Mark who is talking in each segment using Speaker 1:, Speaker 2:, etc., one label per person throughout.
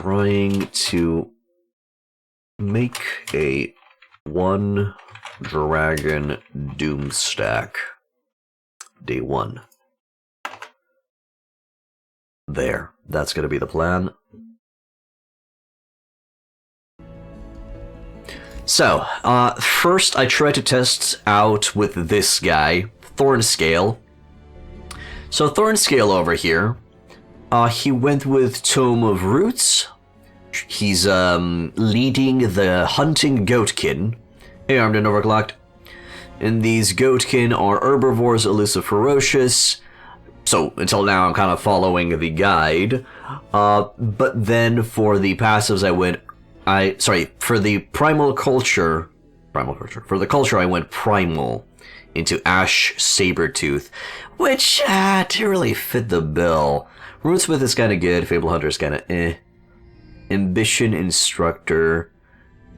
Speaker 1: trying to make a 1 dragon doom stack. Day 1. There. That's going to be the plan. So, first I tried to test out with this guy, Thornscale. So Thornscale over here, he went with Tome of Roots. He's leading the Hunting Goatkin. Hey, armed and overclocked. And these Goatkin are herbivores, elusive, ferocious. So until now I'm kind of following the guide. But then for the passives for the primal culture, for the culture I went primal into Ash Sabertooth, which didn't really fit the bill. Runesmith is kind of good, Fable Hunter is kind of eh. Ambition Instructor,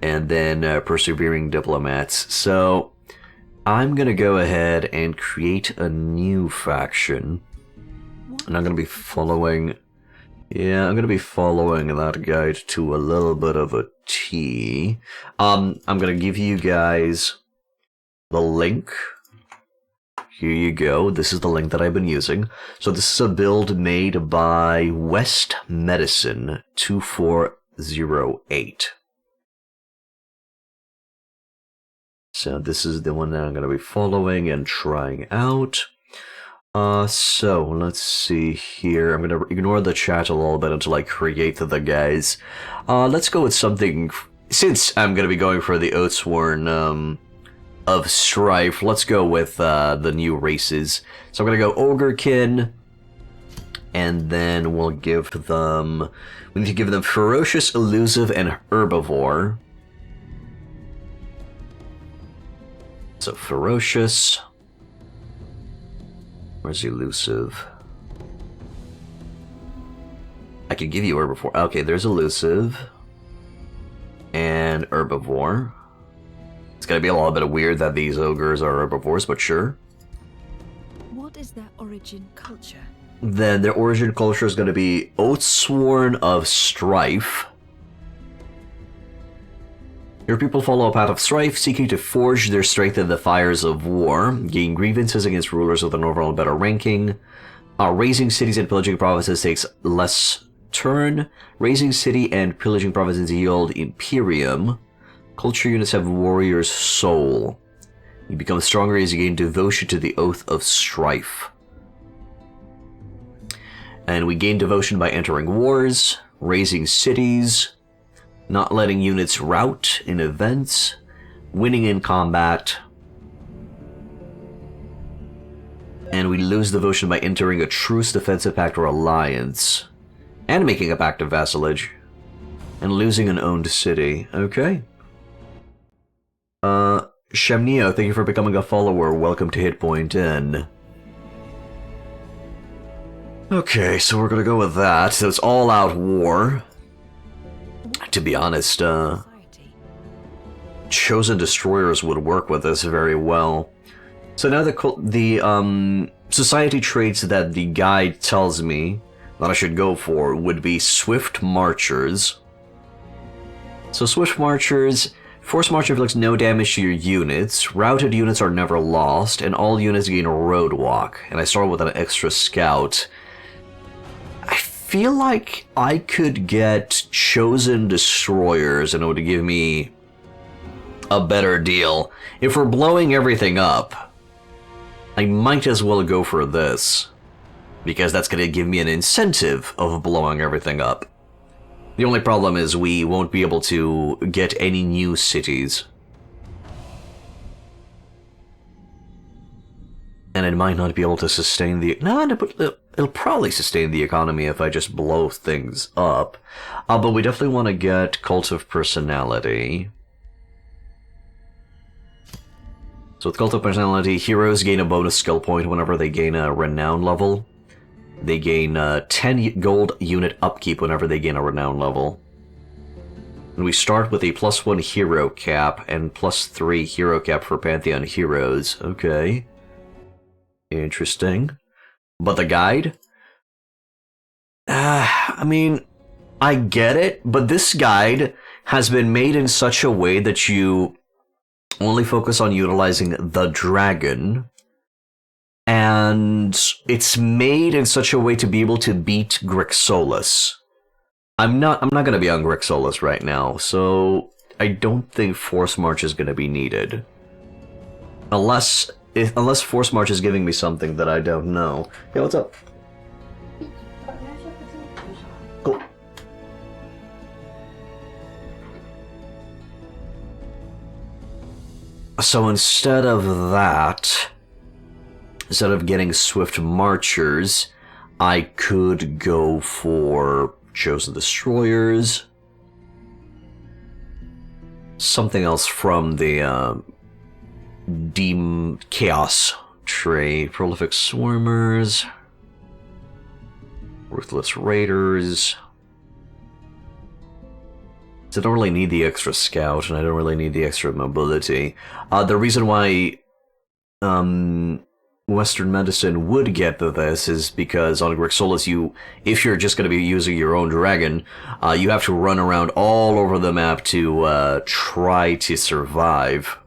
Speaker 1: and then Persevering Diplomats. So I'm gonna go ahead and create a new faction, and I'm gonna be following. Yeah, I'm gonna be following that guide to a little bit of a T. I'm gonna give you guys the link. Here you go. This is the link that I've been using. So this is a build made by West Medicine 2408. So this is the one that I'm gonna be following and trying out. So let's see here. I'm gonna ignore the chat a little bit until I create the guys. Let's go with something. Since I'm gonna be going for the Oathsworn of Strife, let's go with the new races. So I'm gonna go Ogrekin, and then we'll give them. We need to give them Ferocious, Elusive, and Herbivore. So Ferocious. Where's Elusive? I could give you Herbivore. Okay, there's Elusive. And Herbivore. It's gonna be a little bit weird that these ogres are herbivores, but sure.
Speaker 2: What is their origin culture?
Speaker 1: Then their origin culture is gonna be Oathsworn of Strife. Your people follow a path of strife, seeking to forge their strength in the fires of war, gain grievances against rulers with an overall better ranking. Raising cities and pillaging provinces takes less turn. Raising city and pillaging provinces yield Imperium. Culture units have Warrior's Soul. You become stronger as you gain devotion to the Oath of Strife. And we gain devotion by entering wars, raising cities, not letting units rout in events, winning in combat, and we lose devotion by entering a truce, defensive pact, or alliance, and making a pact of vassalage, and losing an owned city. Okay. Shamnio, thank you for becoming a follower. Welcome to Hitpoint Inn. Okay, so we're gonna go with that. So it's all-out war. To be honest, Chosen Destroyers would work with us very well. So now the society traits that the guide tells me that I should go for would be Swift Marchers. So Swift Marchers, Force March inflicts no damage to your units, routed units are never lost, and all units gain a road walk. And I start with an extra scout. I feel like I could get Chosen Destroyers and it would give me a better deal. If we're blowing everything up, I might as well go for this, because that's going to give me an incentive of blowing everything up. The only problem is we won't be able to get any new cities. And it might not be able to sustain the... No, but it'll probably sustain the economy if I just blow things up. But we definitely want to get Cult of Personality. So with Cult of Personality, heroes gain a bonus skill point whenever they gain a Renown level. They gain 10 gold unit upkeep whenever they gain a Renown level. And we start with a +1 hero cap and +3 hero cap for Pantheon heroes. Okay. Interesting. But the guide? I mean, I get it, but this guide has been made in such a way that you only focus on utilizing the dragon, and it's made in such a way to be able to beat Grixolis. I'm not gonna be on Grixolis right now, so I don't think Force March is gonna be needed. Unless Force March is giving me something that I don't know. Yeah, what's up? Cool. So instead of that, instead of getting Swift Marchers, I could go for Chosen Destroyers. Something else from the Chaos tree. Prolific Swarmers. Ruthless Raiders. So I don't really need the extra scout, and I don't really need the extra mobility. The reason why Western Medicine would get this is because on Grixolis, if you're just going to be using your own dragon, you have to run around all over the map to try to survive.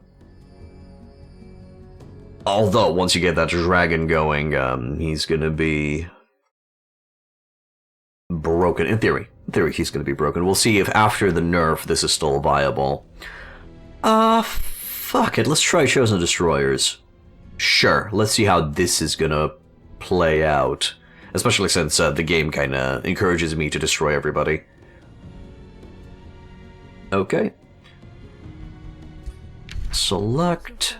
Speaker 1: Although, once you get that dragon going, he's going to be broken. In theory, he's going to be broken. We'll see if after the nerf this is still viable. Fuck it. Let's try Chosen Destroyers. Sure, let's see how this is going to play out. Especially since the game kind of encourages me to destroy everybody. Okay. Select.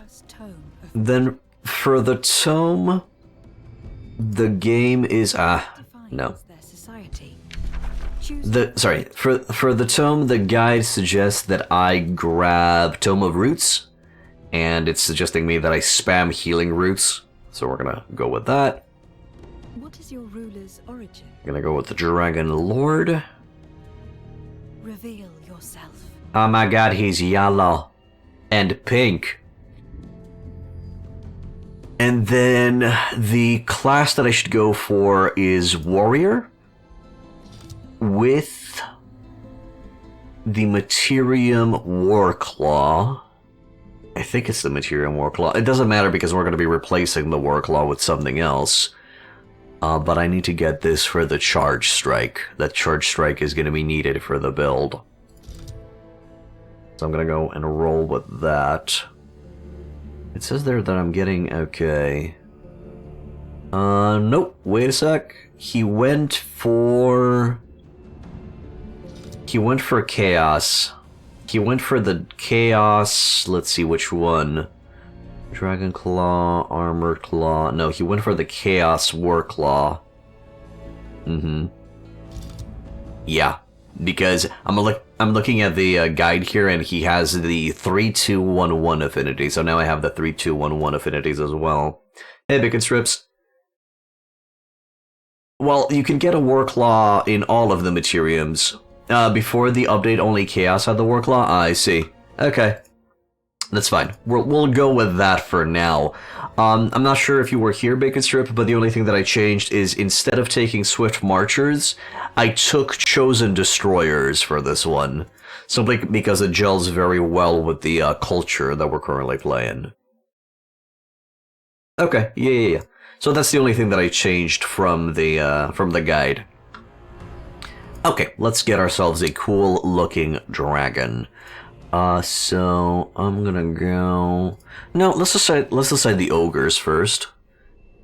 Speaker 1: Then for the tome, the game is no. For the tome, the guide suggests that I grab Tome of Roots, and it's suggesting me that I spam healing roots, so we're gonna go with that.
Speaker 2: What is your ruler's origin?
Speaker 1: I'm gonna go with the Dragon Lord.
Speaker 2: Reveal yourself.
Speaker 1: Oh my god, he's yellow and pink. And then the class that I should go for is Warrior with the Materium Warclaw. I think it's the Materium Warclaw. It doesn't matter because we're going to be replacing the Warclaw with something else. But I need to get this for the Charge Strike. That Charge Strike is going to be needed for the build. So I'm going to go and roll with that. It says there that I'm getting... okay. Nope. Wait a sec. He went for Chaos. He went for the Chaos... let's see which one. Dragon Claw, Armored Claw... no, he went for the Chaos Warclaw. Yeah. Because I'm looking at the guide here, and he has the 3-2-1-1 affinity. So now I have the 3-2-1-1 affinities as well. Hey, Bacon Strips. Well, you can get a Warclaw in all of the Materiums. Before the update, only Chaos had the Warclaw? I see. Okay. That's fine. We'll go with that for now. I'm not sure if you were here, Bacon Strip, but the only thing that I changed is instead of taking Swift Marchers, I took Chosen Destroyers for this one. Simply because it gels very well with the culture that we're currently playing. Okay, yeah. So that's the only thing that I changed from the guide. Okay, let's get ourselves a cool-looking dragon. So I'm gonna go... no, let's decide the ogres first.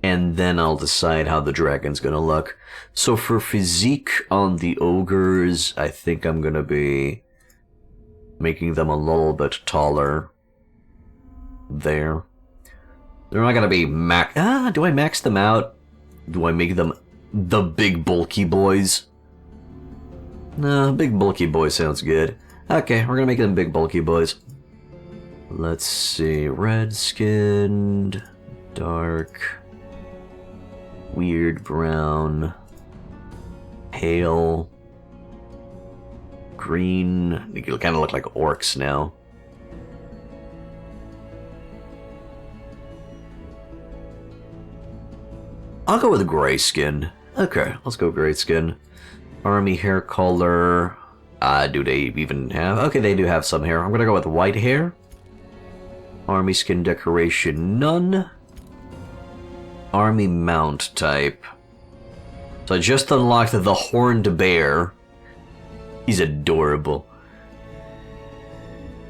Speaker 1: And then I'll decide how the dragon's gonna look. So for physique on the ogres, I think I'm gonna be making them a little bit taller. There. They're not gonna be do I max them out? Do I make them the big bulky boys? No, big bulky boy sounds good. Okay, we're gonna make them big bulky boys. Let's see, red-skinned, dark, weird brown, pale, green. They kind of look like orcs now. I'll go with gray skin. Okay, let's go gray skin. Army hair color. Do they even have? Okay, they do have some hair. I'm gonna go with white hair. Army skin decoration, none. Army mount type. So I just unlocked the horned bear. He's adorable.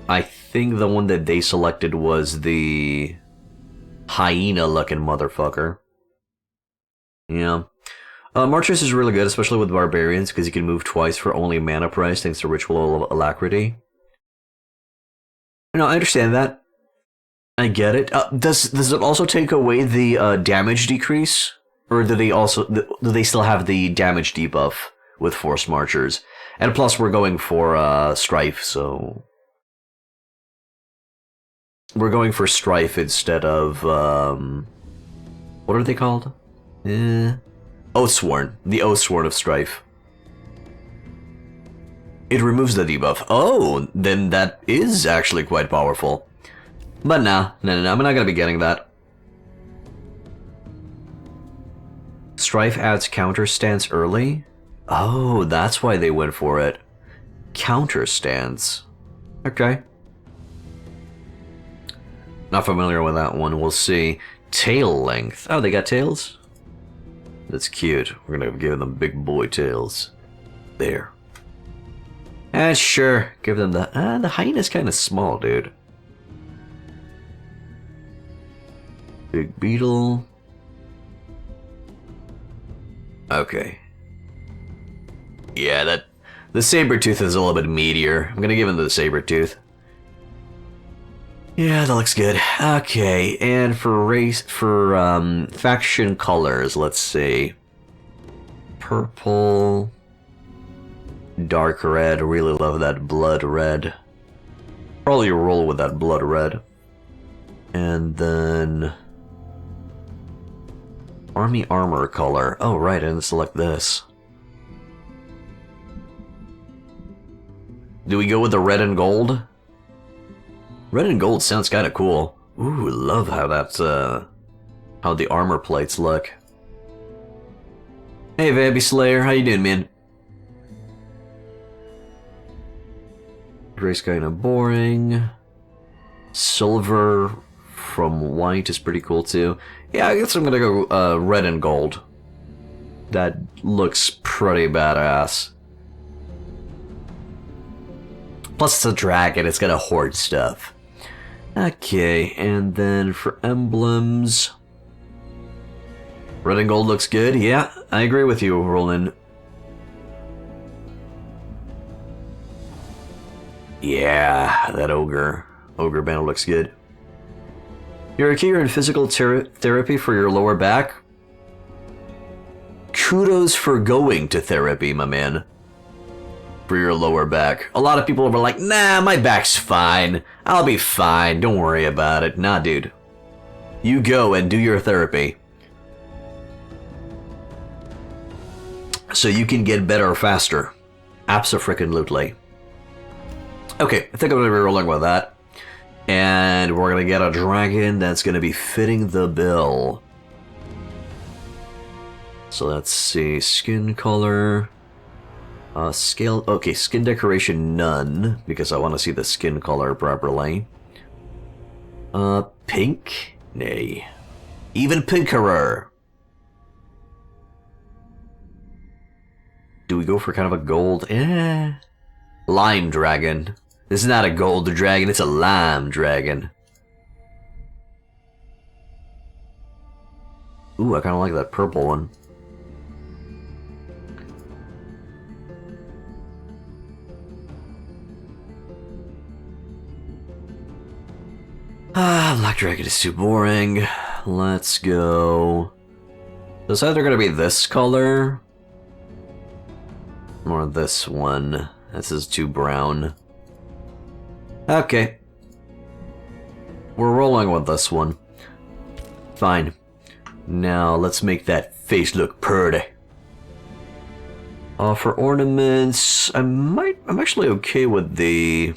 Speaker 1: I think the one that they selected was the hyena-looking motherfucker. Yeah. Marches is really good, especially with barbarians, because you can move twice for only a mana price thanks to Ritual of Alacrity. I understand that. I get it. Does it also take away the damage decrease, or do they still have the damage debuff with Force Marchers? And plus, we're going for Strife, so we're going for Strife instead of what are they called? Oathsworn. The Oathsworn of Strife. It removes the debuff. Oh, then that is actually quite powerful. But no, I'm not gonna be getting that. Strife adds counter stance early? Oh, that's why they went for it. Counter stance. Okay. Not familiar with that one, we'll see. Tail length. Oh, they got tails? That's cute. We're gonna give them big boy tails. There. And sure, give them the hyena's kind of small, dude. Big beetle. Okay. Yeah, the saber-tooth is a little bit meatier. I'm gonna give him the saber-tooth. Yeah, that looks good. Okay, and for faction colors, let's see. Purple, dark red. Really love that blood red. Probably roll with that blood red. And then army armor color. Oh right, I didn't select this. Do we go with the red and gold? Red and gold sounds kind of cool. Ooh, love how that's, how the armor plates look. Hey, Vampy Slayer, how you doing, man? Gray's kind of boring. Silver from white is pretty cool, too. Yeah, I guess I'm gonna go, red and gold. That looks pretty badass. Plus, it's a dragon, it's gonna hoard stuff. Okay, and then for emblems... Red and gold looks good, yeah, I agree with you, Roland. Yeah, that ogre banner looks good. You're a keyer in physical therapy for your lower back? Kudos for going to therapy, my man. For your lower back. A lot of people were like, nah, my back's fine. I'll be fine. Don't worry about it. Nah, dude. You go and do your therapy. So you can get better faster. Abso-frickin-lutely. Okay, I think I'm gonna be rolling with that. And we're gonna get a dragon that's gonna be fitting the bill. So let's see. Skin color. Scale, okay, skin decoration none, because I want to see the skin color properly. Pink? Nay. Even pinkerer! Do we go for kind of a gold? Lime dragon. This is not a gold dragon, it's a lime dragon. Ooh, I kind of like that purple one. Black dragon is too boring. Let's go. It's either gonna be this color or this one. This is too brown. Okay. We're rolling with this one. Fine. Now let's make that face look pretty. For ornaments, I'm actually okay with the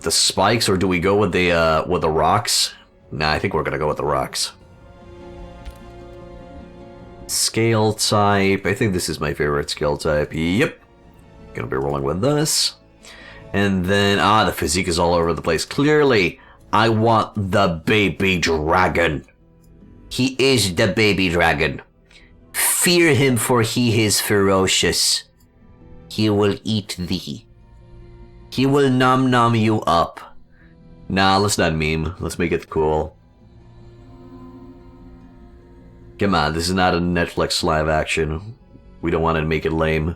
Speaker 1: spikes, or do we go with the rocks? Nah, I think we're gonna go with the rocks. Scale type. I think this is my favorite scale type. Yep. Gonna be rolling with this. And then, the physique is all over the place. Clearly, I want the baby dragon. He is the baby dragon. Fear him, for he is ferocious. He will eat thee. He will nom you up. Nah, let's not meme. Let's make it cool. Come on, this is not a Netflix live action. We don't want to make it lame.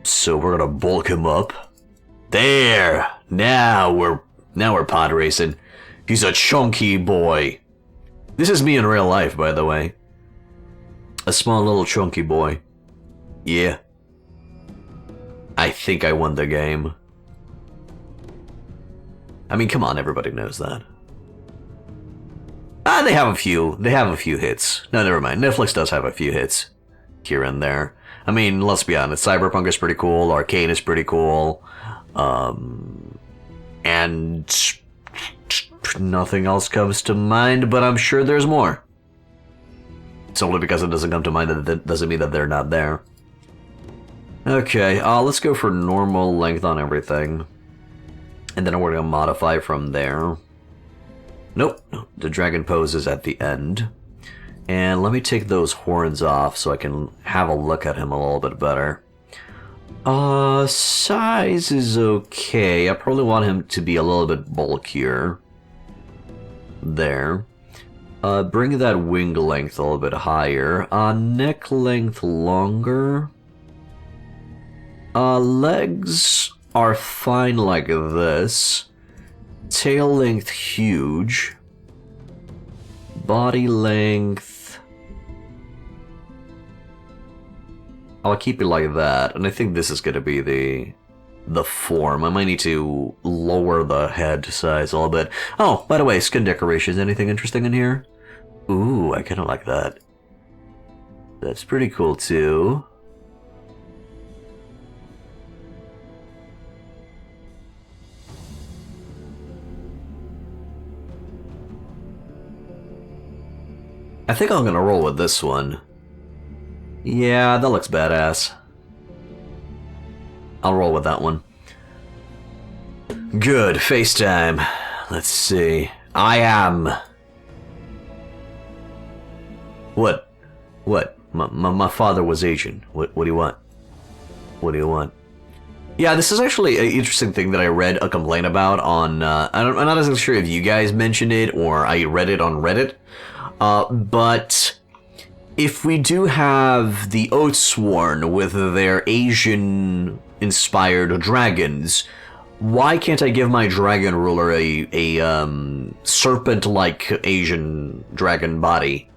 Speaker 1: So we're gonna bulk him up. There! Now we're pod racing. He's a chunky boy. This is me in real life, by the way. A small little chunky boy. Yeah. I think I won the game. I mean, come on, everybody knows that. They have a few hits. No, never mind. Netflix does have a few hits here and there. I mean, let's be honest. Cyberpunk is pretty cool. Arcane is pretty cool. And nothing else comes to mind, but I'm sure there's more. Solely because it doesn't come to mind, that doesn't mean that they're not there. Okay, let's go for normal length on everything. And then we're going to modify from there. Nope, the dragon pose is at the end. And let me take those horns off so I can have a look at him a little bit better. Size is okay. I probably want him to be a little bit bulkier. There. Bring that wing length a little bit higher. Neck length longer. Legs are fine like this. Tail length huge. Body length. I'll keep it like that, and I think this is gonna be the form. I might need to lower the head size a little bit. Oh, by the way, skin decorations. Anything interesting in here? Ooh, I kind of like that. That's pretty cool too. I think I'm gonna roll with this one. Yeah, that looks badass. I'll roll with that one. Good, FaceTime. Let's see. I am... What? What? My father was Asian. What do you want? What do you want? Yeah, this is actually an interesting thing that I read a complaint about on... I'm not exactly sure if you guys mentioned it or I read it on Reddit. But if we do have the Oathsworn with their Asian-inspired dragons, why can't I give my dragon ruler a serpent-like Asian dragon body?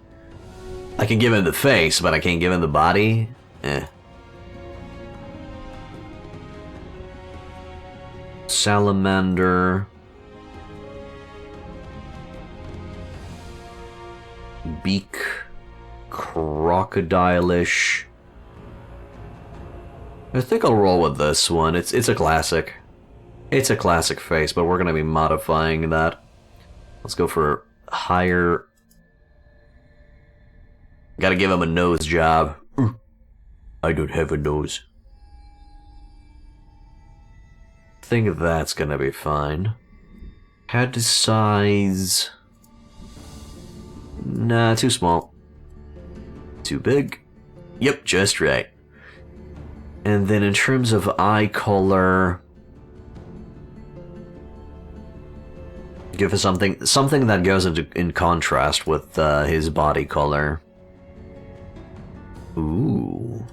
Speaker 1: I can give him the face, but I can't give him the body? Eh. Salamander. Beak. Crocodile-ish. I think I'll roll with this one. It's a classic. It's a classic face, but we're gonna be modifying that. Let's go for higher. Gotta give him a nose job. I don't have a nose. I think that's gonna be fine. Head size. Nah, too small. Too big? Yep, just right. And then in terms of eye color, give us something that goes in contrast with his body color. Ooh.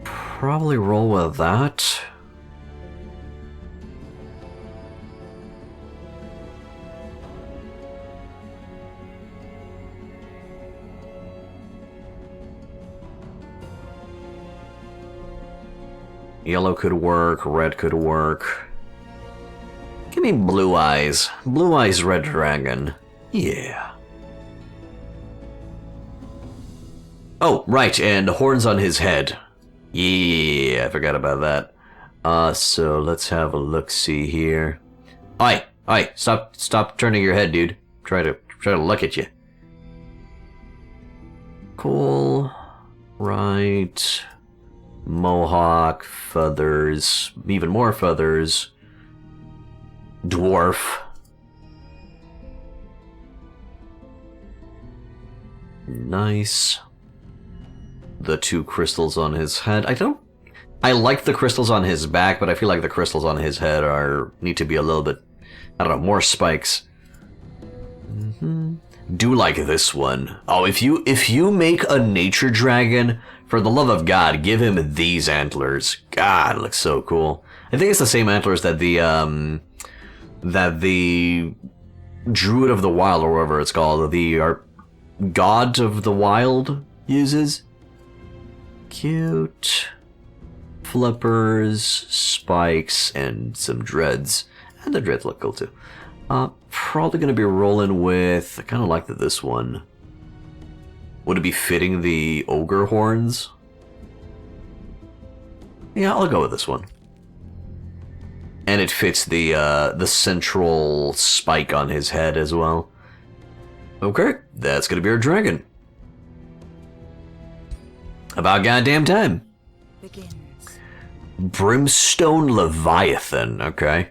Speaker 1: Probably roll with that. Yellow could work, red could work. Give me blue eyes. Blue eyes red dragon. Yeah. Oh, right, and horns on his head. Yeah, I forgot about that. So let's have a look-see here. Oi! Oi! Stop turning your head, dude. Try to look at you. Cool. Right. Mohawk, feathers, even more feathers. Dwarf. Nice. The 2 crystals on his head. I like the crystals on his back, but I feel like the crystals on his head need to be a little bit, I don't know, more spikes. Do like this one. Oh, if you make a nature dragon, for the love of God, give him these antlers. God, it looks so cool. I think it's the same antlers that the Druid of the Wild, or whatever it's called, the God of the Wild uses. Cute. Flippers, spikes, and some dreads. And the dreads look cool too. Probably gonna be rolling with, I kinda like this one. Would it be fitting the ogre horns? Yeah, I'll go with this one. And it fits the central spike on his head as well. Okay, that's gonna be our dragon. About goddamn time.
Speaker 2: Begins.
Speaker 1: Brimstone Leviathan, okay.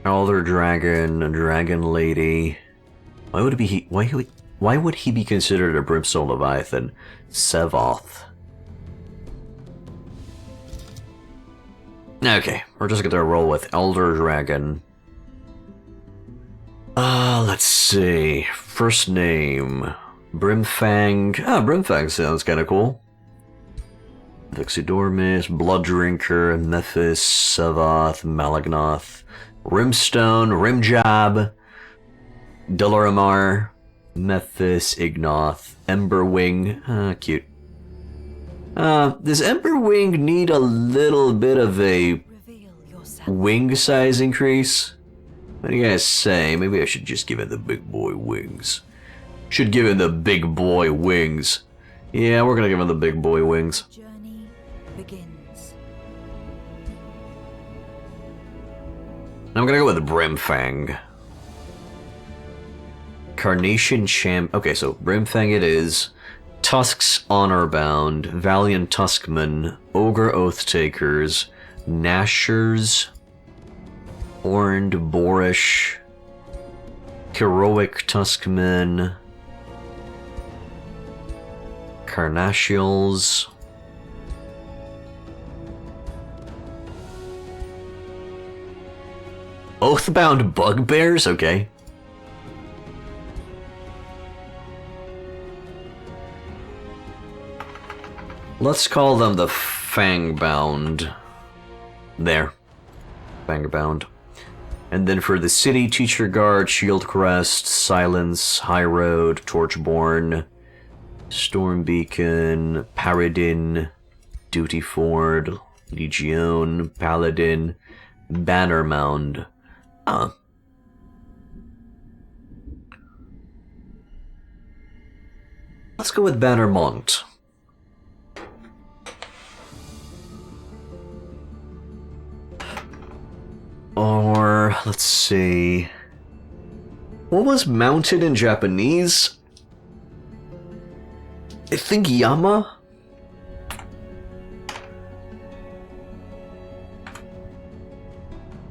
Speaker 1: Elder Dragon, Dragon Lady. Why would he be considered a Brimstone Leviathan? Sevoth. Okay, we're just gonna roll with Elder Dragon. Let's see. First name. Brimfang. Brimfang sounds kinda cool. Vixidormis, Blood Drinker, Memphis, Sevoth, Malagnoth, Rimstone, Rimjob, Doloramar, Memphis, Ignoth, Emberwing. Cute. Does Emberwing need a little bit of a wing size increase? What do you guys say? Maybe I should just give it the big boy wings. Should give it the big boy wings. Yeah, we're gonna give him the big boy wings.
Speaker 2: Journey begins.
Speaker 1: I'm gonna go with Brimfang. Carnation Champ. Okay, so Brimfang it is. Tusks Honorbound, Valiant Tuskmen, Ogre Oathtakers, Nashers, Horned Boorish, Heroic Tuskmen, Carnassials, Oathbound Bugbears? Okay. Let's call them the Fangbound. There. Fangbound. And then for the city, Teacher Guard, Shield Crest, Silence, High Road, Torchborn, Storm Beacon, Paradin, Duty Ford, Legion, Paladin, Banner Mound. Let's go with Bannermont. Or, let's see. What was mounted in Japanese? I think Yama?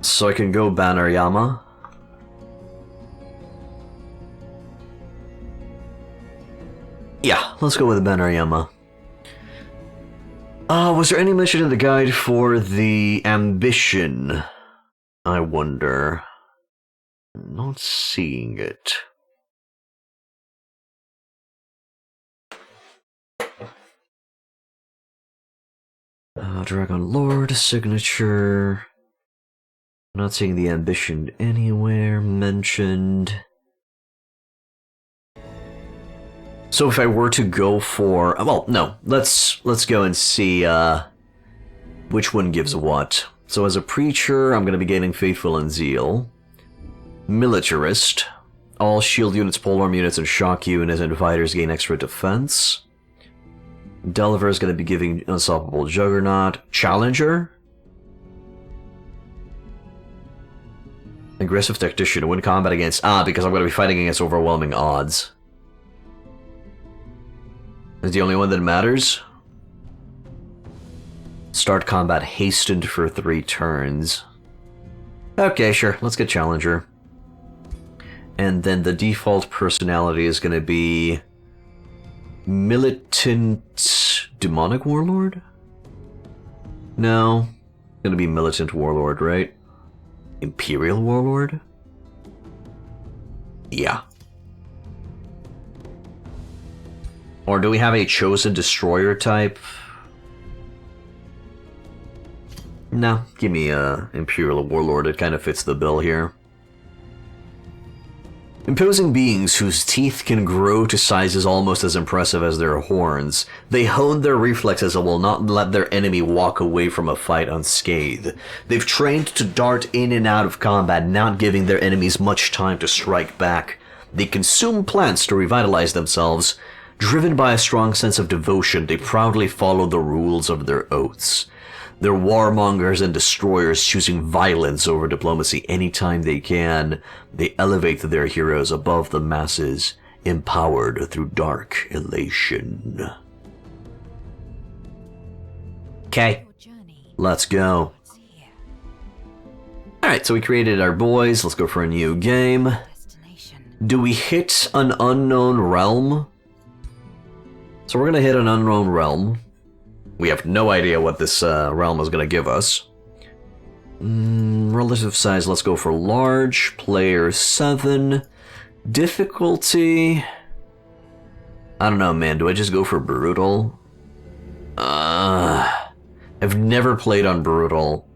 Speaker 1: So I can go Banner Yama. Yeah, let's go with Banner Yama. Was there any mention in the guide for the ambition? I wonder. Not seeing it. Dragon Lord signature. Not seeing the ambition anywhere mentioned. So if I were to go for, well, no, let's go and see which one gives what. So as a preacher, I'm going to be gaining Faithful and Zeal. Militarist. All shield units, polearm units, and shock units and fighters gain extra defense. Delver is going to be giving Unstoppable Juggernaut. Challenger? Aggressive Tactician. Win combat against... because I'm going to be fighting against overwhelming odds. Is the only one that matters? Start combat hastened for 3 turns. Okay, sure. Let's get Challenger. And then the default personality is going to be... Militant... Demonic Warlord? No. It's going to be Militant Warlord, right? Imperial Warlord? Yeah. Or do we have a Chosen Destroyer type? No, give me Imperial Warlord, it kind of fits the bill here. Imposing beings whose teeth can grow to sizes almost as impressive as their horns. They hone their reflexes and will not let their enemy walk away from a fight unscathed. They've trained to dart in and out of combat, not giving their enemies much time to strike back. They consume plants to revitalize themselves. Driven by a strong sense of devotion, they proudly follow the rules of their oaths. They're warmongers and destroyers, choosing violence over diplomacy anytime they can. They elevate their heroes above the masses, empowered through dark elation. Okay, let's go. Alright, so we created our boys. Let's go for a new game. Do we hit an unknown realm? So we're gonna hit an unknown realm. We have no idea what this realm is going to give us. Relative size, let's go for large. Player 7. Difficulty... I don't know, man. Do I just go for brutal? I've never played on brutal.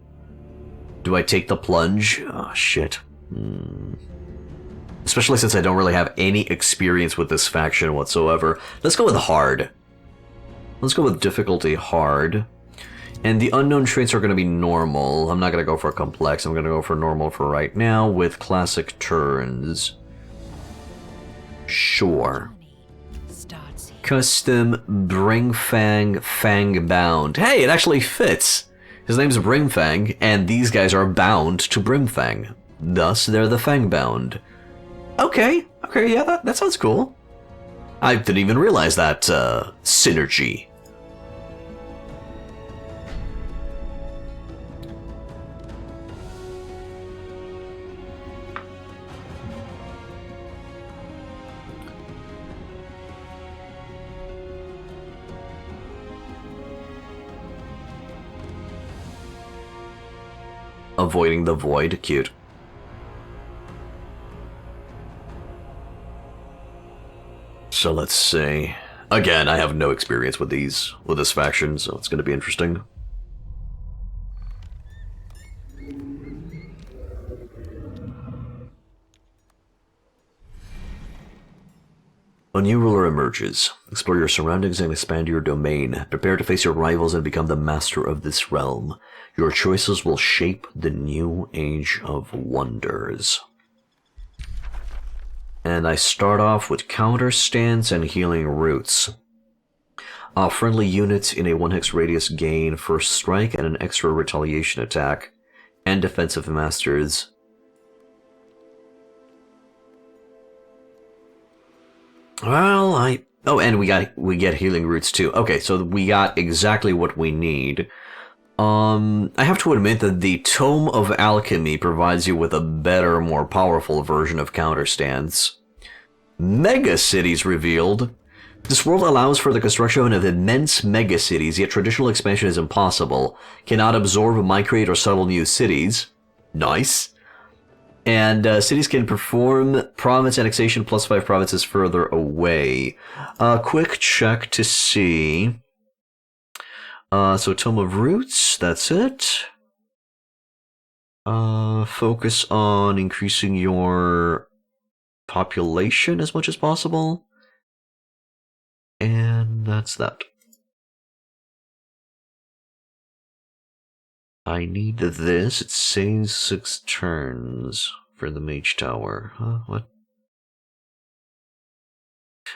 Speaker 1: Do I take the plunge? Oh, shit. Especially since I don't really have any experience with this faction whatsoever. Let's go with hard. Let's go with difficulty hard. And the unknown traits are going to be normal. I'm not going to go for complex. I'm going to go for normal for right now with classic turns. Sure. Custom Bringfang Fangbound. Hey, it actually fits. His name's Brimfang, and these guys are bound to Brimfang. Thus, they're the Fangbound. Okay, yeah, that sounds cool. I didn't even realize that synergy. Avoiding the void, cute. So let's see. Again, I have no experience with this faction, so it's going to be interesting. A new ruler emerges. Explore your surroundings and expand your domain. Prepare to face your rivals and become the master of this realm. Your choices will shape the new age of wonders. And I start off with counter stance and healing roots. Friendly units in a 1-hex radius gain first strike and an extra retaliation attack. And defensive masters. Well, oh, and we get healing roots too. Okay, so we got exactly what we need. I have to admit that the Tome of Alchemy provides you with a better, more powerful version of counter stance. Mega cities revealed. This world allows for the construction of immense mega cities, yet traditional expansion is impossible. Cannot absorb, migrate, or settle new cities. Nice. And cities can perform province annexation plus 5 provinces further away. Quick check to see. So Tome of Roots, that's it. Focus on increasing your population as much as possible. And that's that. I need this. It saves 6 turns for the Mage Tower. Huh? What?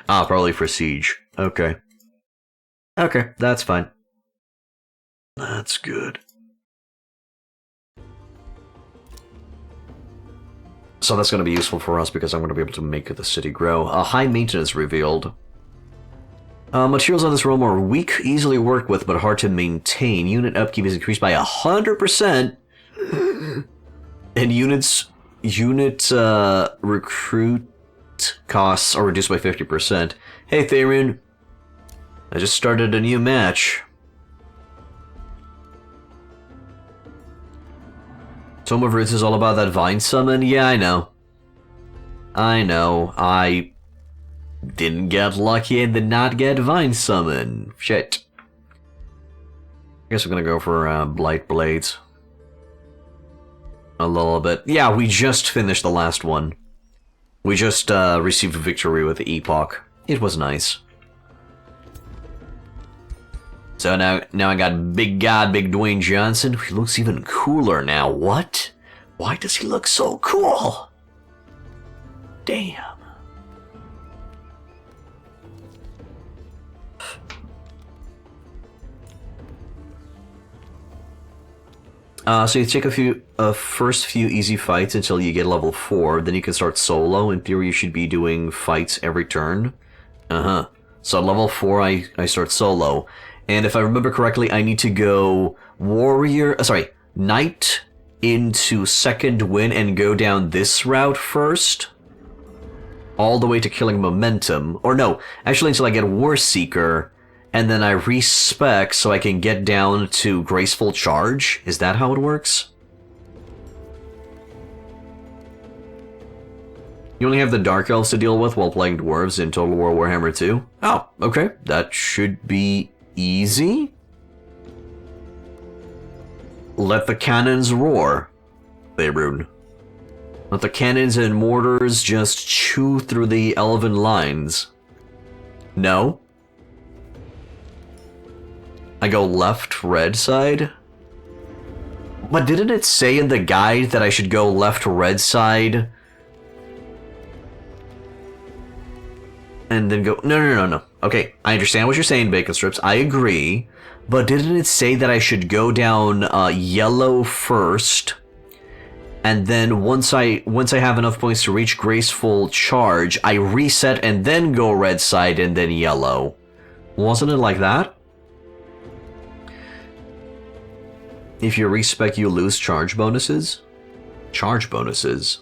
Speaker 1: Probably for Siege. Okay. Okay, that's fine. That's good. So that's going to be useful for us because I'm going to be able to make the city grow. High maintenance revealed. Materials on this realm are weak, easily worked with, but hard to maintain. Unit upkeep is increased by 100%. And unit recruit costs are reduced by 50%. Hey, Tharon. I just started a new match. Tome of Roots is all about that vine summon? Yeah, I know. I didn't get lucky and did not get vine summon. Shit. I guess we're gonna go for Blight Blades. A little bit. Yeah, we just finished the last one. We just received a victory with the Epoch. It was nice. So now I got Big God, Big Dwayne Johnson. He looks even cooler now. What? Why does he look so cool? Damn. So you take first few easy fights until you get level 4, then you can start solo. In theory, you should be doing fights every turn. So at level 4, I start solo. And if I remember correctly, I need to go Knight into Second Wind and go down this route first. All the way to killing Momentum. Or no, actually until I get War Seeker. And then I respec so I can get down to Graceful Charge. Is that how it works? You only have the Dark Elves to deal with while playing Dwarves in Total War Warhammer 2? Oh, okay. That should be easy. Let the cannons roar, Faerun. Let the cannons and mortars just chew through the elven lines. No? I go left, red side? But didn't it say in the guide that I should go left, red side? And then go... No. Okay, I understand what you're saying, Bacon Strips. I agree. But didn't it say that I should go down yellow first? And then once I have enough points to reach Graceful Charge, I reset and then go red side and then yellow. Wasn't it like that? If you respec, you lose charge bonuses? Charge bonuses.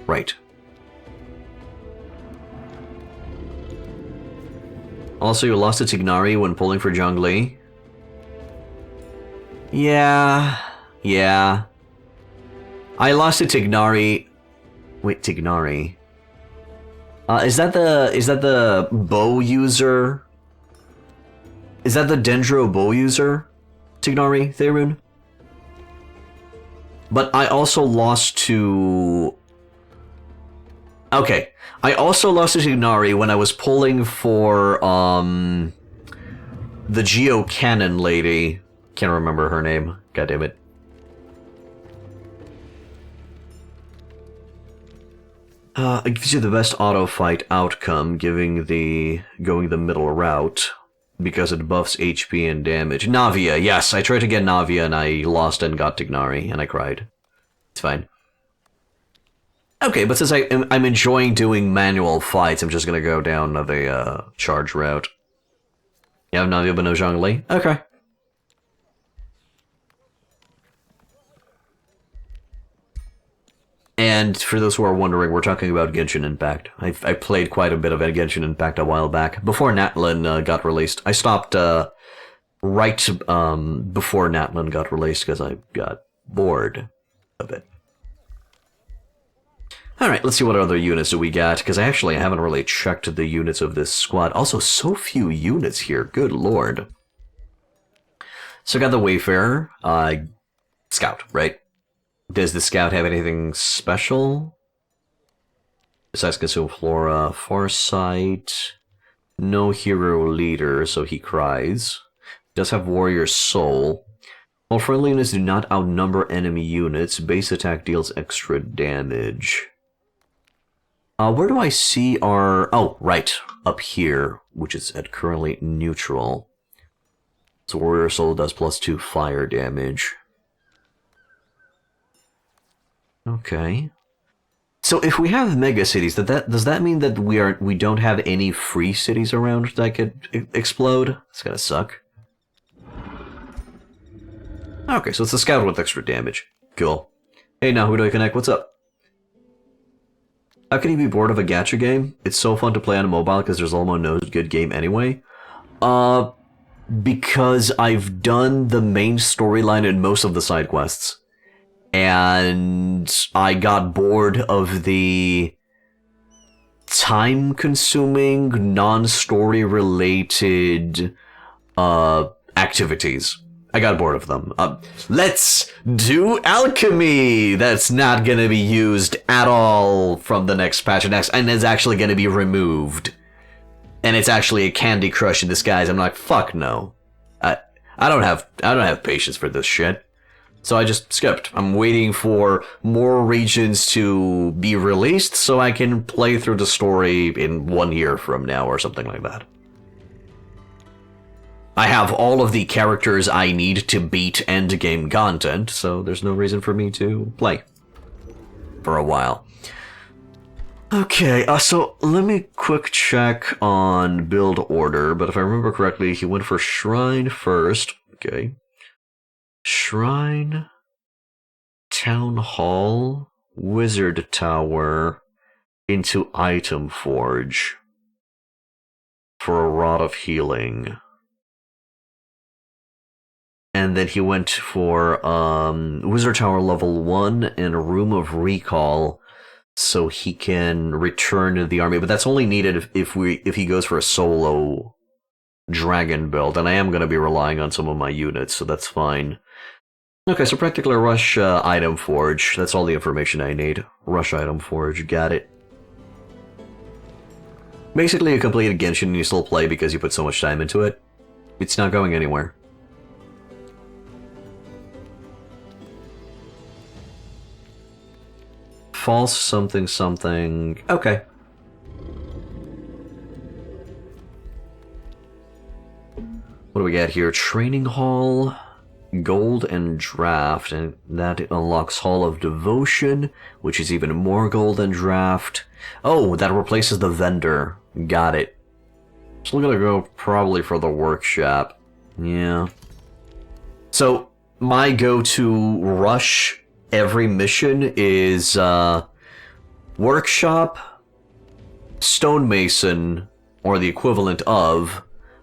Speaker 1: Right. Also, you lost to Tignari when pulling for Zhongli. Yeah. I lost to Tignari. Wait, Tignari. Is that the bow user? Is that the Dendro bow user? Tignari, Faerun? But I also lost to... Okay. I also lost to Tignari when I was pulling for, the Geo-Cannon lady. Can't remember her name. God damn it. It gives you the best auto fight outcome, going the middle route. Because it buffs HP and damage. Navia, yes, I tried to get Navia and I lost and got Tignari, and I cried. It's fine. Okay, but since I'm enjoying doing manual fights, I'm just gonna go down the charge route. You have Navia but no Zhongli? Okay. And for those who are wondering, we're talking about Genshin Impact. I played quite a bit of Genshin Impact a while back, before Natlin got released. I stopped right before Natlin got released because I got bored of it. Alright, let's see what other units do we got, because I haven't really checked the units of this squad. Also, so few units here, good lord. So I got the Wayfarer, Scout, right? Does the Scout have anything special? Besides Consume Flora, Farsight, no hero leader, so he cries. Does have Warrior Soul. While friendly units do not outnumber enemy units, base attack deals extra damage. Where do I see our... Oh, right, up here, which is at currently neutral. So Warrior Soul does +2 fire damage. Okay. So if we have mega cities, does that mean that we don't have any free cities around that could explode? It's gonna suck. Okay, so it's a scout with extra damage. Cool. Hey, now who do I connect? What's up? How can you be bored of a gacha game? It's so fun to play on a mobile because there's almost no good game anyway. Because I've done the main storyline and most of the side quests. And I got bored of the time-consuming, non-story related activities. I got bored of them. Let's do alchemy! That's not gonna be used at all from the next patch and is actually gonna be removed. And it's actually a Candy Crush in disguise. I'm like, fuck no. I don't have patience for this shit. So I just skipped. I'm waiting for more regions to be released so I can play through the story in 1 year from now or something like that. I have all of the characters I need to beat endgame content, so there's no reason for me to play for a while. Okay, so let me quick check on build order, but if I remember correctly, he went for Shrine first. Okay. Shrine, Town Hall, Wizard Tower, into Item Forge for a Rod of Healing. And then he went for Wizard Tower level 1 and a Room of Recall so he can return to the army. But that's only needed if he goes for a solo dragon build, and I am going to be relying on some of my units, so that's fine. Okay, so practically rush Item Forge. That's all the information I need. Rush Item Forge, got it. Basically a completed Genshin and you still play because you put so much time into it. It's not going anywhere. False something something. Okay. What do we got here? Training Hall, Gold and Draft, and that unlocks Hall of Devotion, which is even more gold and draft. Oh, that replaces the vendor. Got it. Still gonna go probably for the workshop. Yeah. So, my go-to rush every mission is workshop, stonemason, or the equivalent of,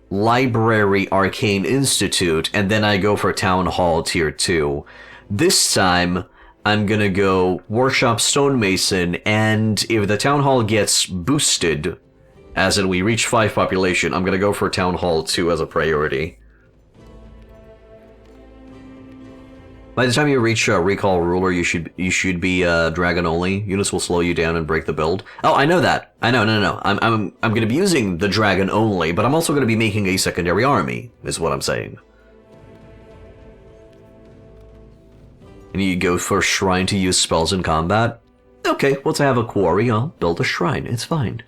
Speaker 1: library, arcane institute, and then I go for town hall tier 2. This time I'm gonna go workshop, stonemason, and if the town hall gets boosted, as in we reach 5 population, I'm gonna go for town hall 2 as a priority. By the time you reach Recall Ruler, you should be Dragon only. Units will slow you down and break the build. Oh, I know that. I know. No. I'm going to be using the Dragon only, but I'm also going to be making a secondary army. Is what I'm saying. And you go for Shrine to use spells in combat. Okay, once I have a quarry, I'll build a shrine. It's fine.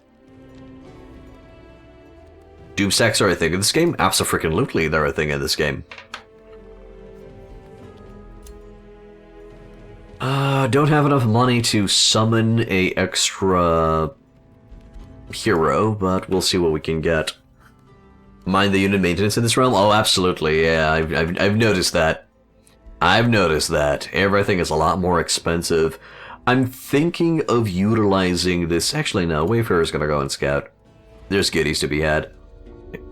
Speaker 1: Doomstacks are a thing in this game. Abso-freaking-lutely, they're a thing in this game. Don't have enough money to summon a extra hero, but we'll see what we can get. Mind the unit maintenance in this realm? Oh, absolutely, yeah, I've noticed that. I've noticed that. Everything is a lot more expensive. I'm thinking of utilizing this. Actually, no, Wayfarer's gonna go and scout. There's goodies to be had.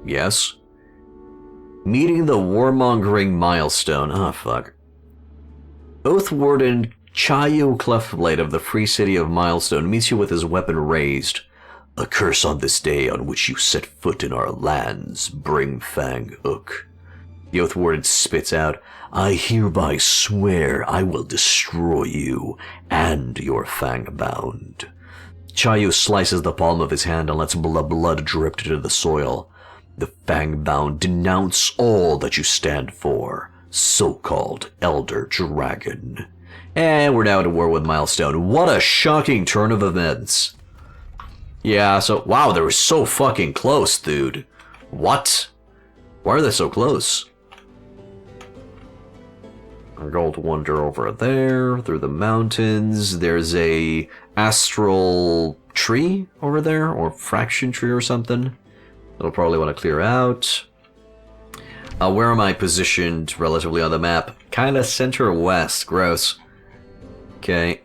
Speaker 1: Yes. Meeting the warmongering milestone. Oh, fuck. Oath Warden Chayu Cleftblade of the Free City of Milestone meets you with his weapon raised. A curse on this day on which you set foot in our lands, Brimfang Ook. The Oath Warden spits out, I hereby swear I will destroy you and your Fangbound. Chayu slices the palm of his hand and lets blood drip into the soil. The Fangbound denounce all that you stand for, so-called Elder Dragon. And we're now at war with Milestone. What a shocking turn of events. Yeah, so, wow, they were so fucking close, dude. What? Why are they so close? Gold Wonder over there, through the mountains. There's a astral tree over there, or fraction tree or something. That'll probably want to clear out. Where am I positioned relatively on the map? Kinda center west. Gross. Okay.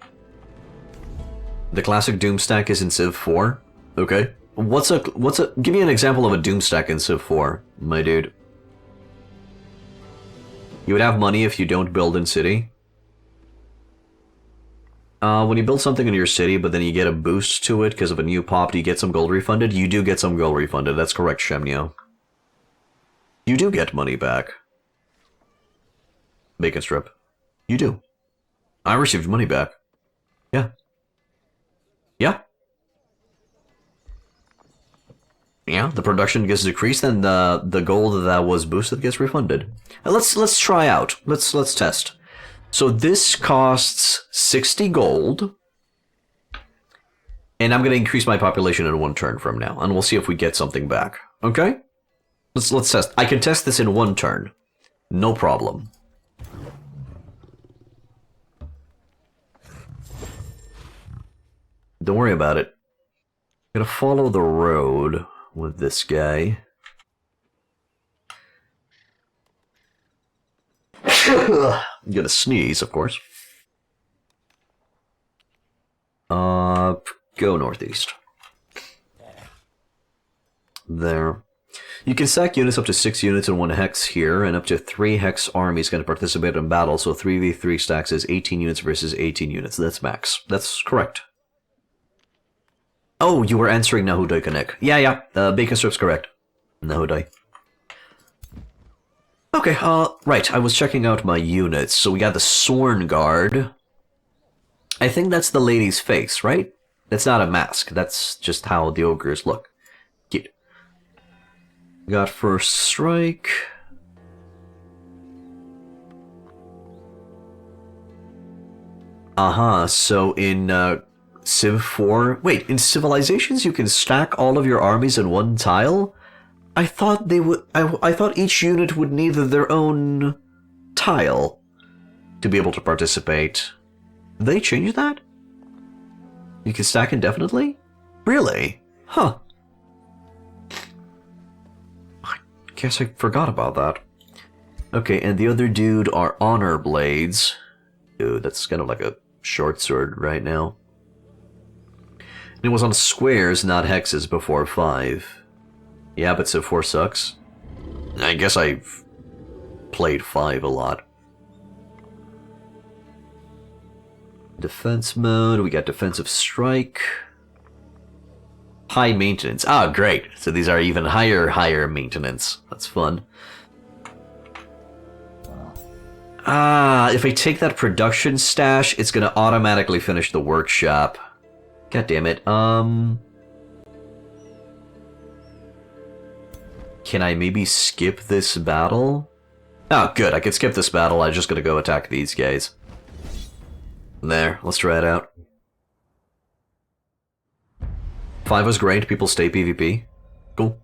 Speaker 1: The classic Doom stack is in Civ 4. Okay. Give me an example of a Doom stack in Civ 4, my dude. You would have money if you don't build in city. When you build something in your city, but then you get a boost to it because of a new pop, do you get some gold refunded? You do get some gold refunded. That's correct, Shemnio. You do get money back. Bacon strip. You do. I received money back. Yeah. Yeah. Yeah, the production gets decreased, and the gold that was boosted gets refunded. Let's try out. Let's test. So this costs 60 gold, and I'm gonna increase my population in 1 turn from now, and we'll see if we get something back. Okay? Let's test. I can test this in 1 turn, no problem. Don't worry about it. I'm gonna follow the road with this guy. I'm gonna sneeze, of course. Go northeast. There. You can stack units up to 6 units in 1 hex here, and up to 3 hex armies can participate in battle, so 3v3 stacks is 18 units versus 18 units. That's max. That's correct. Oh, you were answering Nahudai Connect. Yeah, Bacon Strip's correct. Nahudai. Okay, right, I was checking out my units. So we got the Sworn Guard. I think that's the lady's face, right? That's not a mask, that's just how the ogres look. Cute. Got First Strike. So in, Civ 4... Wait, in Civilizations you can stack all of your armies in 1 tile? I thought they would... I thought each unit would need their own tile to be able to participate. Did they change that? You can stack indefinitely? Really? Huh. I guess I forgot about that. Okay, and the other dude are Honor Blades. Dude, that's kind of like a short sword right now. It was on squares, not hexes, before 5. Yeah, but Civ 4 sucks. I guess I've played 5 a lot. Defense mode, we got defensive strike. High maintenance. Ah, great. So these are even higher maintenance. That's fun. If I take that production stash, it's gonna automatically finish the workshop. God damn it. Can I maybe skip this battle? Oh, good. I can skip this battle. I'm just gonna go attack these guys. There. Let's try it out. 5 was great. People stay PvP. Cool.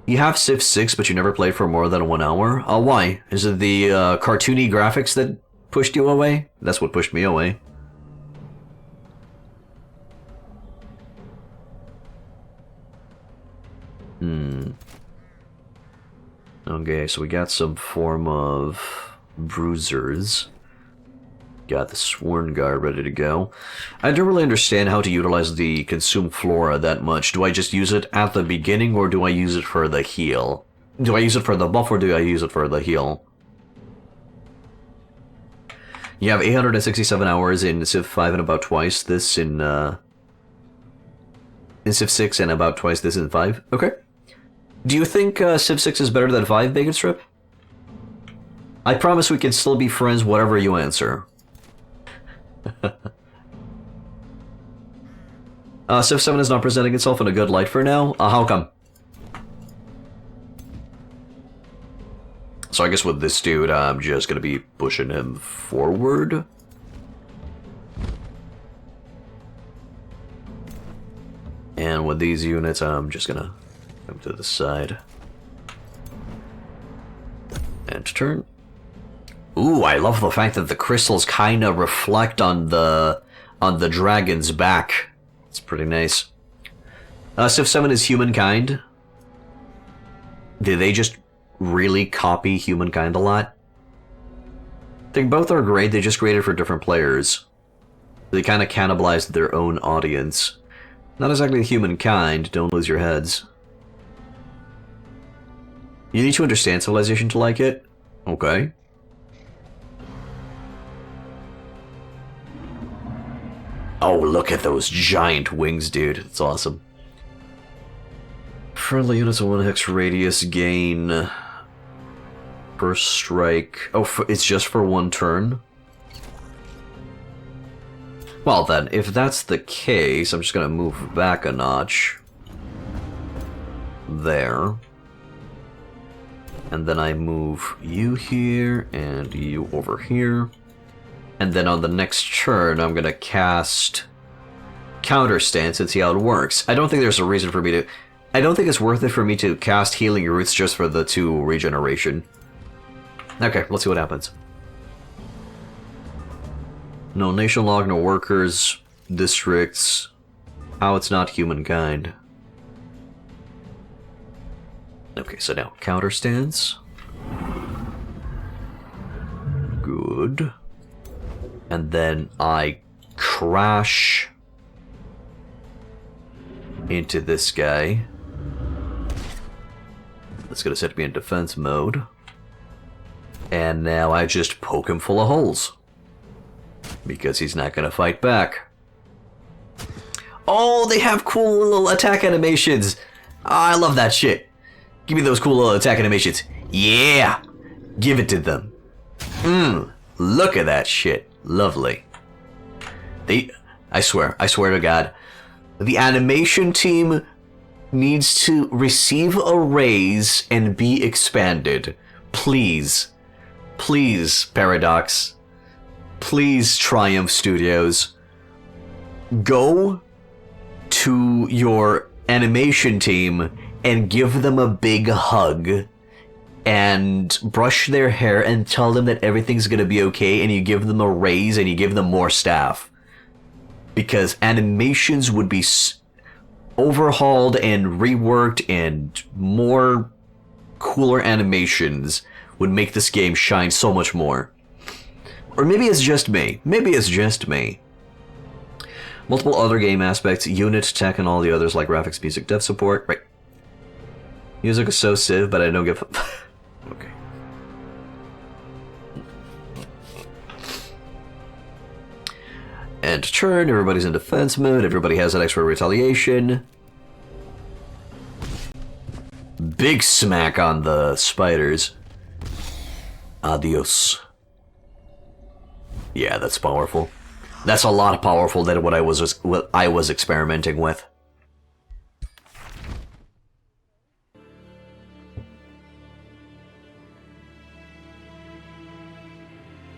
Speaker 1: You have Civ 6, but you never played for more than 1 hour? Why? Is it the cartoony graphics that pushed you away? That's what pushed me away. Okay, so we got some form of bruisers. Got the Sworn Guard ready to go. I don't really understand how to utilize the Consume Flora that much. Do I just use it at the beginning, or do I use it for the heal? Do I use it for the buff, or do I use it for the heal? You have 867 hours in Civ 5 and about twice this in Civ 6 and about twice this in 5. Okay. Do you think Civ 6 is better than 5, Bacon Strip? I promise we can still be friends whatever you answer. Civ 7 is not presenting itself in a good light for now. How come? So I guess with this dude, I'm just gonna be pushing him forward. And with these units, I'm just gonna come to the side. And turn. Ooh, I love the fact that the crystals kind of reflect on the dragon's back. It's pretty nice. Civ 7 is humankind. Did they just really copy humankind a lot? I think both are great, they just created for different players. They kind of cannibalized their own audience. Not exactly humankind, don't lose your heads. You need to understand Civilization to like it? Okay. Oh, look at those giant wings, dude. It's awesome. Friendly units of 1 hex radius gain... First strike... Oh, it's just for 1 turn? Well then, if that's the case, I'm just gonna move back a notch. There. And then I move you here, and you over here. And then on the next turn, I'm gonna cast Counter Stance and see how it works. I don't think there's a reason for me to... I don't think it's worth it for me to cast Healing Roots just for the 2 regeneration. Okay, let's see what happens. No nation log, no workers, districts. How it's not humankind. Okay, so now Counter Stance. Good. And then I crash into this guy. That's gonna set me in defense mode. And now I just poke him full of holes. Because he's not gonna fight back. Oh, they have cool little attack animations. I love that shit. Give me those cool little attack animations. Yeah! Give it to them. Look at that shit. Lovely. I swear to God, the animation team needs to receive a raise and be expanded. Please. Please, Paradox. Please, Triumph Studios. Go to your animation team and give them a big hug and brush their hair and tell them that everything's gonna be okay, and you give them a raise and you give them more staff. Because animations would be overhauled and reworked, and more cooler animations would make this game shine so much more. Or maybe it's just me. Maybe it's just me. Multiple other game aspects, unit, tech, and all the others like graphics, music, dev support. Right. Music is so civ, but I don't give a... Okay. End turn, everybody's in defense mode, everybody has that extra retaliation. Big smack on the spiders. Adios. Yeah, that's powerful. That's a lot powerful than what I was experimenting with.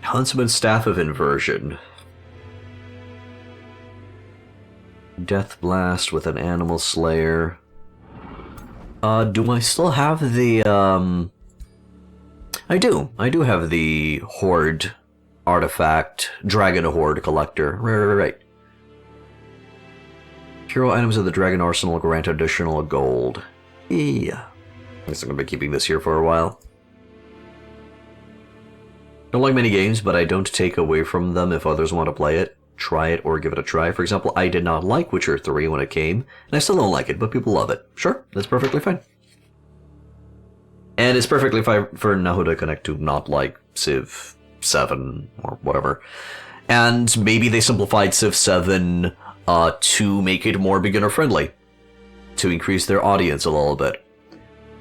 Speaker 1: Huntsman's Staff of Inversion. Death Blast with an Animal Slayer. Do I still have the, I do have the Horde artifact, Dragon Horde Collector. Right. Hero items of the Dragon Arsenal grant additional gold. Yeah. I guess I'm gonna be keeping this here for a while. Don't like many games, but I don't take away from them if others want to play it, try it, or give it a try. For example, I did not like Witcher 3 when it came, and I still don't like it, but people love it. Sure, that's perfectly fine. And it's perfectly fine for Nahu to connect to not like Civ 7 or whatever. And maybe they simplified Civ 7 to make it more beginner friendly, to increase their audience a little bit.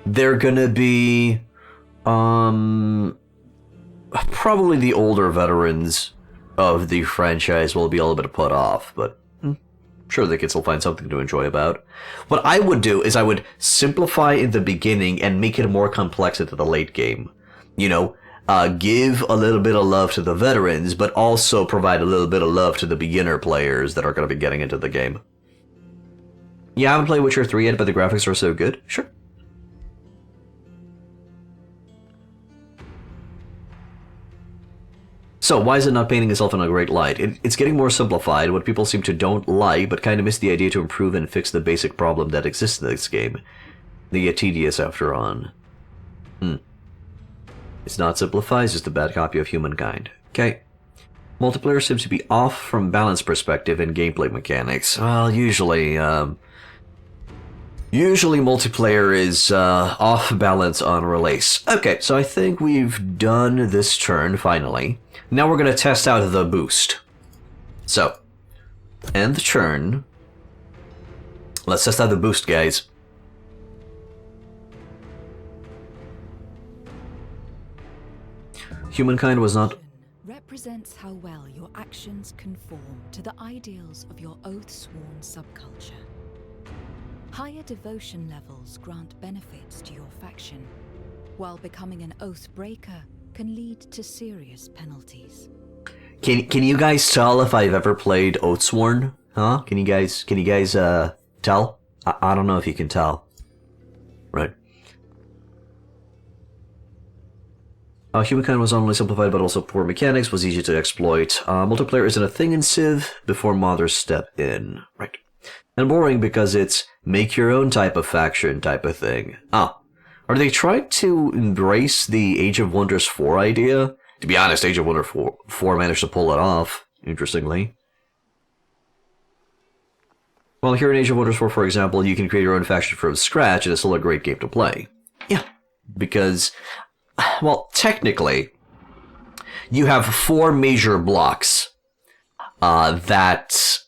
Speaker 1: They're gonna be probably the older veterans of the franchise will be a little bit put off, but sure, they can still find something to enjoy about. What I would do is I would simplify in the beginning and make it more complex into the late game. You know, give a little bit of love to the veterans, but also provide a little bit of love to the beginner players that are going to be getting into the game. Yeah, I haven't played Witcher 3 yet, but the graphics are so good. Sure. So, why is it not painting itself in a great light? It's getting more simplified, what people seem to don't like, but kind of miss the idea to improve and fix the basic problem that exists in this game. They get tedious after on. It's not simplified, it's just a bad copy of humankind. Okay. Multiplayer seems to be off from balance perspective and gameplay mechanics. Well, usually multiplayer is off balance on release. Okay, so I think we've done this turn, finally. Now we're going to test out the boost. So, end the turn. Let's test out the boost, guys. Humankind was not...
Speaker 2: represents how well your actions conform to the ideals of your oath-sworn subculture. Higher devotion levels grant benefits to your faction, while becoming an oath breaker can lead to serious penalties.
Speaker 1: Can you guys tell if I've ever played Oathsworn? Huh? Can you guys tell? I don't know if you can tell. Right. Humankind was not only simplified but also poor mechanics, was easy to exploit. Multiplayer isn't a thing in Civ before modders step in. Right. And boring because it's make your own type of faction type of thing. Are they trying to embrace the Age of Wonders 4 idea? To be honest, Age of Wonders 4 managed to pull it off, interestingly. Well, here in Age of Wonders 4, for example, you can create your own faction from scratch and it's still a great game to play. Yeah, because... well, technically, you have 4 major blocks that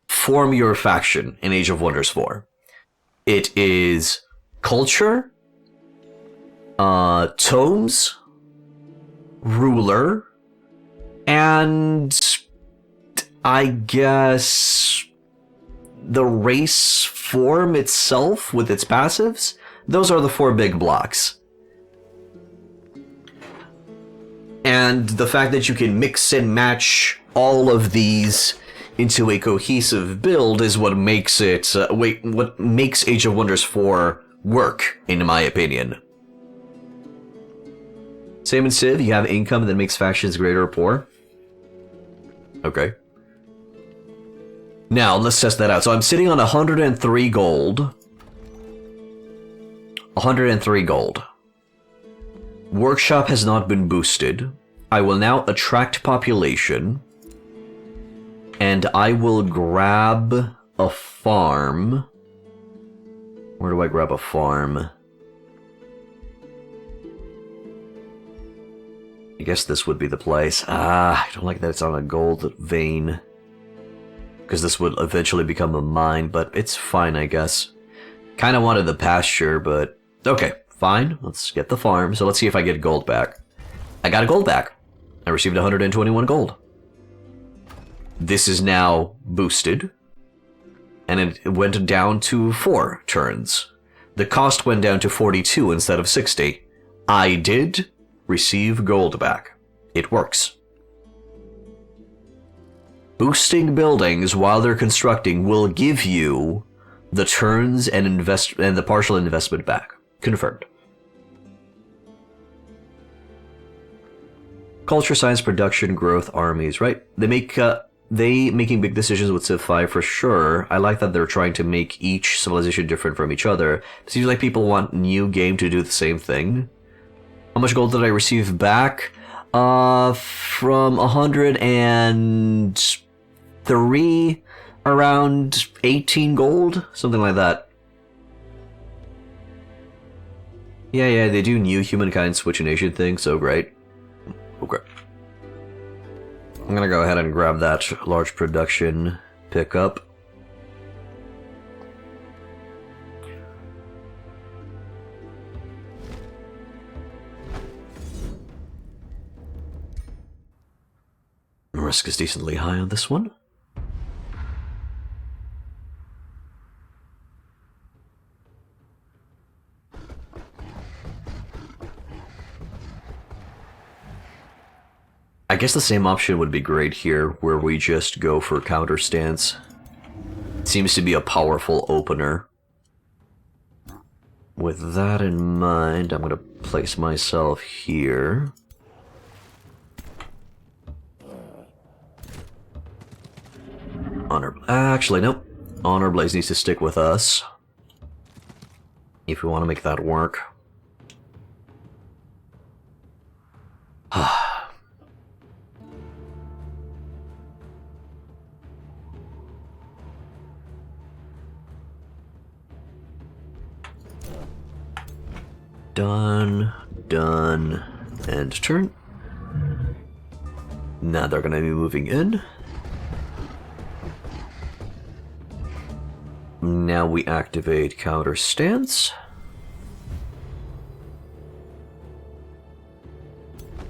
Speaker 1: form your faction in Age of Wonders 4. It is culture, tomes, ruler, and I guess the race form itself with its passives. Those are the 4 big blocks. And the fact that you can mix and match all of these into a cohesive build is what makes it, what makes Age of Wonders 4 work, in my opinion. Same in Civ, you have income that makes factions greater or poor. Okay. Now, let's test that out. So I'm sitting on 103 gold. 103 gold. Workshop has not been boosted. I will now attract population. And I will grab a farm. Where do I grab a farm? I guess this would be the place. I don't like that it's on a gold vein. Because this would eventually become a mine, but it's fine, I guess. Kinda wanted the pasture, but... okay, fine. Let's get the farm. So let's see if I get gold back. I got a gold back. I received 121 gold. This is now boosted. And it went down to 4 turns. The cost went down to 42 instead of 60. I did receive gold back. It works. Boosting buildings while they're constructing will give you the turns and the partial investment back. Confirmed. Culture, science, production, growth, armies, right? They making big decisions with Civ 5 for sure. I like that they're trying to make each civilization different from each other. It seems like people want new game to do the same thing. How much gold did I receive back? From 103, around 18 gold? Something like that. Yeah, they do new humankind switch nation thing, so great. Okay. I'm gonna go ahead and grab that large production pickup. Risk is decently high on this one. I guess the same option would be great here, where we just go for counter stance. It seems to be a powerful opener. With that in mind, I'm going to place myself here. Honor... Actually, nope. Honor Blaze needs to stick with us. If we want to make that work. Done, and turn. Now they're gonna be moving in. Now we activate counter stance.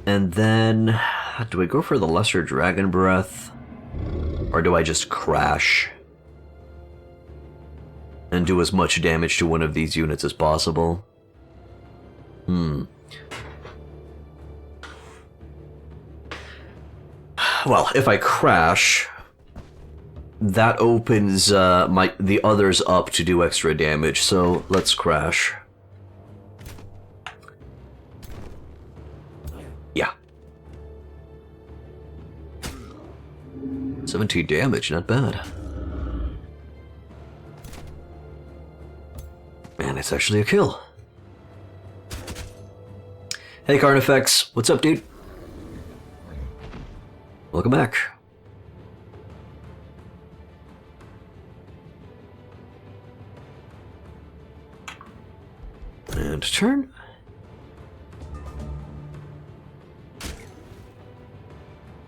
Speaker 1: And then, do we go for the Lesser Dragon Breath? Or do I just crash? And do as much damage to one of these units as possible? Well, if I crash, that opens the others up to do extra damage, so let's crash. Yeah. 17 damage, not bad. Man, it's actually a kill. Hey Carnifex, what's up, dude? Welcome back. And turn.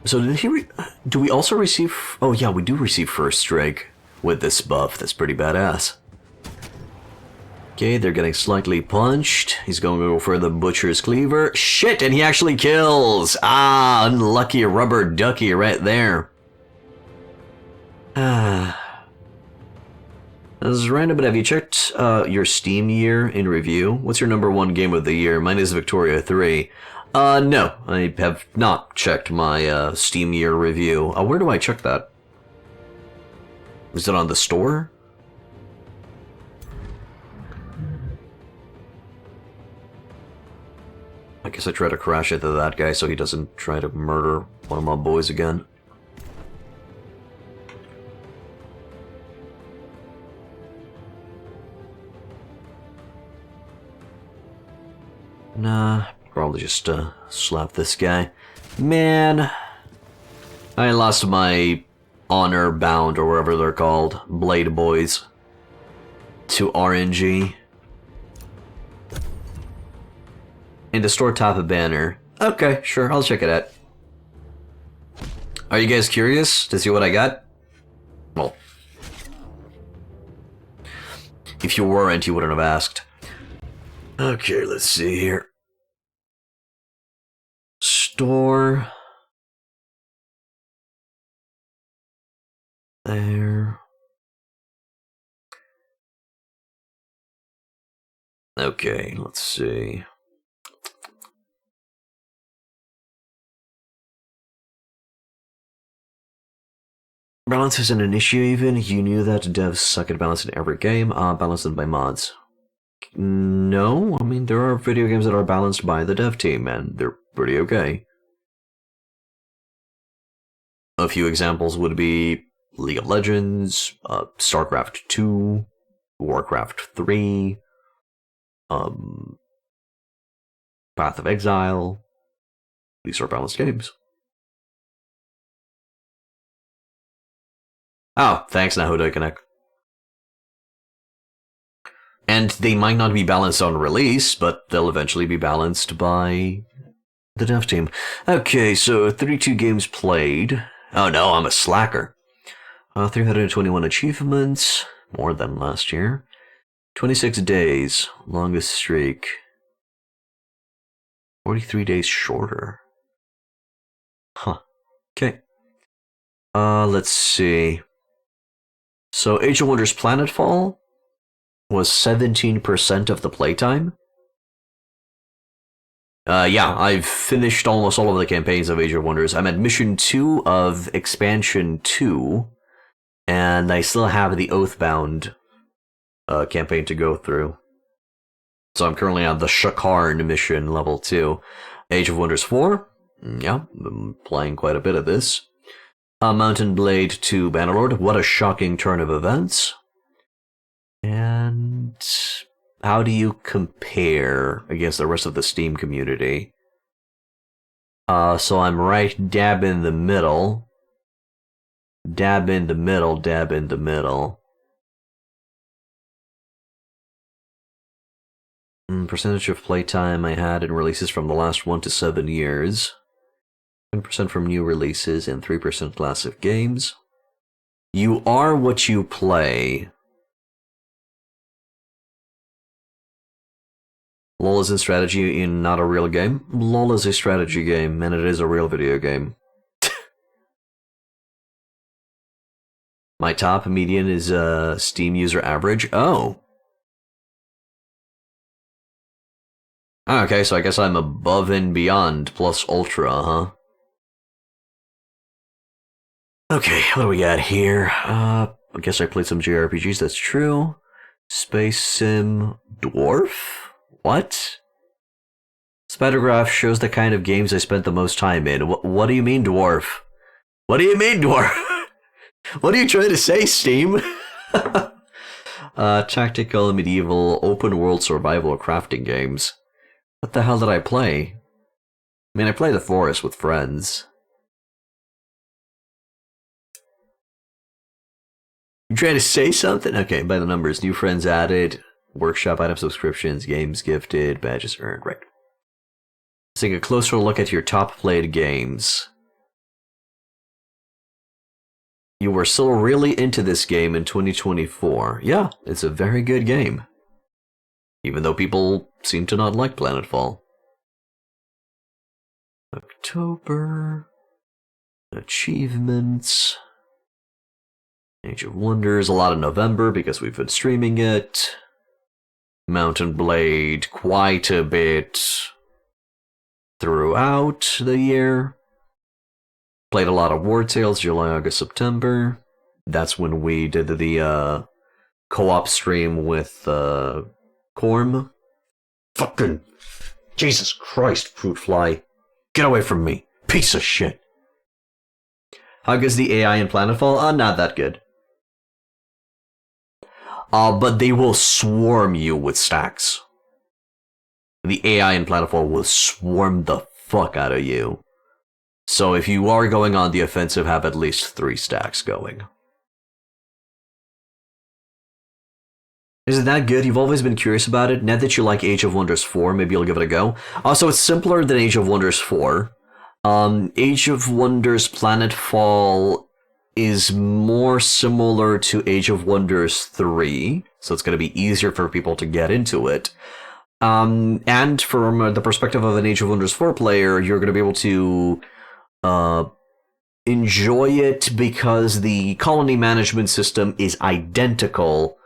Speaker 1: So did he do we also receive... Oh yeah, we do receive First Strike with this buff. That's pretty badass. Okay, they're getting slightly punched. He's going to go for the Butcher's Cleaver. Shit, and he actually kills! Ah, unlucky rubber ducky right there. Ah. This is random, but have you checked your Steam year in review? What's your #1 game of the year? Mine is Victoria 3. No, I have not checked my Steam year review. Where do I check that? Is it on the store? I guess I try to crash into that guy so he doesn't try to murder one of my boys again. Nah, probably just slap this guy. Man, I lost my honor bound, or whatever they're called, Blade Boys, to RNG. And to store top a banner. Okay, sure, I'll check it out. Are you guys curious to see what I got? Well, if you weren't, you wouldn't have asked. Okay, let's see here. Store. There. Okay, let's see. Balance isn't an issue even. You knew that devs suck at balance in every game. Balanced by mods. No, I mean, there are video games that are balanced by the dev team, and they're pretty okay. A few examples would be League of Legends, StarCraft 2, Warcraft 3, Path of Exile. These are balanced games. Oh, thanks, Nahuda Connect. And they might not be balanced on release, but they'll eventually be balanced by the dev team. Okay, so 32 games played. Oh no, I'm a slacker. 321 achievements, more than last year. 26 days, longest streak. 43 days shorter. Huh. Okay. Let's see. So Age of Wonders Planetfall was 17% of the playtime. Yeah, I've finished almost all of the campaigns of Age of Wonders. I'm at Mission 2 of Expansion 2, and I still have the Oathbound campaign to go through. So I'm currently on the Shakarn mission level 2. Age of Wonders 4, yeah, I'm playing quite a bit of this. Mountain Blade to Bannerlord. What a shocking turn of events. And how do you compare against the rest of the Steam community? So I'm right dab in the middle. Dab in the middle, dab in the middle. Percentage of playtime I had in releases from the last 1 to 7 years. 10% from new releases and 3% classic games. You are what you play. LoL is a strategy in not a real game. LoL is a strategy game, and it is a real video game. My top median is Steam user average. Oh. Okay, so I guess I'm above and beyond plus ultra, huh? Okay, what do we got here? I guess I played some JRPGs, that's true. Space Sim Dwarf? What? Spidergraph shows the kind of games I spent the most time in. What do you mean, dwarf? What do you mean, dwarf? What are you trying to say, Steam? Tactical, medieval, open-world survival crafting games. What the hell did I play? I mean, I played The Forest with friends. You trying to say something? Okay, by the numbers. New friends added, workshop item subscriptions, games gifted, badges earned. Right. Let's take a closer look at your top played games. You were still really into this game in 2024. Yeah, it's a very good game. Even though people seem to not like Planetfall. October. Achievements. Age of Wonders, a lot of November because we've been streaming it. Mountain Blade, quite a bit throughout the year. Played a lot of War Tales, July, August, September. That's when we did the co-op stream with Corm. Fucking Jesus Christ, fruit fly. Get away from me, piece of shit. How good's the AI in Planetfall? Not that good. But they will swarm you with stacks. The AI in Planetfall will swarm the fuck out of you. So if you are going on the offensive, have at least 3 stacks going. Is it that good? You've always been curious about it. Now that you like Age of Wonders 4, maybe you'll give it a go. Also, it's simpler than Age of Wonders 4. Age of Wonders Planetfall is more similar to Age of Wonders 3, so it's going to be easier for people to get into it. And from the perspective of an Age of Wonders 4 player, you're going to be able to enjoy it because the colony management system is identical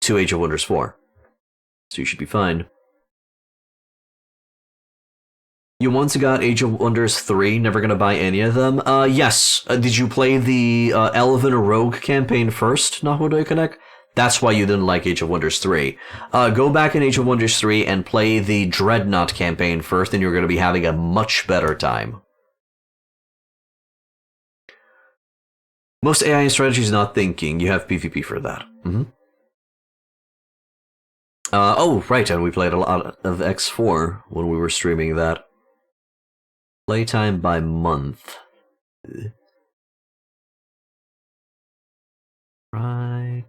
Speaker 1: to Age of Wonders 4. So you should be fine. You once got Age of Wonders 3, never gonna buy any of them? Yes. Did you play the Elven Rogue campaign first, Nahudoikonek? That's why you didn't like Age of Wonders 3. Go back in Age of Wonders 3 and play the Dreadnought campaign first, and you're gonna be having a much better time. Most AI strategy is not thinking. You have PvP for that. Mm-hmm. Oh, right, and we played a lot of X4 when we were streaming that. Playtime by month. Right.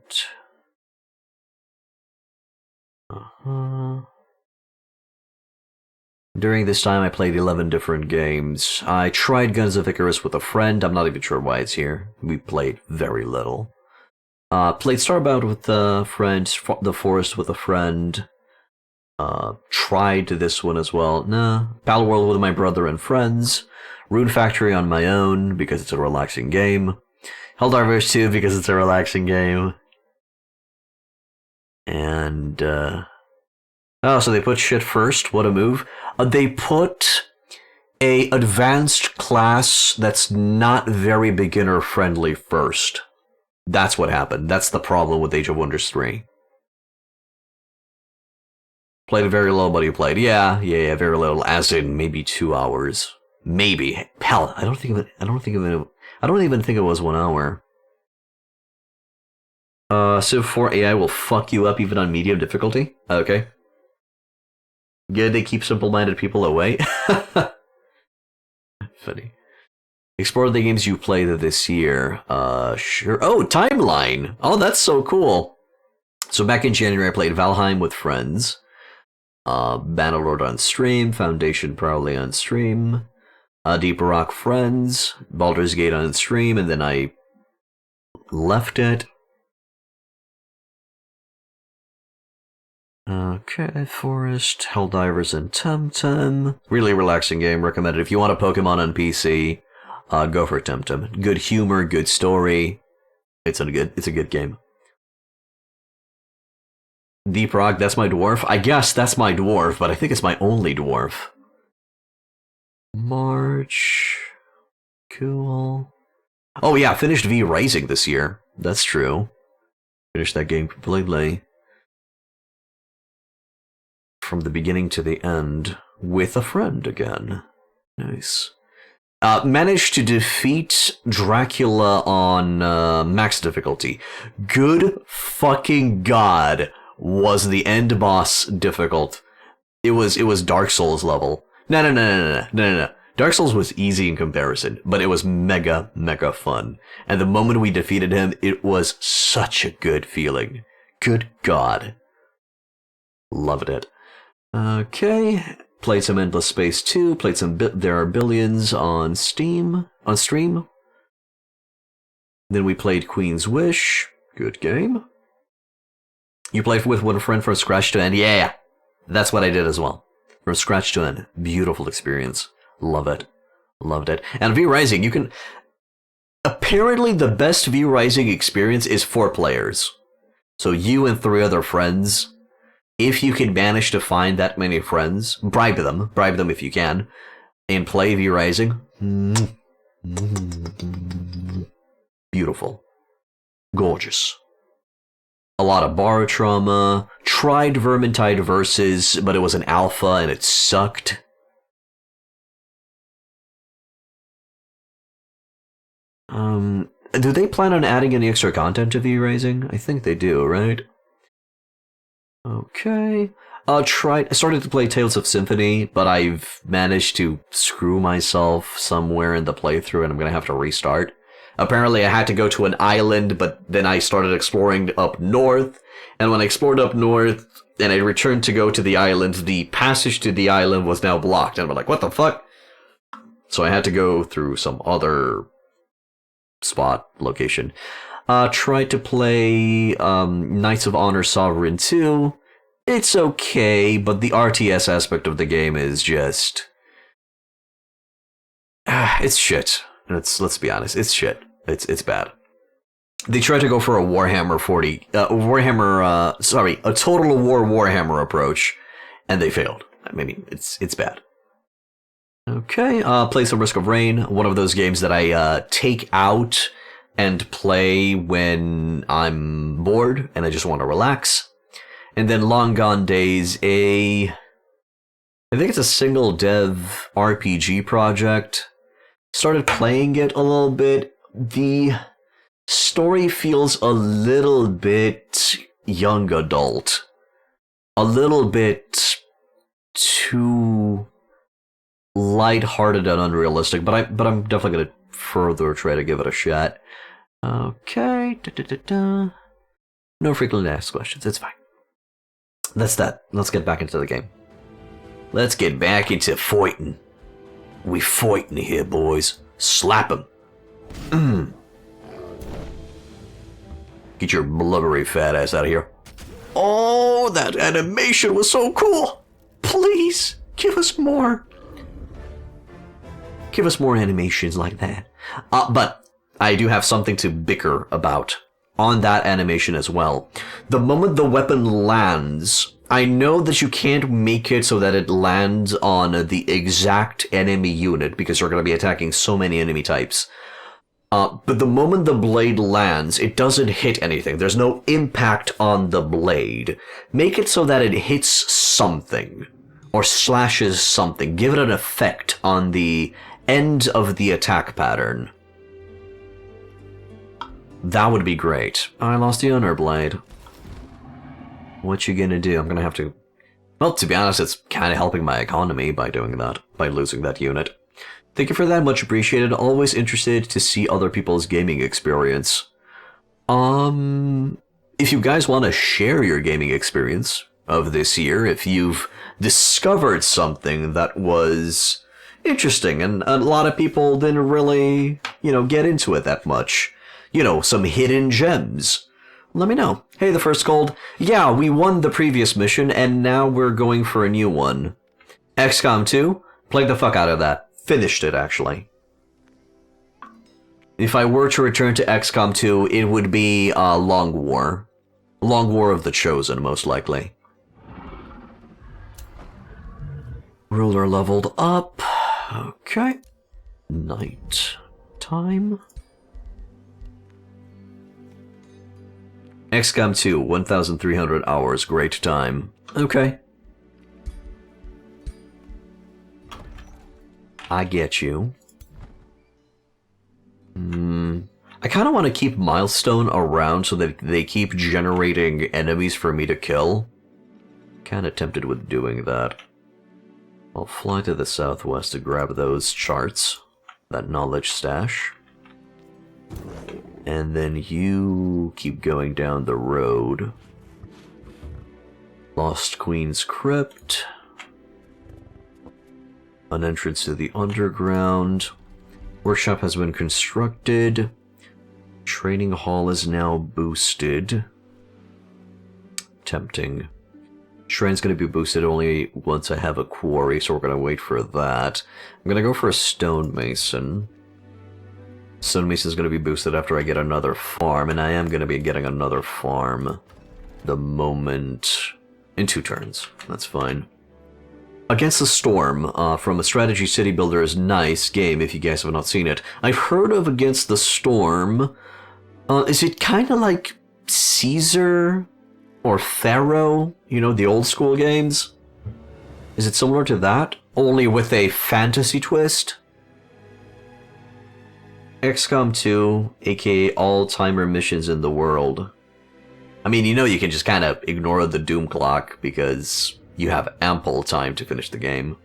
Speaker 1: During this time, I played 11 different games. I tried Guns of Icarus with a friend. I'm not even sure why it's here. We played very little. Played Starbound with a friend, The Forest with a friend. Tried this one as well. Nah. Palworld with my brother and friends. Rune Factory on my own because it's a relaxing game. Helldiverse 2 because it's a relaxing game. And, oh, so they put shit first? What a move. They put a advanced class that's not very beginner friendly first. That's what happened. That's the problem with Age of Wonders 3. Played very low, but you played. Yeah, very little. As in maybe 2 hours. Maybe. Hell, I don't even think it was 1 hour. Civ 4 AI will fuck you up even on medium difficulty? Okay. Good, they keep simple-minded people away. Funny. Explore the games you played this year. Sure. Oh, timeline! Oh, that's so cool. So back in January, I played Valheim with friends. Bannerlord on stream. Foundation probably on stream. Deep Rock Friends. Baldur's Gate on stream, and then I left it. Okay, Forest, Helldivers, and Temtem. Really relaxing game, recommended. If you want a Pokemon on PC, go for Temtem. Good humor, good story. It's a good game. Deep Rock, that's my dwarf. I guess that's my dwarf, but I think it's my only dwarf. March. Cool. Oh yeah, finished V Rising this year. That's true. Finished that game completely. From the beginning to the end, with a friend again. Nice. Managed to defeat Dracula on max difficulty. Good fucking god, was the end boss difficult. It was Dark Souls level. No. Dark Souls was easy in comparison, but it was mega fun. And the moment we defeated him, it was such a good feeling. Good god. Loved it. Okay, played some Endless Space 2, played some There Are Billions on stream. Then we played Queen's Wish, good game. You played with one friend from scratch to end? Yeah, that's what I did as well. From scratch to end, beautiful experience. Love it. Loved it. And V Rising, you can... Apparently the best V Rising experience is 4 players. So you and 3 other friends... If you can manage to find that many friends, bribe them if you can, and play V Rising. Beautiful. Gorgeous. A lot of bar trauma. Tried Vermintide Versus, but it was an alpha and it sucked. Do they plan on adding any extra content to V Rising? I think they do, right? Okay. I started to play Tales of Symphony, but I've managed to screw myself somewhere in the playthrough and I'm gonna have to restart. Apparently I had to go to an island, but then I started exploring up north, and when I explored up north and I returned to go to the island, the passage to the island was now blocked, and I'm like, what the fuck? So I had to go through some other location. Tried to play Knights of Honor Sovereign 2. It's okay, but the RTS aspect of the game is just... it's shit. Let's be honest, it's shit. It's bad. They tried to go for a Warhammer 40... a Total War Warhammer approach, and they failed. I mean, it's bad. Okay, play some Risk of Rain, one of those games that I take out and play when I'm bored and I just want to relax. And then Long Gone Days, I think it's a single dev RPG project. Started playing it a little bit. The story feels a little bit young adult. A little bit too lighthearted and unrealistic, but I'm definitely gonna further try to give it a shot. Okay, no frequently asked questions, it's fine. That's that. Let's get back into the game. Let's get back into fighting. We fighting here, boys. Slap him. Get your blubbery fat ass out of here. Oh, that animation was so cool. Please, give us more. Give us more animations like that. But I do have something to bicker about on that animation as well. The moment the weapon lands, I know that you can't make it so that it lands on the exact enemy unit because you're going to be attacking so many enemy types. But the moment the blade lands, it doesn't hit anything. There's no impact on the blade. Make it so that it hits something or slashes something. Give it an effect on the end of the attack pattern. That would be great. I lost the Honor Blade. What you gonna do? I'm gonna have to... Well, to be honest, it's kind of helping my economy by doing that, by losing that unit. Thank you for that, much appreciated. Always interested to see other people's gaming experience. If you guys want to share your gaming experience of this year, if you've discovered something that was interesting and a lot of people didn't really, get into it that much, some hidden gems, let me know. Hey, the First Gold, yeah, we won the previous mission and now we're going for a new one. XCOM 2, played the fuck out of that. Finished it, actually. If I were to return to XCOM 2, it would be Long War. Long War of the Chosen, most likely. Ruler leveled up. Okay. Night time. XCOM 2, 1,300 hours, great time. Okay. I get you. I kind of want to keep Milestone around so that they keep generating enemies for me to kill. Kind of tempted with doing that. I'll fly to the southwest to grab those charts. That knowledge stash. And then you keep going down the road. Lost Queen's Crypt. An entrance to the underground. Workshop has been constructed. Training hall is now boosted. Tempting. Shrine's going to be boosted only once I have a quarry, so we're going to wait for that. I'm going to go for a stonemason. Stonemason's going to be boosted after I get another farm, and I am going to be getting another farm the moment... in 2 turns. That's fine. Against the Storm, from a Strategy City Builder is nice game if you guys have not seen it. I've heard of Against the Storm. Is it kind of like Caesar or Pharaoh? The old school games? Is it similar to that? Only with a fantasy twist? XCOM 2, aka all-timer missions in the world. I mean, you can just kind of ignore the doom clock because you have ample time to finish the game.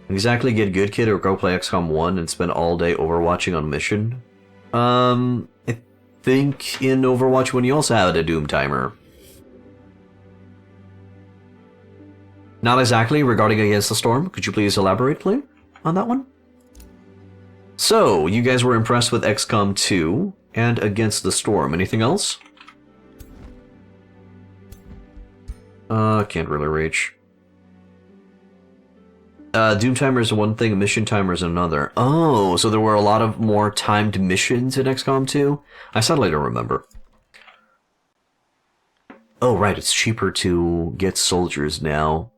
Speaker 1: Exactly, get good kid or go play XCOM 1 and spend all day overwatching on mission? I think in Overwatch 1 you also had a doom timer. Not exactly regarding Against the Storm. Could you please elaborate, please, on that one? So, you guys were impressed with XCOM 2 and Against the Storm. Anything else? Can't really reach. Doom timer is one thing, mission timer is another. Oh, so there were a lot of more timed missions in XCOM 2? I sadly don't remember. Oh, right, it's cheaper to get soldiers now.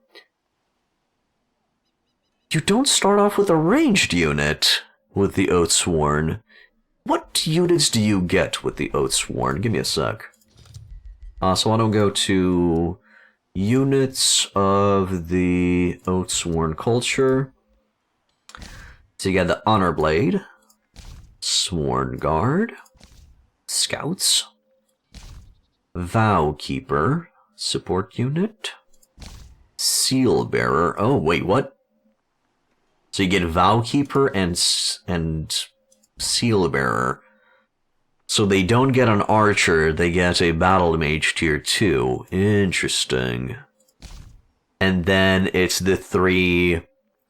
Speaker 1: You don't start off with a ranged unit with the Oathsworn. What units do you get with the Oathsworn? Give me a sec. So I don't go to units of the Oathsworn culture. So you got the Honor Blade, Sworn Guard, Scouts, Vow Keeper, support unit, Seal Bearer. Oh, wait, what? So you get Vow Keeper and Seal Bearer. So they don't get an archer, they get a battle mage tier 2. Interesting. And then it's the 3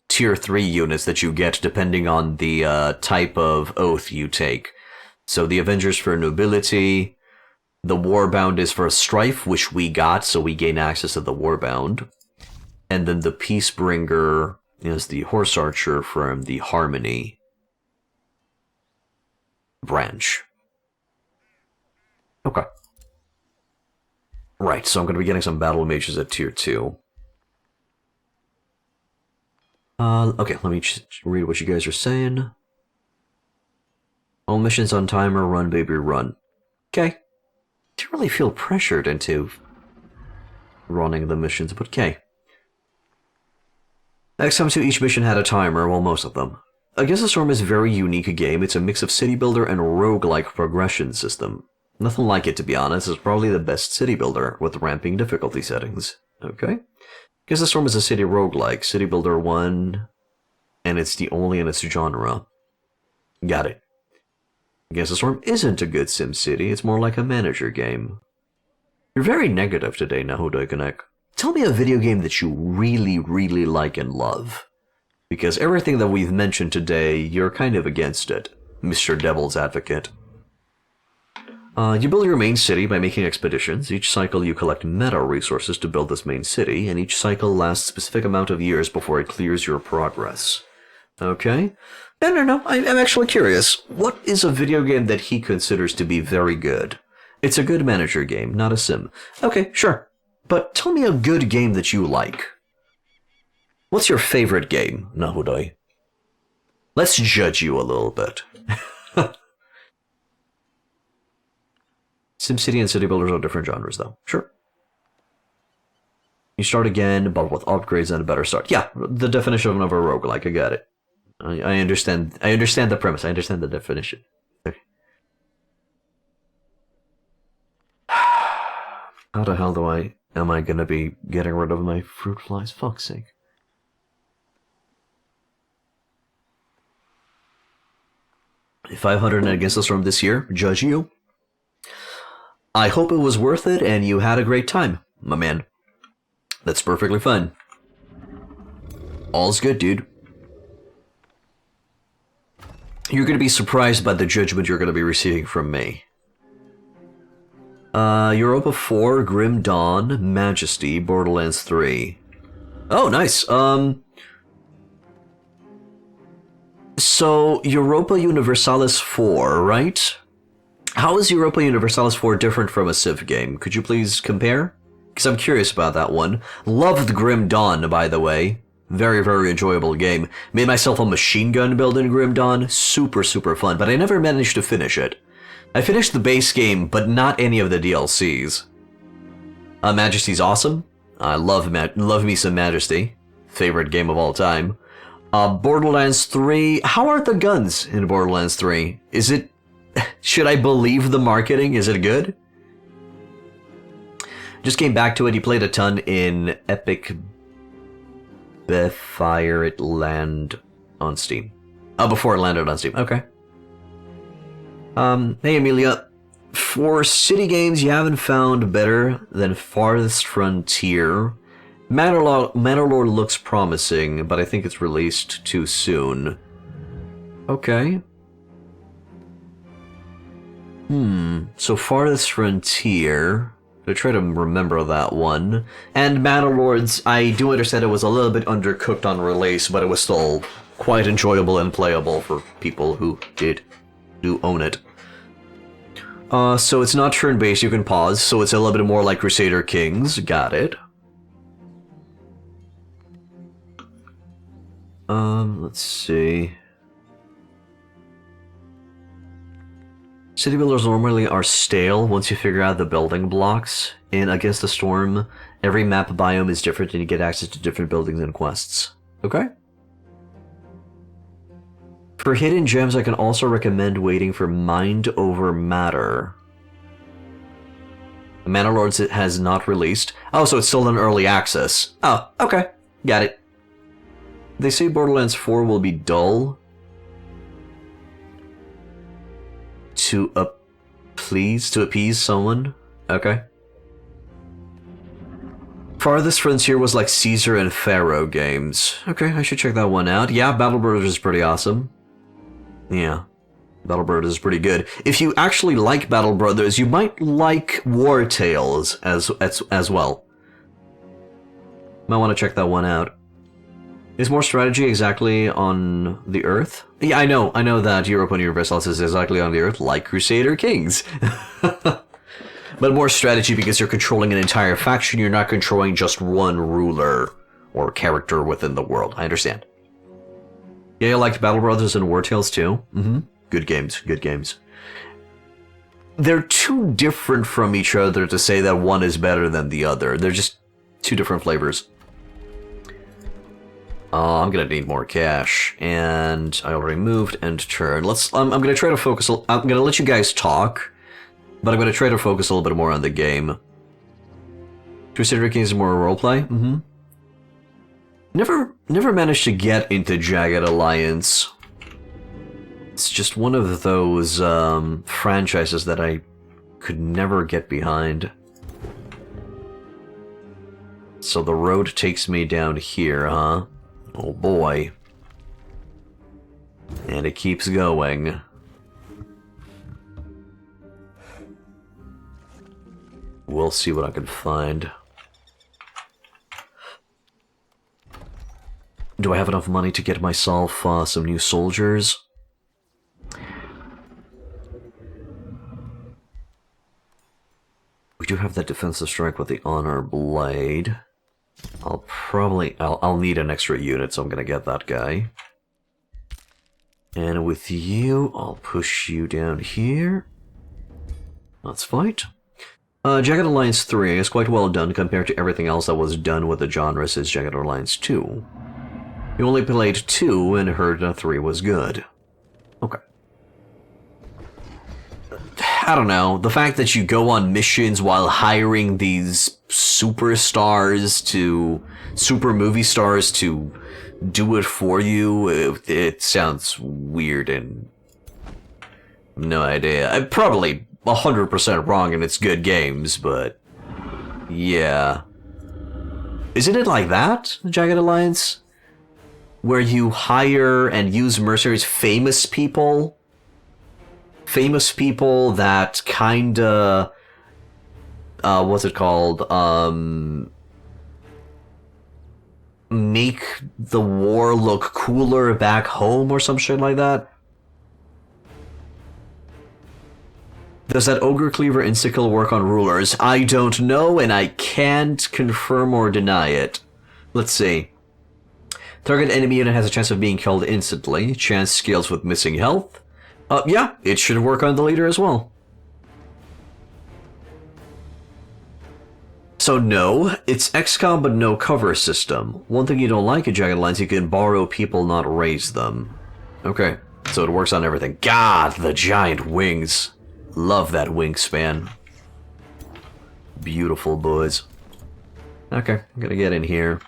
Speaker 1: tier 3 units that you get depending on the type of oath you take. So the Avengers for Nobility, the Warbound is for Strife, which we got, so we gain access to the Warbound. And then the Peacebringer is the Horse Archer from the Harmony branch. Okay. Right, so I'm going to be getting some battle mages at tier 2. Okay, let me read what you guys are saying. All missions on timer, run baby run. Okay. Didn't really feel pressured into running the missions, but okay. XCOM 2, each mission had a timer, well, most of them. Against the Storm is a very unique game. It's a mix of city builder and roguelike progression system. Nothing like it, to be honest. It's probably the best city builder with ramping difficulty settings. Okay? Against the Storm is a city roguelike, City Builder 1, and it's the only in its genre. Got it. Against the Storm isn't a good SimCity, it's more like a manager game. You're very negative today, Nahudoikonek. Tell me a video game that you really, really like and love. Because everything that we've mentioned today, you're kind of against it, Mr. Devil's Advocate. You build your main city by making expeditions. Each cycle you collect meta resources to build this main city, and each cycle lasts a specific amount of years before it clears your progress. Okay? No, I'm actually curious. What is a video game that he considers to be very good? It's a good manager game, not a sim. Okay, sure. But tell me a good game that you like. What's your favorite game, Nahudai? Let's judge you a little bit. SimCity and City Builders are different genres, though. Sure. You start again, but with upgrades and a better start. Yeah, the definition of a roguelike, I got it. I understand the premise, I understand the definition. Okay. How the hell am I gonna be getting rid of my fruit flies? Fuck's sake. If 500 Against the Storm this year, judge you. I hope it was worth it and you had a great time, my man. That's perfectly fine. All's good, dude. You're gonna be surprised by the judgment you're gonna be receiving from me. Europa 4, Grim Dawn, Majesty, Borderlands 3. Oh, nice. So, Europa Universalis 4, right? How is Europa Universalis 4 different from a Civ game? Could you please compare? Because I'm curious about that one. Loved Grim Dawn, by the way. Very, very enjoyable game. Made myself a machine gun build in Grim Dawn. Super, super fun, but I never managed to finish it. I finished the base game, but not any of the DLCs. Majesty's awesome. I love me some Majesty. Favorite game of all time. Borderlands 3. How are the guns in Borderlands 3? Is it... Should I believe the marketing? Is it good? Just came back to it. He played a ton in Epic Befire it land on Steam. Before it landed on Steam. Okay. Hey Amelia. For city games you haven't found better than Farthest Frontier. Manor looks promising, but I think it's released too soon. Okay. So Farthest Frontier. I try to remember that one. And Manor I do understand it was a little bit undercooked on release, but it was still quite enjoyable and playable for people who do own it. So it's not turn-based, you can pause, so it's a little bit more like Crusader Kings. Got it. Let's see. City builders normally are stale once you figure out the building blocks. In Against the Storm, every map biome is different and you get access to different buildings and quests. Okay? For hidden gems, I can also recommend waiting for Mind Over Matter. Manor Lords it has not released. Oh, so it's still in early access. Oh, okay. Got it. They say Borderlands 4 will be dull. To appease someone? Okay. Farthest Frontier was like Caesar and Pharaoh games. Okay, I should check that one out. Yeah, Battle Brothers is pretty awesome. Yeah. Battle Brothers is pretty good. If you actually like Battle Brothers, you might like War Tales as well. Might want to check that one out. Is more strategy exactly on the Earth? Yeah, I know that Europa Universalis is exactly on the Earth, like Crusader Kings. But more strategy because you're controlling an entire faction, you're not controlling just one ruler or character within the world. I understand. Yeah, I liked Battle Brothers and War Tales too. Good games, good games. They're too different from each other to say that one is better than the other. They're just two different flavors. I'm gonna need more cash, and I already moved and turn. I'm gonna try to focus. I'm gonna let you guys talk, but I'm gonna try to focus a little bit more on the game. Crusader Kings is more roleplay. Never managed to get into Jagged Alliance. It's just one of those franchises that I could never get behind. So the road takes me down here, huh? Oh boy. And it keeps going. We'll see what I can find. Do I have enough money to get myself some new soldiers? We do have that defensive strike with the honor blade. I'll need an extra unit, so I'm gonna get that guy. And with you, I'll push you down here. Let's fight. Jagged Alliance 3 is quite well done compared to everything else that was done with the genre since Jagged Alliance 2. You only played 2 and heard that 3 was good. Okay. I don't know, the fact that you go on missions while hiring these superstars to... super movie stars to do it for you, it sounds weird and... no idea. I'm probably 100% wrong and it's good games, but... yeah. Isn't it like that, Jagged Alliance? Where you hire and use mercenaries, famous people? Famous people that kinda... what's it called? Make the war look cooler back home or some shit like that? Does that Ogre Cleaver Insta-kill work on rulers? I don't know, and I can't confirm or deny it. Let's see. Target enemy unit has a chance of being killed instantly. Chance scales with missing health. Yeah, it should work on the leader as well. So no, it's XCOM but no cover system. One thing you don't like at Jagged Alliance, you can borrow people, not raise them. Okay, so it works on everything. God, the giant wings. Love that wingspan. Beautiful boys. Okay, I'm gonna get in here.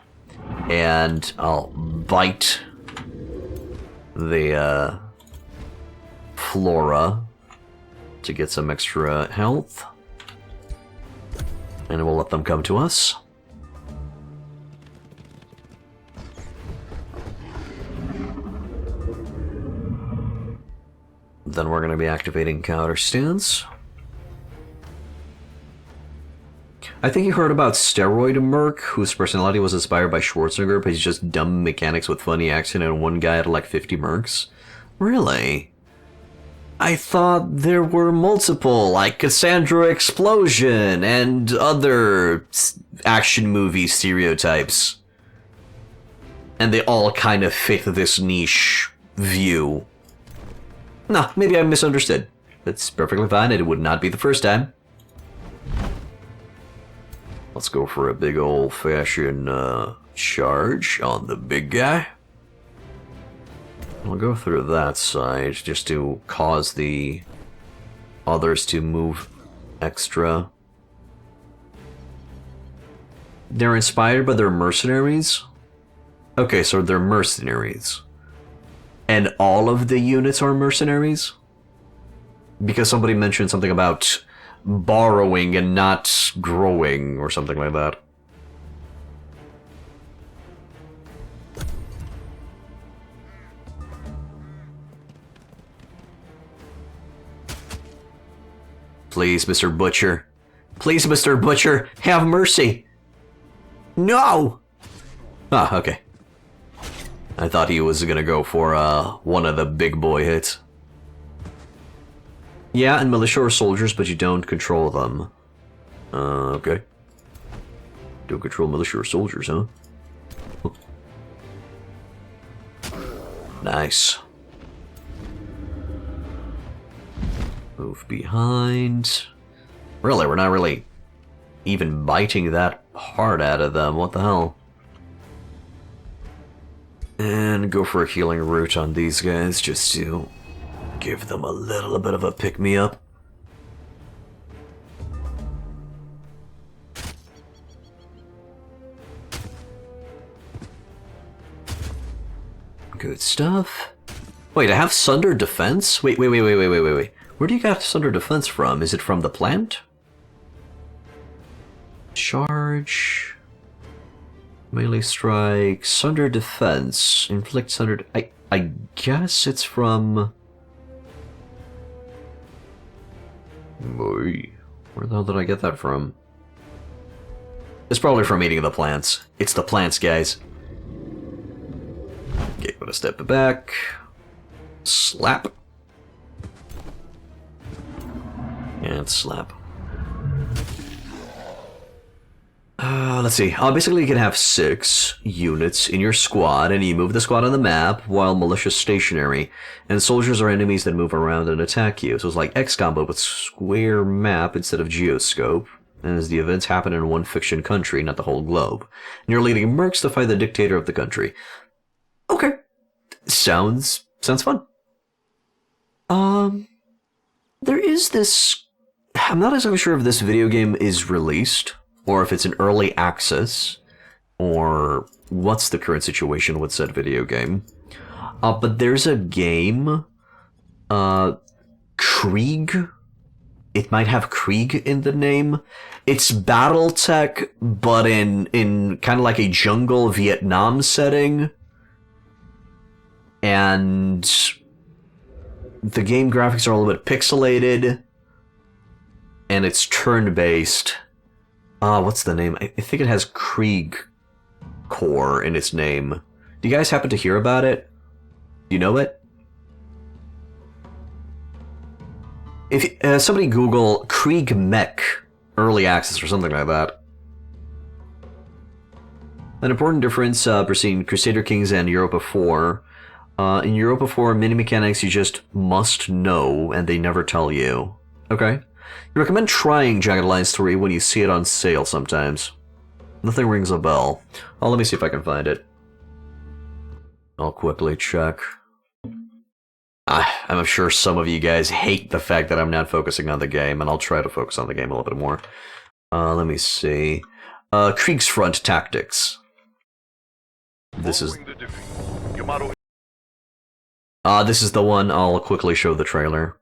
Speaker 1: And I'll bite the flora to get some extra health. And we'll let them come to us. Then we're going to be activating counter stance. I think you heard about Steroid Merc, whose personality was inspired by Schwarzenegger, but he's just dumb mechanics with funny accent and one guy had like 50 mercs. Really? I thought there were multiple, like Cassandra Explosion and other action movie stereotypes. And they all kind of fit this niche view. Nah, maybe I misunderstood. That's perfectly fine, and it would not be the first time. Let's go for a big old-fashioned charge on the big guy. I'll go through that side just to cause the others to move extra. They're inspired by their mercenaries? Okay, so they're mercenaries. And all of the units are mercenaries? Because somebody mentioned something about borrowing and not growing or something like that. Please, Mr. Butcher. Please, Mr. Butcher, have mercy. No! Ah, okay. I thought he was gonna go for one of the big boy hits. Yeah, and militia are soldiers, but you don't control them. Okay. Don't control militia or soldiers, huh? Nice. Move behind. Really, we're not really even biting that hard out of them. What the hell? And go for a healing route on these guys, just to give them a little bit of a pick-me-up. Good stuff. Wait, I have Sunder Defense? Wait. Where do you got Sunder Defense from? Is it from the plant? Charge... Melee strike, Sunder Defense, inflict Sunder... I guess it's from... Boy, where the hell did I get that from? It's probably from eating the plants. It's the plants, guys. Okay, gonna step it back. Slap. And slap. Let's see. Basically, you can have 6 units in your squad, and you move the squad on the map while militia's stationary, and soldiers are enemies that move around and attack you. So it's like XCOM, but with square map instead of geoscope, and as the events happen in one fiction country, not the whole globe. And you're leading mercs to fight the dictator of the country. Okay. Sounds fun. There is this... I'm not exactly sure if this video game is released, or if it's an early access, or what's the current situation with said video game. But there's a game, Krieg. It might have Krieg in the name. It's BattleTech, but in kind of like a jungle Vietnam setting. And the game graphics are a little bit pixelated, and it's turn-based. What's the name? I think it has Krieg Core in its name. Do you guys happen to hear about it? Do you know it? If somebody Google Krieg Mech Early Access or something like that. An important difference between Crusader Kings and Europa 4. In Europa 4, mini mechanics you just must know, and they never tell you. Okay. You recommend trying Jagged Alliance 3 when you see it on sale sometimes. Nothing rings a bell. Oh, let me see if I can find it. I'll quickly check. I'm sure some of you guys hate the fact that I'm not focusing on the game, and I'll try to focus on the game a little bit more. Let me see. Kriegsfront Tactics. This is... this is the one. I'll quickly show the trailer.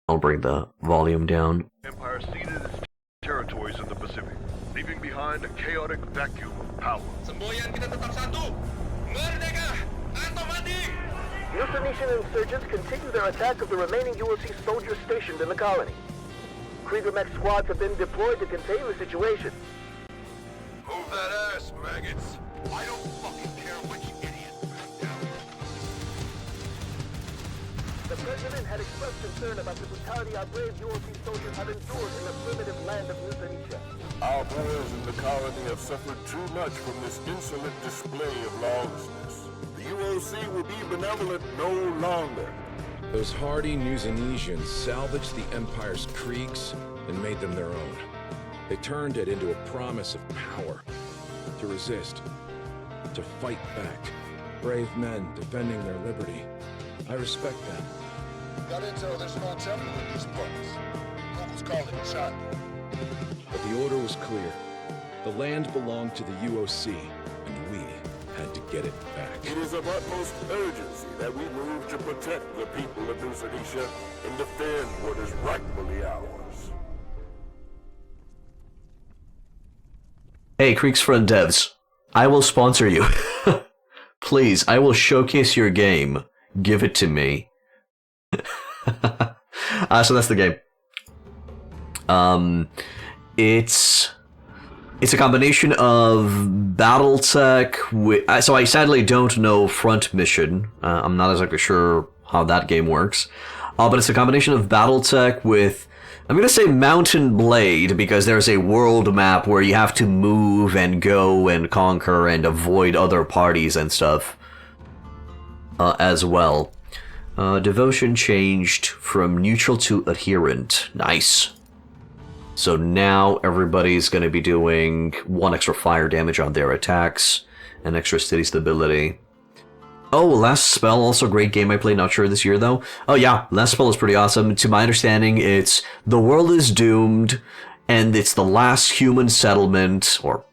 Speaker 1: I'll bring the volume down.
Speaker 3: Empire ceded its territories in the Pacific, leaving behind a chaotic vacuum of power.
Speaker 4: Semboyan kita tetap satu. Merdeka atau mati.
Speaker 5: Euthanasia insurgents continue their attack of the remaining UOC soldiers stationed in the colony. Krieger mech squads have been deployed to contain the situation.
Speaker 3: Move that ass, maggots. I don't fucking care which idiot.
Speaker 5: The president had expressed concern about the brutality our brave UOC soldiers have endured in the primitive land of Euthanasia.
Speaker 6: Our boys in the colony have suffered too much from this insolent display of lawlessness. The UOC will be benevolent no longer.
Speaker 7: Those hardy Newsanesians salvaged the Empire's Kriegs and made them their own. They turned it into a promise of power. To resist. To fight back. Brave men defending their liberty. I respect them.
Speaker 3: Got intel there's an old temple in these parts. Locals call it China.
Speaker 7: But the order was clear. The land belonged to the UOC, and we had to get it back.
Speaker 6: It is of utmost urgency that we move to protect the people of Euthanasia and defend what is rightfully ours.
Speaker 1: Hey, Kriegsfront devs. I will sponsor you. Please, I will showcase your game. Give it to me. So that's the game. It's a combination of BattleTech with... so I sadly don't know Front Mission. I'm not exactly sure how that game works. But it's a combination of BattleTech with... I'm going to say Mountain Blade, because there's a world map where you have to move and go and conquer and avoid other parties and stuff. As well. Devotion changed from neutral to adherent. Nice. So now everybody's going to be doing 1 extra fire damage on their attacks, and extra city stability. Oh, Last Spell, also a great game I played, not sure this year though. Oh yeah, Last Spell is pretty awesome. To my understanding, it's the world is doomed, and it's the last human settlement, or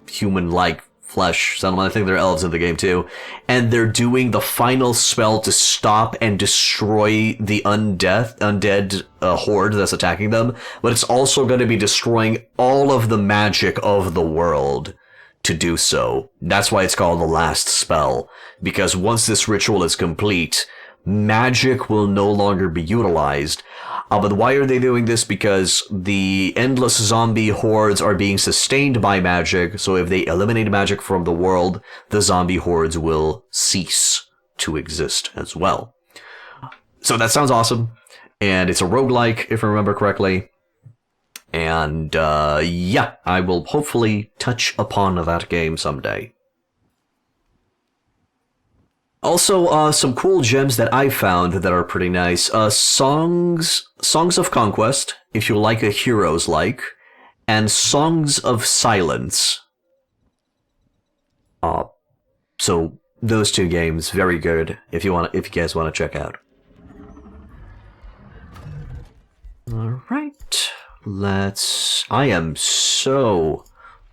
Speaker 1: human-like flesh settlement. I think there are elves in the game too. And they're doing the final spell to stop and destroy the undead horde that's attacking them. But it's also going to be destroying all of the magic of the world to do so. That's why it's called the Last Spell. Because once this ritual is complete, magic will no longer be utilized. But why are they doing this? Because the endless zombie hordes are being sustained by magic, so if they eliminate magic from the world, the zombie hordes will cease to exist as well. So that sounds awesome, and it's a roguelike, if I remember correctly. And, yeah, I will hopefully touch upon that game someday. Also, some cool gems that I found that are pretty nice. Songs of Conquest, if you like a Heroes-like, and Songs of Silence. So those 2 games, very good. If you guys want to check out. All right, I am so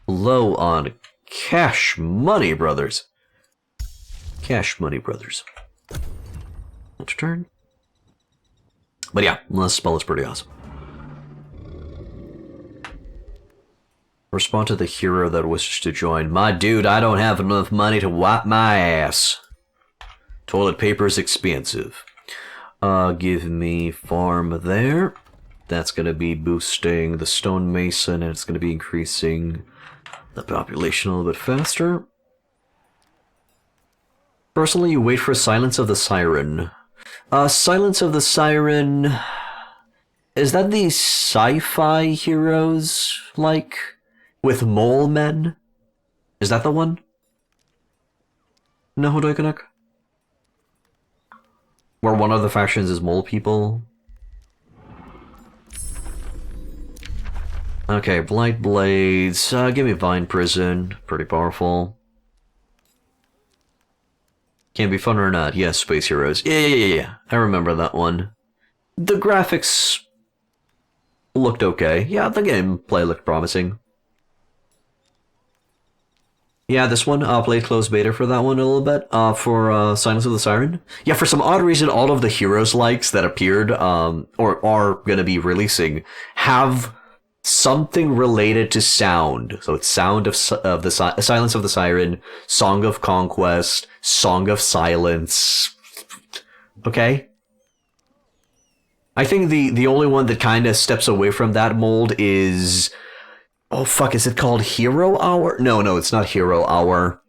Speaker 1: low on cash money, brothers. Cash money, brothers. Let's turn. But yeah, Last Spell is pretty awesome. Respond to the hero that wishes to join. My dude, I don't have enough money to wipe my ass. Toilet paper is expensive. Give me farm there. That's going to be boosting the stonemason, and it's going to be increasing the population a little bit faster. Personally, you wait for Silence of the Siren. Silence of the Siren... Is that the sci-fi heroes, like, with mole men? Is that the one? No, Hodoikonek? Where one of the factions is mole people? Okay, Blight Blades. Give me Vine Prison. Pretty powerful. Can be fun or not. Yes, Space Heroes. Yeah. I remember that one. The graphics looked okay. Yeah, the gameplay looked promising. Yeah, this one, played closed beta for that one a little bit, for Silence of the Siren. Yeah, for some odd reason, all of the Heroes likes that appeared, or are gonna be releasing, have something related to sound. So it's Sound of the Silence of the Siren, Song of Conquest, Song of Silence. Okay? I think the only one that kind of steps away from that mold is... Oh fuck, is it called Hero Hour? No, it's not Hero Hour.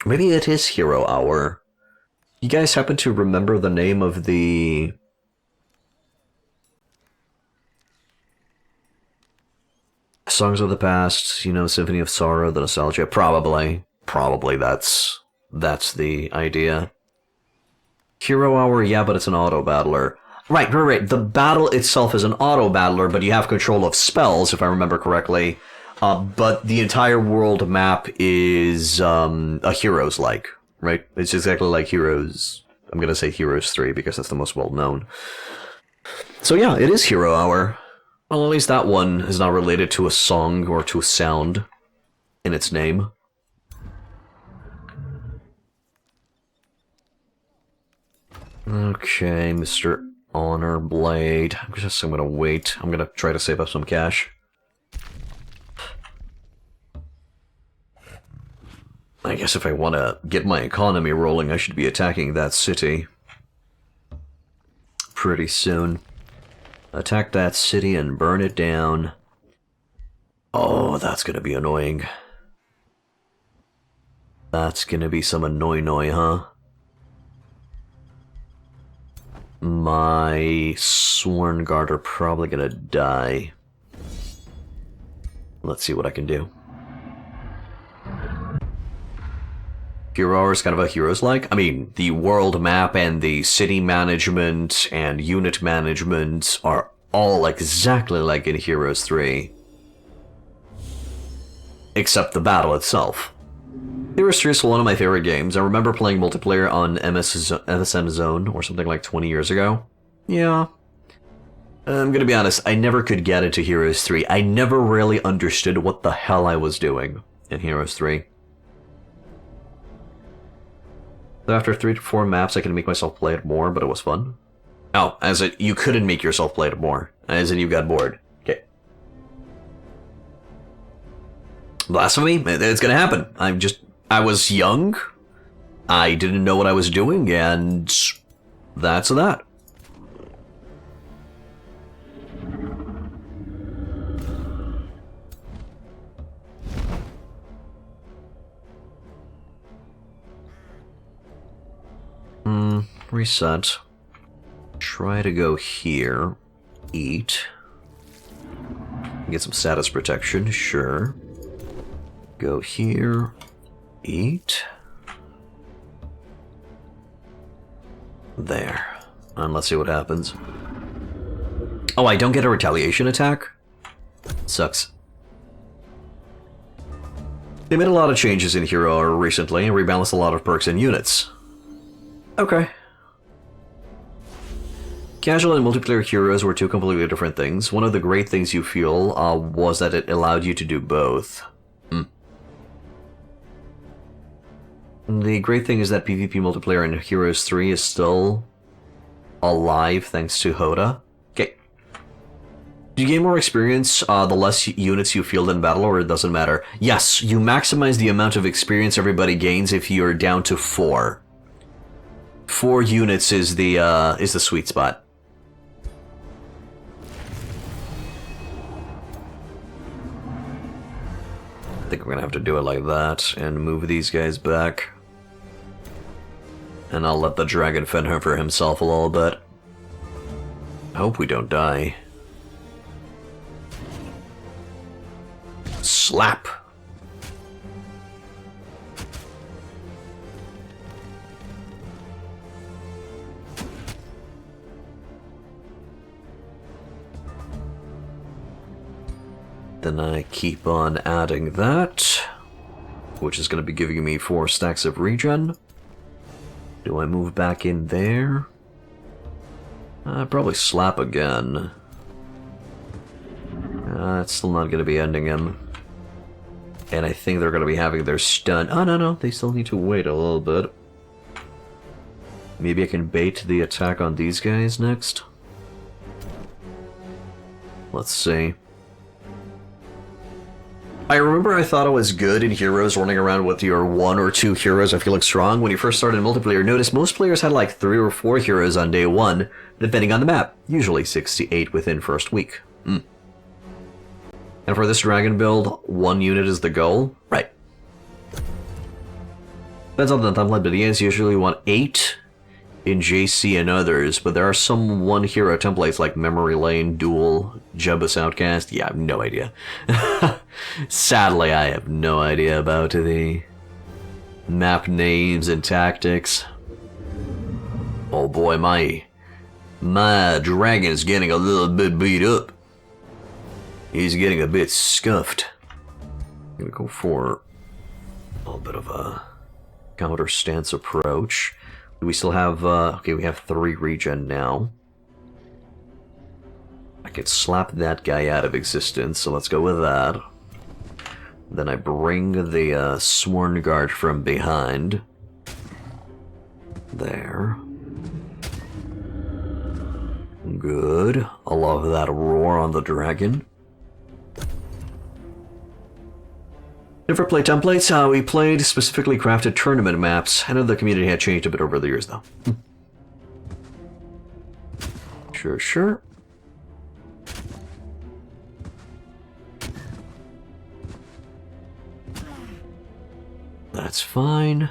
Speaker 1: Maybe it is Hero Hour. You guys happen to remember the name of the... Songs of the Past, you know, Symphony of Sorrow, the Nostalgia? Probably that's the idea. Hero Hour, yeah, but it's an auto-battler. Right. The battle itself is an auto-battler, but you have control of spells, if I remember correctly. But the entire world map is a Heroes-like, right? It's exactly like Heroes. I'm gonna say Heroes 3, because that's the most well-known. So yeah, it is Hero Hour. Well, at least that one is not related to a song or to a sound in its name. Okay, Mr. Honor Blade. I'm gonna wait. I'm gonna try to save up some cash. I guess if I want to get my economy rolling, I should be attacking that city pretty soon. Attack that city and burn it down. Oh, that's gonna be annoying. That's gonna be some annoy, huh? My Sworn Guard are probably gonna die. Let's see what I can do. Hero Hour is kind of a Heroes-like. I mean, the world map and the city management and unit management are all exactly like in Heroes 3. Except the battle itself. Heroes 3 is one of my favorite games. I remember playing multiplayer on MSM Zone or something like 20 years ago. Yeah. I'm gonna be honest, I never could get into Heroes 3. I never really understood what the hell I was doing in Heroes 3. So after 3 to 4 maps, I could make myself play it more, but it was fun. Oh, as in, you couldn't make yourself play it more. As in, you got bored. Okay. Blasphemy? It's gonna happen. I was young. I didn't know what I was doing, and that's that. Reset. Try to go here. Eat. Get some status protection, sure. Go here. Eat. There. And let's see what happens. Oh, I don't get a retaliation attack? Sucks. They made a lot of changes in Hero recently and rebalanced a lot of perks and units. Okay. Casual and multiplayer heroes were two completely different things. One of the great things you feel was that it allowed you to do both. The great thing is that PvP multiplayer in Heroes 3 is still alive thanks to Hoda. Okay. Do you gain more experience the less units you field in battle, or it doesn't matter? Yes, you maximize the amount of experience everybody gains if you're down to 4. 4 units is the sweet spot. I think we're gonna have to do it like that and move these guys back. And I'll let the dragon fend for himself a little bit. I hope we don't die. Slap! Then I keep on adding that, which is going to be giving me 4 stacks of regen. Do I move back in there? Probably slap again. It's still not going to be ending him. And I think they're going to be having their stun. Oh, no, they still need to wait a little bit. Maybe I can bait the attack on these guys next? Let's see. I remember I thought it was good in Heroes running around with your 1 or 2 heroes I feel like strong. When you first started multiplayer, notice most players had like 3 or 4 heroes on day 1, depending on the map. Usually 6 to 8 within first week. And for this dragon build, 1 unit is the goal? Right. Depends on the template, but yes, usually want 8 in JC and others, but there are some 1 hero templates like Memory Lane, Duel, Jebus Outcast. Yeah, I have no idea. Sadly, I have no idea about the map names and tactics. Oh boy, my dragon's getting a little bit beat up. He's getting a bit scuffed. I'm gonna go for a little bit of a counter stance approach. We still have, okay, we have 3 regen now. I could slap that guy out of existence, so let's go with that. Then I bring the Sworn Guard from behind. There. Good. I love that roar on the dragon. Different play templates. We played specifically crafted tournament maps. I know the community had changed a bit over the years, though. Sure. That's fine.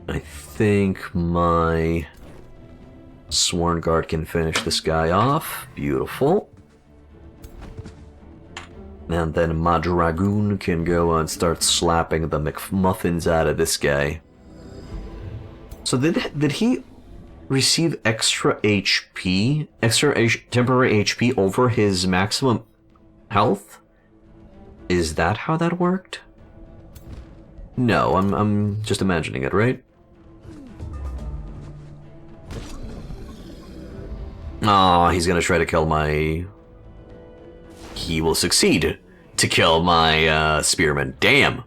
Speaker 1: I think my Sworn Guard can finish this guy off. Beautiful. And then my Dragoon can go and start slapping the McMuffins out of this guy. So did he... receive extra HP, temporary HP over his maximum health? Is that how that worked? No, I'm just imagining it, right? Aw, he's gonna try to kill my... He will succeed to kill my spearman. Damn!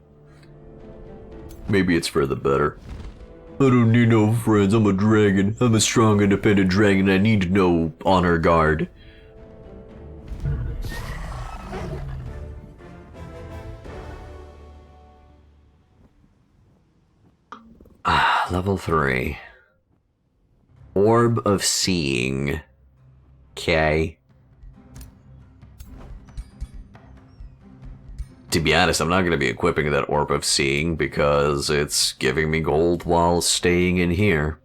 Speaker 1: Maybe it's for the better. I don't need no friends, I'm a dragon. I'm a strong, independent dragon, I need no honor guard. Level 3. Orb of Seeing. Okay. To be honest, I'm not going to be equipping that Orb of Seeing because it's giving me gold while staying in here.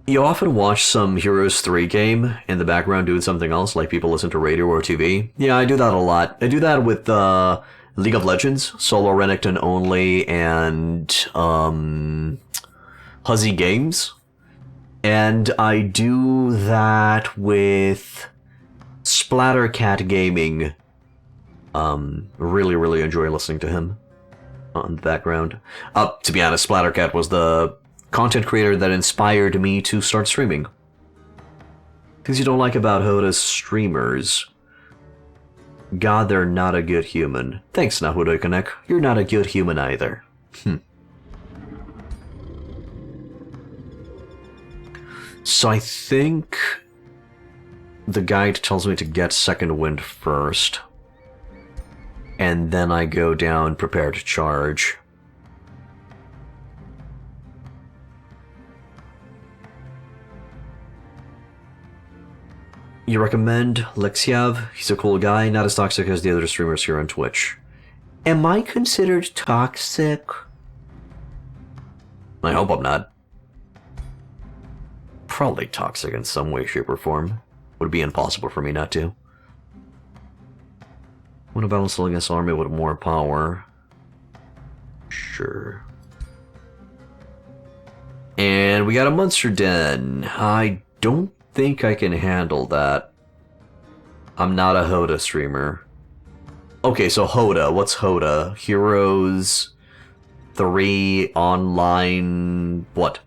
Speaker 1: You often watch some Heroes 3 game in the background doing something else, like people listen to radio or TV. Yeah, I do that a lot. I do that with League of Legends, Solo Renekton only, and Huzzy Games. And I do that with Splattercat Gaming. Really enjoy listening to him on the background. To be honest, Splattercat was the content creator that inspired me to start streaming. Things you don't like about Hoda's streamers. God, they're not a good human. Thanks, Nahuda Connect. You're not a good human either. So I think the guide tells me to get second wind first. And then I go down, prepare to charge. You recommend Lexiav? He's a cool guy, not as toxic as the other streamers here on Twitch. Am I considered toxic? I hope I'm not. Probably toxic in some way, shape, or form. Would be impossible for me not to. Want to balance against army with more power? Sure. And we got a monster den. I don't think I can handle that. I'm not a Hoda streamer. Okay, so Hoda. What's Hoda? Heroes 3 online... what?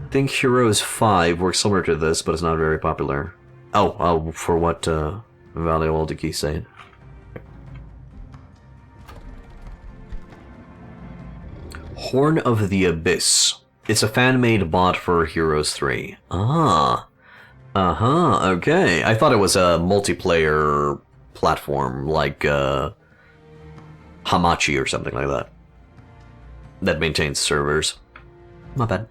Speaker 1: I think Heroes 5 works similar to this, but it's not very popular. Oh, for what value did he say? Horn of the Abyss. It's a fan-made bot for Heroes 3. Ah. Okay. I thought it was a multiplayer platform, like Hamachi or something like that. That maintains servers. My bad.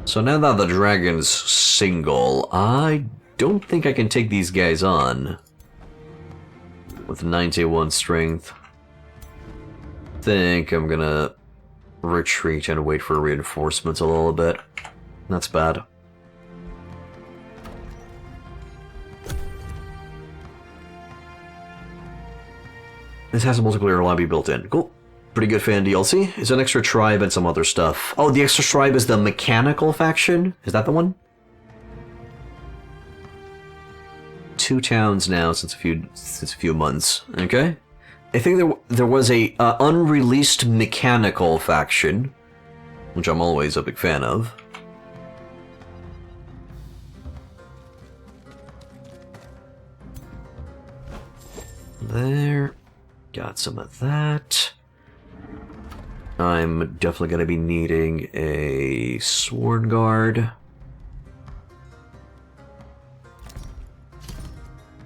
Speaker 1: So now that the dragon's single, I don't think I can take these guys on. With 91 strength. Think I'm gonna retreat and wait for reinforcements a little bit. That's bad. This has a multiplayer lobby built in. Cool. Pretty good fan DLC. It's an extra tribe and some other stuff. Oh, the extra tribe is the mechanical faction? Is that the one? 2 towns now since a few months. Okay. I think there was a unreleased mechanical faction, which I'm always a big fan of. There. Got some of that. I'm definitely going to be needing a sword guard. I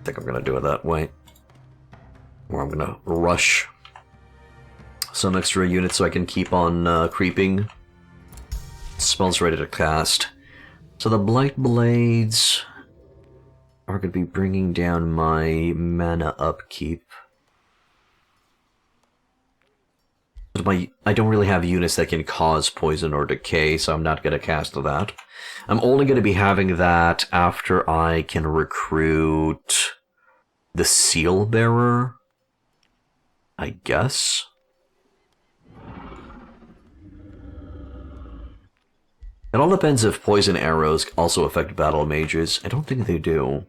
Speaker 1: think I'm going to do it that way. Or I'm going to rush some extra units so I can keep on creeping. Spells ready to cast. So the Blight Blades are going to be bringing down my mana upkeep. I don't really have units that can cause poison or decay, so I'm not going to cast that. I'm only going to be having that after I can recruit the Seal Bearer, I guess. It all depends if poison arrows also affect battle mages. I don't think they do.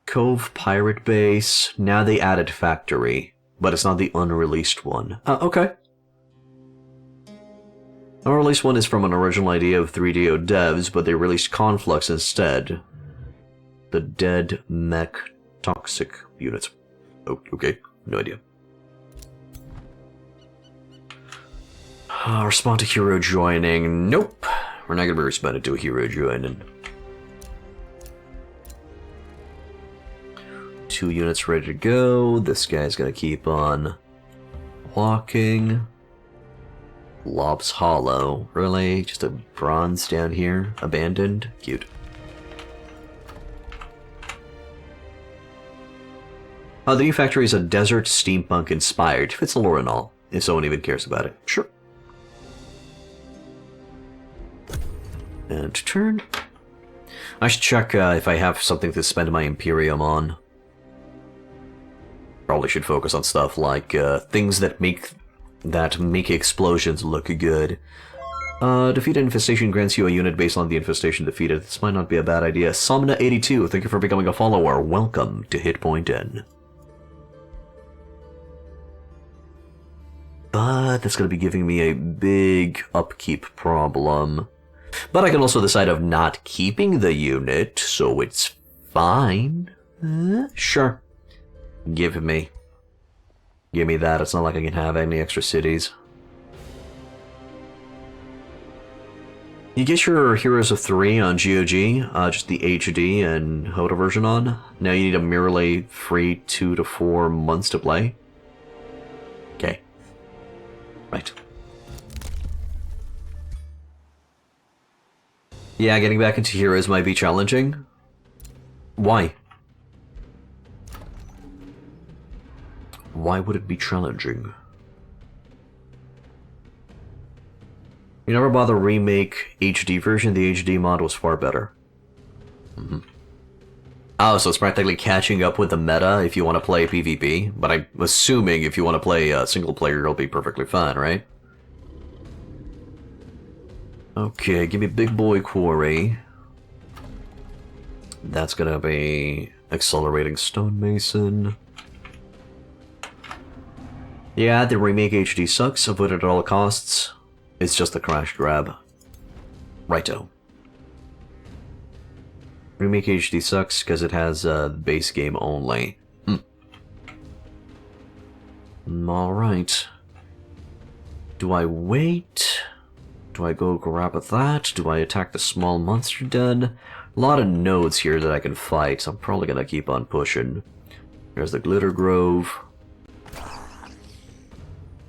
Speaker 1: Cove Pirate Base. Now they added Factory, but it's not the unreleased one. Okay. The unreleased one is from an original idea of 3DO devs, but they released Conflux instead. The Dead Mech Toxic Units. Oh, okay. No idea. Respond to hero joining. Nope. We're not going to be responding to a hero joining. 2 units ready to go. This guy's going to keep on walking. Lob's Hollow. Really? Just a bronze down here? Abandoned? Cute. The new factory is a desert steampunk inspired. Fits the lore and all, if someone even cares about it. Sure. And turn. I should check if I have something to spend my Imperium on. Probably should focus on stuff like things that make explosions look good. Defeated infestation grants you a unit based on the infestation defeated. This might not be a bad idea. Somna82, thank you for becoming a follower. Welcome to Hitpoint N. But that's going to be giving me a big upkeep problem. But I can also decide of not keeping the unit, so it's fine. Sure. Give me that. It's not like I can have any extra cities. You get your Heroes of 3 on GOG, just the HD and HOTA version on. Now you need a merely free 2 to 4 months to play. Okay. Right. Yeah, getting back into Heroes might be challenging. Why? Why would it be challenging? You never bother remake HD version? The HD mod was far better. Oh, so it's practically catching up with the meta if you want to play PvP, but I'm assuming if you want to play single player, it'll be perfectly fine, right? Okay, give me Big Boy Quarry. That's gonna be Accelerating Stonemason. Yeah, the remake HD sucks, avoid it at all costs. It's just a crash grab. Righto. Remake HD sucks because it has the base game only. Alright. Do I wait? Do I go grab that? Do I attack the small monster den? A lot of nodes here that I can fight, so I'm probably gonna keep on pushing. There's the Glitter Grove.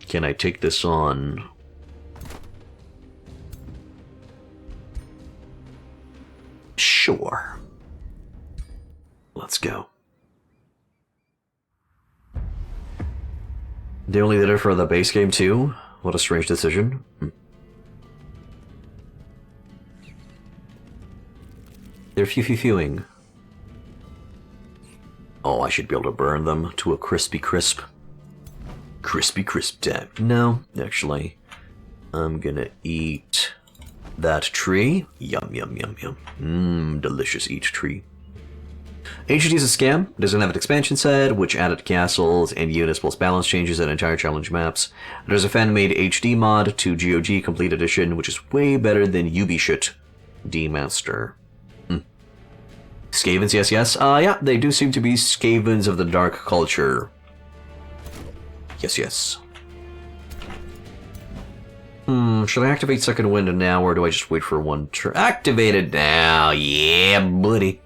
Speaker 1: Can I take this on? Sure. Let's go. They only did it for the base game too? What a strange decision. They're fewing. Oh, I should be able to burn them to a crispy crisp. Crispy crisp time. No, actually. I'm gonna eat that tree. Yum, yum, yum, yum. Delicious eat tree. HD is a scam. It doesn't have an expansion set, which added castles and units plus balance changes and entire challenge maps. There's a fan-made HD mod to GOG Complete Edition, which is way better than Ubishit Demaster. Skavens, yes, yes. Yeah, they do seem to be Skavens of the dark culture. Yes, yes. Should I activate Second Wind now, or do I just wait for one turn? Activate it now! Yeah, buddy!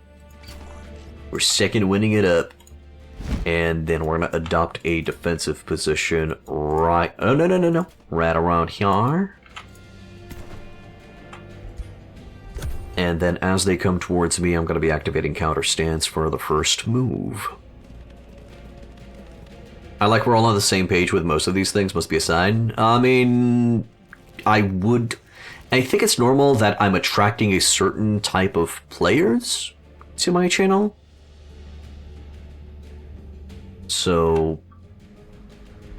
Speaker 1: We're second winding it up. And then we're gonna adopt a defensive position right... Oh, no. Right around here. And then as they come towards me, I'm gonna be activating counter stance for the first move. I like we're all on the same page with most of these things, must be a sign. I mean... I think it's normal that I'm attracting a certain type of players to my channel. So,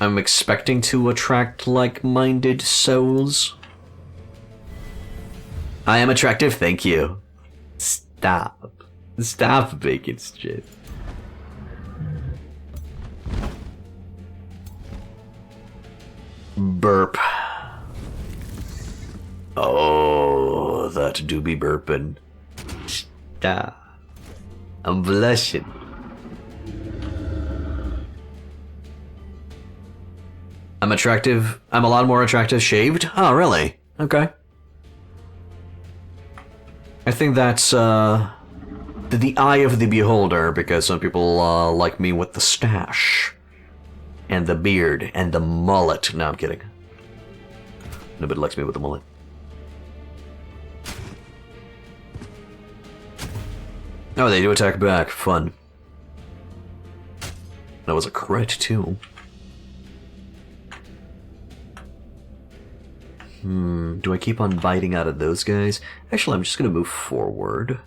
Speaker 1: I'm expecting to attract like-minded souls. I am attractive, thank you. Stop. Stop making shit. Burp. Oh, that do be burping. Stop. I'm blushing. I'm attractive. I'm a lot more attractive shaved? Oh, really? Okay. I think that's, the eye of the beholder, because some people, like me with the stash. And the beard, and the mullet. No, I'm kidding. Nobody likes me with the mullet. Oh, they do attack back. Fun. That was a crit, too. Do I keep on biting out of those guys? Actually, I'm just gonna move forward.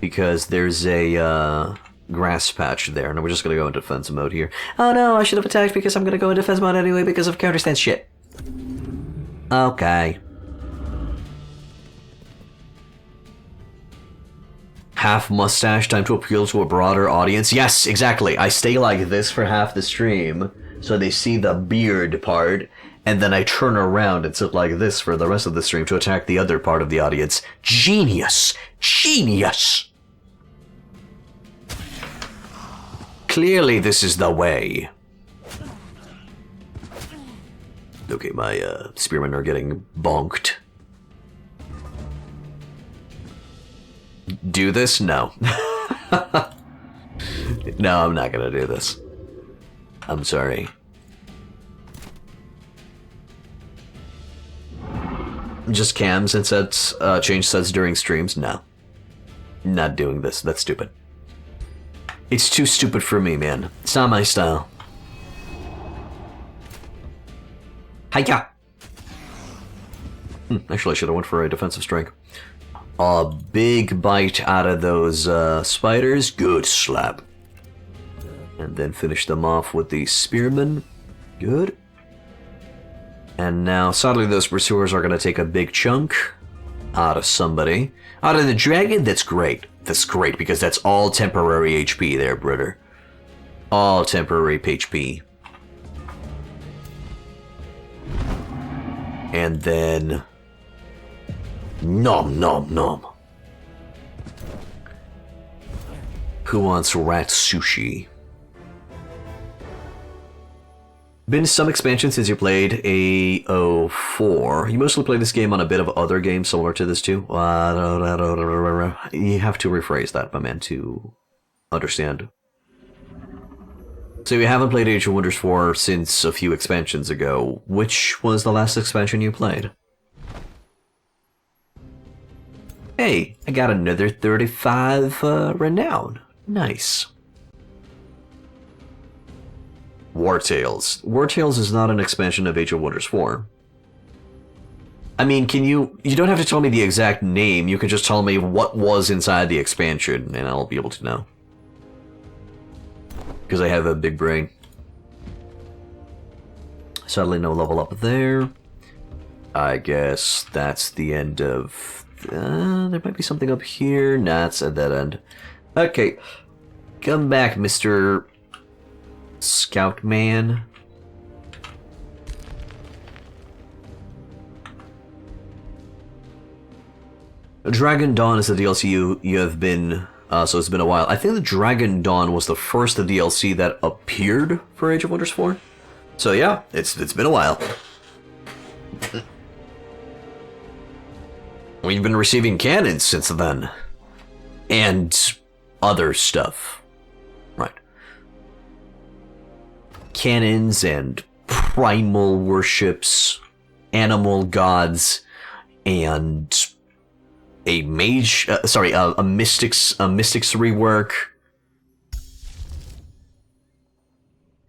Speaker 1: Because there's a, grass patch there, and we're just gonna go into defense mode here. Oh no, I should have attacked because I'm gonna go into defense mode anyway because of counter stance shit. Okay. Half mustache, time to appeal to a broader audience. Yes, exactly. I stay like this for half the stream, so they see the beard part, and then I turn around and sit like this for the rest of the stream to attack the other part of the audience. Genius! Genius! Clearly this is the way. Okay, my spearmen are getting bonked. Do this? No. No, I'm not gonna do this. I'm sorry. Just cams and sets, change sets during streams? No. Not doing this. That's stupid. It's too stupid for me, man. It's not my style. Hiya! Actually, I should have went for a defensive strike. A big bite out of those spiders. Good slap. And then finish them off with the spearmen. Good. And now, sadly, those pursuers are going to take a big chunk out of somebody. Out of the dragon? That's great. That's great, because that's all temporary HP there, brother. All temporary HP. And then... Nom nom nom. Who wants rat sushi? Been some expansion since you played A04. You mostly play this game on a bit of other games similar to this too. You have to rephrase that, my man, to understand. So you haven't played Age of Wonders 4 since a few expansions ago. Which was the last expansion you played? Hey, I got another 35 renown. Nice. War Tales. War Tales is not an expansion of Age of Wonders 4. I mean, you don't have to tell me the exact name, you can just tell me what was inside the expansion, and I'll be able to know. Because I have a big brain. Sadly, no level up there. I guess that's the end of... there might be something up here. Nah, it's at that end. Okay. Come back, Mr. Scout Man. Dragon Dawn is the DLC you have been... so it's been a while. I think the Dragon Dawn was the first DLC that appeared for Age of Wonders 4. So yeah, it's been a while. We've been receiving cannons since then. And other stuff. Right. Cannons and primal worships, animal gods, and a mage, a mystics rework.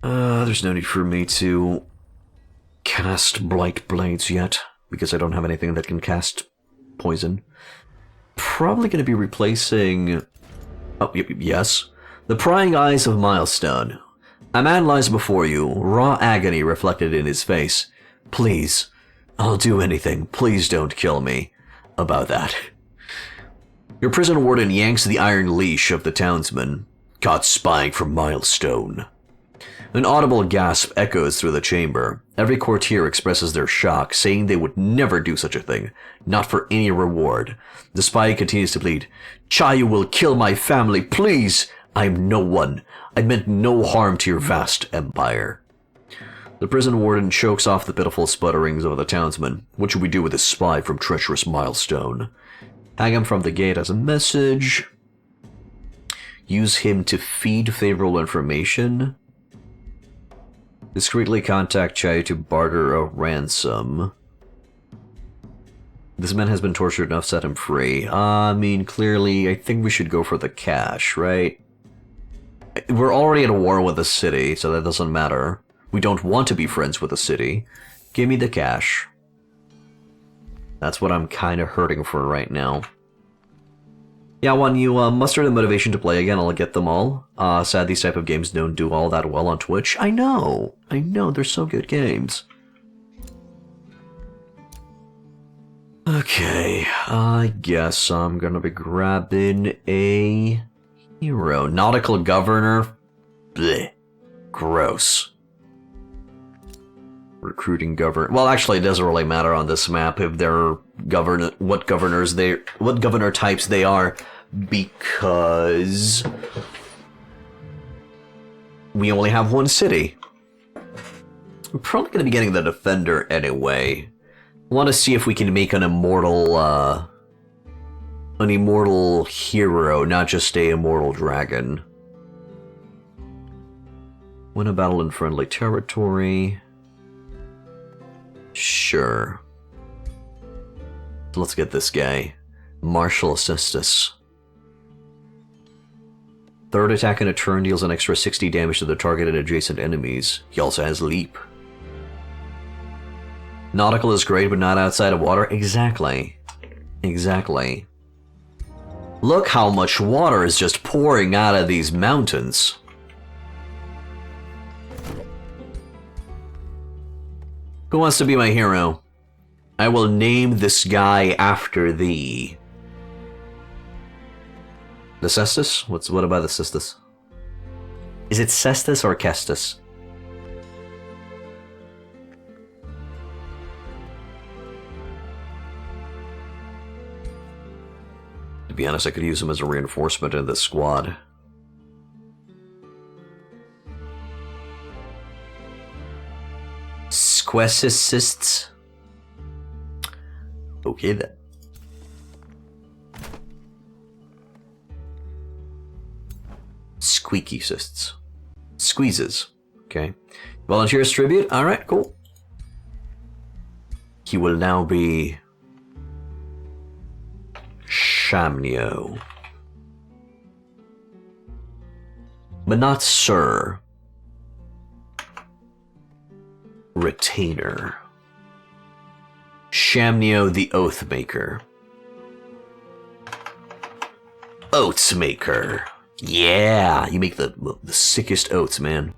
Speaker 1: There's no need for me to cast Blight Blades yet, because I don't have anything that can cast poison. Probably going to be replacing... Oh, yes. The Prying Eyes of Milestone. A man lies before you, raw agony reflected in his face. Please, I'll do anything. Please don't kill me. About that. Your prison warden yanks the iron leash of the townsman. Caught spying from Milestone. An audible gasp echoes through the chamber. Every courtier expresses their shock, saying they would never do such a thing, not for any reward. The spy continues to plead, Chayu will kill my family, please! I am no one. I meant no harm to your vast empire. The prison warden chokes off the pitiful sputterings of the townsman. What should we do with this spy from treacherous Milestone? Hang him from the gate as a message. Use him to feed favorable information. Discreetly contact Chai to barter a ransom. This man has been tortured enough, set him free. I mean, clearly, I think we should go for the cash, right? We're already at war with the city, so that doesn't matter. We don't want to be friends with the city. Give me the cash. That's what I'm kind of hurting for right now. Yeah, when you muster the motivation to play again, I'll get them all. Sad these type of games don't do all that well on Twitch. I know, they're so good games. Okay, I guess I'm gonna be grabbing a hero. Nautical Governor? Bleh. Gross. Recruiting governor. Well, actually, it doesn't really matter on this map if they're what governor types they are, because we only have one city. We're probably going to be getting the defender anyway. I want to see if we can make an immortal hero, not just a immortal dragon. Win a battle in friendly territory. Sure. Let's get this guy. Martial Assistus. Third attack in a turn deals an extra 60 damage to the target and adjacent enemies. He also has Leap. Nautical is great, but not outside of water. Exactly. Exactly. Look how much water is just pouring out of these mountains. Who wants to be my hero? I will name this guy after thee. The Cestus? What about the Cestus? Is it Cestus or Kestus? To be honest, I could use him as a reinforcement in this squad. Squassicists. Okay then. Squeaky cysts. Squeezes. Okay. Volunteers tribute. Alright, cool. He will now be Shamnio. But not Sir. Retainer. Shamnio the Oathmaker. Oatsmaker. Yeah, you make the sickest oats, man.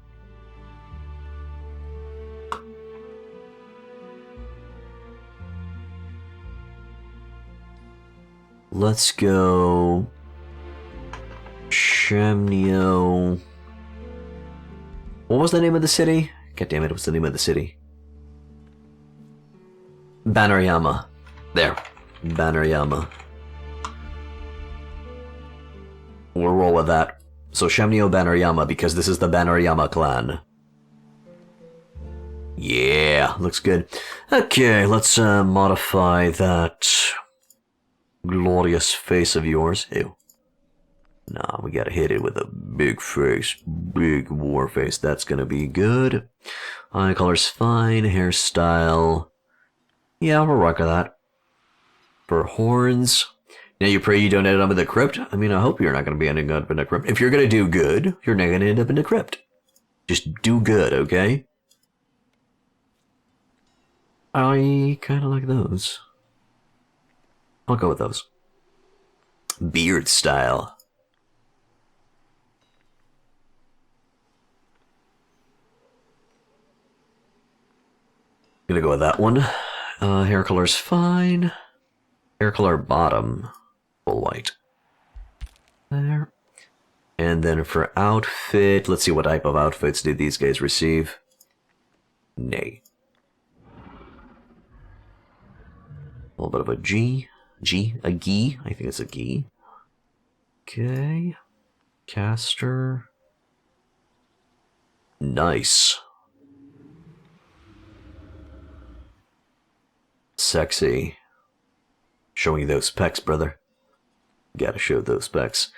Speaker 1: Let's go Shamnio. What was the name of the city? God damn it, what's the name of the city? Banneriyama. There. Banneriyama. We'll roll with that. So Shamnio Banneriyama, because this is the Banneriyama clan. Yeah, looks good. Okay, let's modify that glorious face of yours. Ew. Nah, we gotta hit it with a big face. Big war face. That's gonna be good. Eye color's fine. Hairstyle. Yeah, we'll rock with that. For horns. Now you pray you don't end up in the crypt? I mean, I hope you're not gonna be ending up in the crypt. If you're gonna do good, you're not gonna end up in the crypt. Just do good, okay? I kinda like those. I'll go with those. Beard style. Gonna go with that one. Hair color's fine. Hair color bottom, full white. There. And then for outfit, let's see what type of outfits did these guys receive. Nay. A little bit of a G. A G. I think it's a G. Okay. Caster. Nice. Sexy. Showing those pecs, brother. Gotta show those pecs.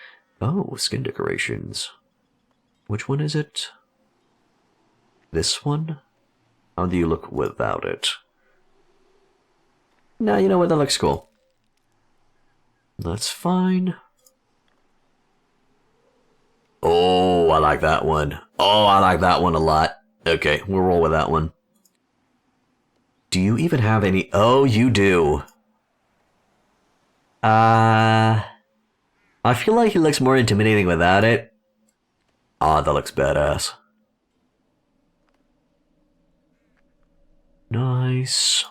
Speaker 1: Oh, skin decorations. Which one is it? This one? How do you look without it? Nah, you know what? That looks cool. That's fine. Oh, I like that one. Oh, I like that one a lot. Okay, we'll roll with that one. Do you even have any? Oh, you do. I feel like he looks more intimidating without it. Ah, that looks badass. Nice.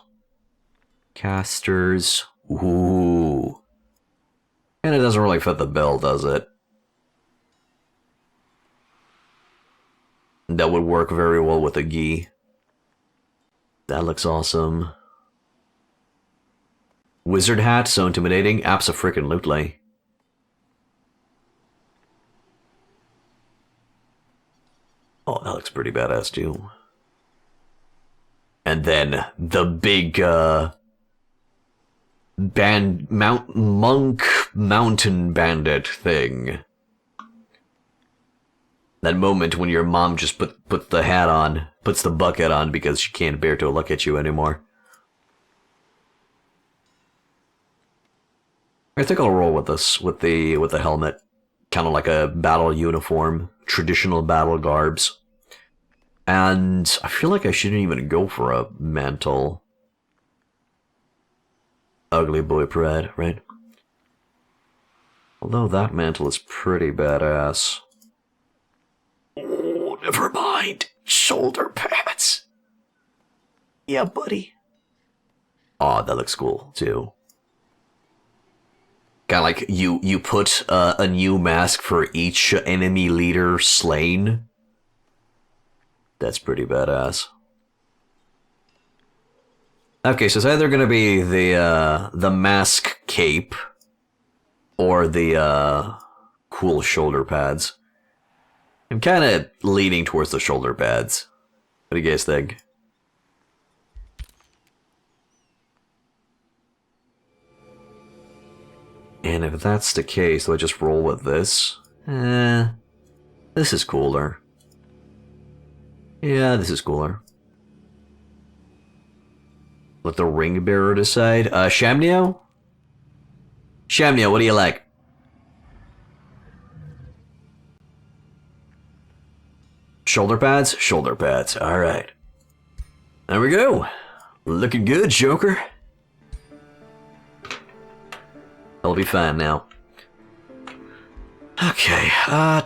Speaker 1: Casters. Ooh. And it doesn't really fit the bill, does it? That would work very well with a gi. That looks awesome. Wizard hat, so intimidating. Abso-frickin-lutely. Oh, that looks pretty badass too. And then the big monk mountain bandit thing. That moment when your mom just put the hat on, puts the bucket on because she can't bear to look at you anymore. I think I'll roll with this, with the helmet. Kind of like a battle uniform, traditional battle garbs. And I feel like I shouldn't even go for a mantle. Ugly boy pride, right? Although that mantle is pretty badass. Oh, never mind. Shoulder pads. Yeah, buddy. Oh, that looks cool, too. Kind of like you put a new mask for each enemy leader slain. That's pretty badass. Okay, so it's either gonna be the mask cape or the cool shoulder pads. I'm kind of leaning towards the shoulder pads. What do you guys think? And if that's the case, let's just roll with this. This is cooler. Yeah, this is cooler. Let the ring bearer decide. Shamnio? Shamnio, what do you like? Shoulder pads? Shoulder pads. Alright. There we go. Looking good, Joker. I'll be fine now. Okay, I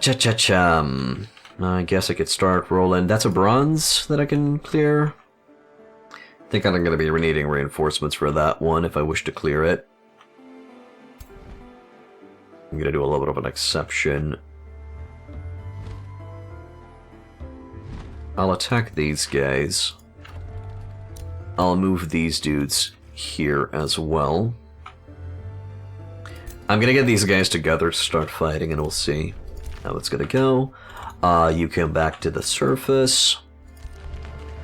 Speaker 1: guess I could start rolling. That's a bronze that I can clear. I think I'm going to be needing reinforcements for that one if I wish to clear it. I'm going to do a little bit of an exception. I'll attack these guys. I'll move these dudes here as well. I'm gonna get these guys together to start fighting, and we'll see how it's gonna go. You come back to the surface.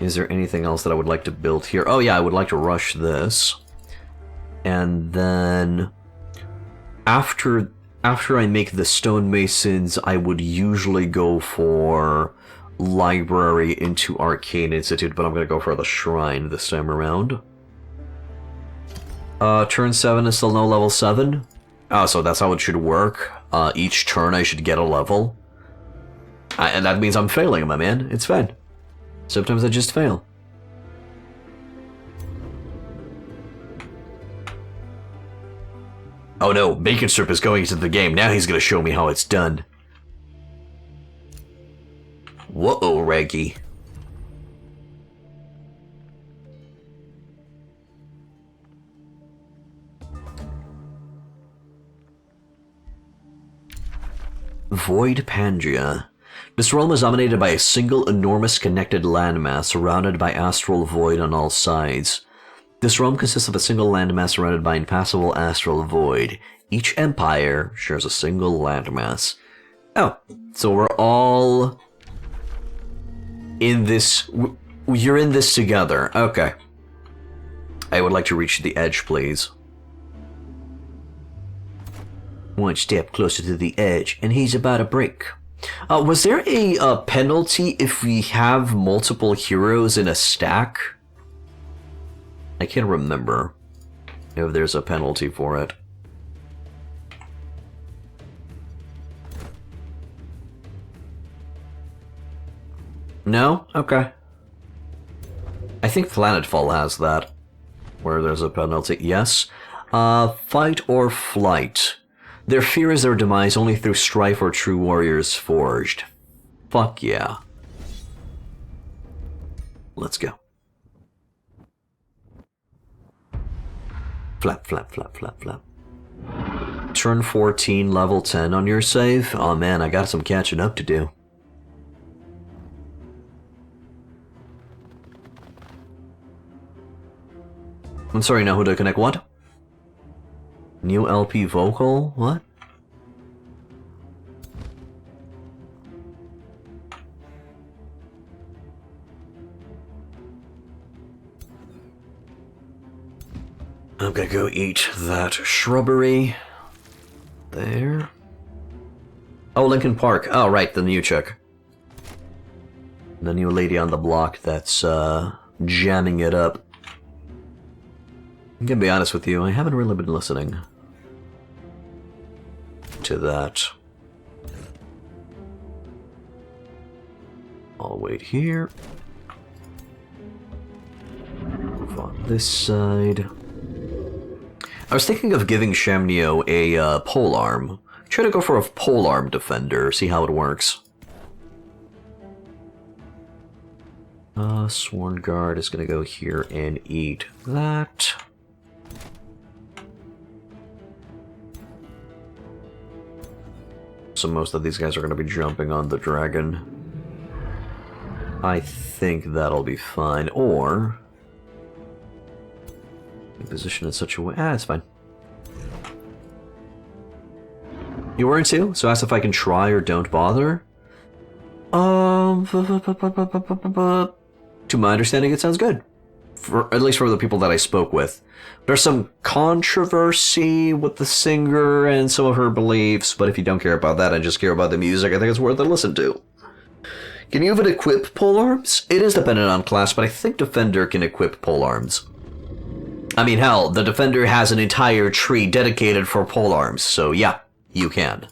Speaker 1: Is there anything else that I would like to build here? Oh yeah, I would like to rush this. And then after I make the stonemasons, I would usually go for library into Arcane Institute, but I'm gonna go for the shrine this time around. Turn 7 is still no level 7. Oh, so that's how it should work. Each turn I should get a level. And that means I'm failing, my man. It's fine. Sometimes I just fail. Oh no, Bacon Strip is going into the game. Now he's gonna show me how it's done. Whoa, Reggie. Void Pangaea. This realm is dominated by a single enormous connected landmass surrounded by astral void on all sides. This realm consists of a single landmass surrounded by impassable astral void. Each empire shares a single landmass. Oh, so we're all in this... You're in this together. Okay. I would like to reach the edge, please. One step closer to the edge, and he's about to break. Was there a penalty if we have multiple heroes in a stack? I can't remember if there's a penalty for it. No? Okay. I think Planetfall has that, where there's a penalty. Yes. Fight or flight. Their fear is their demise only through strife or true warriors forged. Fuck yeah. Let's go. Flap, flap, flap, flap, flap. Turn 14, level 10 on your save? Oh man, I got some catching up to do. I'm sorry, now who to connect what? New LP vocal? What? I'm gonna go eat that shrubbery. There. Oh, Lincoln Park. Oh, right, the new chick. The new lady on the block that's, jamming it up. I'm gonna be honest with you, I haven't really been listening to that. I'll wait here. Move on this side. I was thinking of giving Shamneo a polearm. Try to go for a polearm defender, see how it works. Sworn Guard is gonna go here and eat that. So most of these guys are going to be jumping on the dragon. I think that'll be fine. Or... position in such a way... it's fine. You weren't too? So ask if I can try or don't bother? To my understanding, it sounds good. At least for the people that I spoke with. There's some controversy with the singer and some of her beliefs, but if you don't care about that and just care about the music, I think it's worth a listen to. Can you even equip polearms? It is dependent on class, but I think Defender can equip polearms. I mean, hell, the Defender has an entire tree dedicated for polearms, so yeah, you can.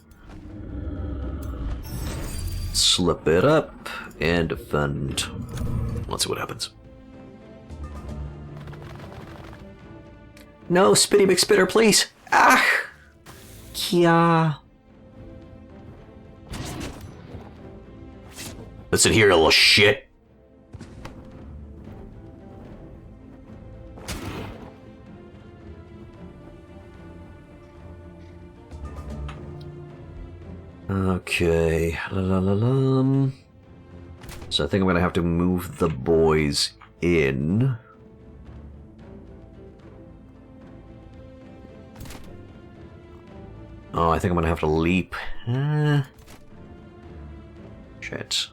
Speaker 1: Slip it up and defend. Let's see what happens. No, Spitty McSpitter, please! Ah! Kia. Listen here, you little shit. Okay. La la la la. So I think I'm gonna have to move the boys in. Oh, I think I'm gonna have to leap. Shit.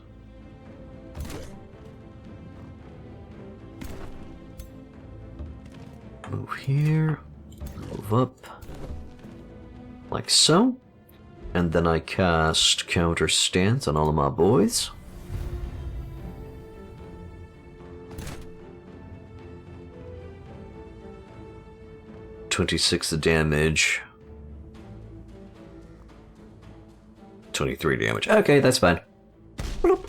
Speaker 1: Move here. Move up. Like so. And then I cast Counter Stance on all of my boys. $26 damage. 23 damage. Okay, that's fine. Bloop.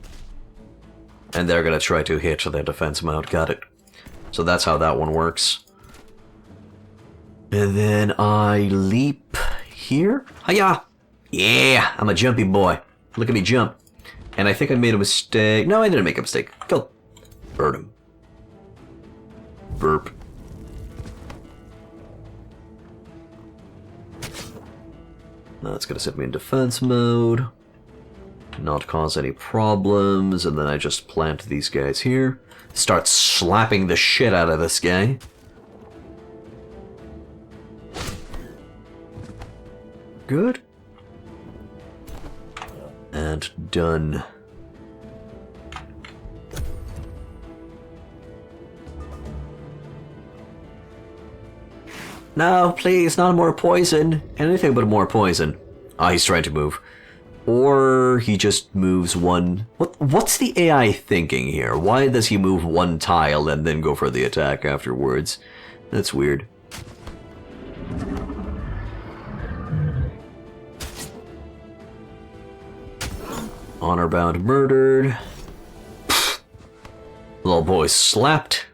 Speaker 1: And they're gonna try to hit their defense mount. Got it. So that's how that one works. And then I leap here. Hiya! Yeah, I'm a jumpy boy. Look at me jump. And I think I made a mistake. No, I didn't make a mistake. Go. Burn him. Burp. Now it's gonna set me in defense mode. not cause any problems, and then I just plant these guys here. Start slapping the shit out of this guy. Good. And done. No, please, not more poison. Anything but more poison. Ah, he's trying to move. Or he just moves one... What's the AI thinking here? Why does he move one tile and then go for the attack afterwards? That's weird. Honor-bound murdered. Little boy slapped.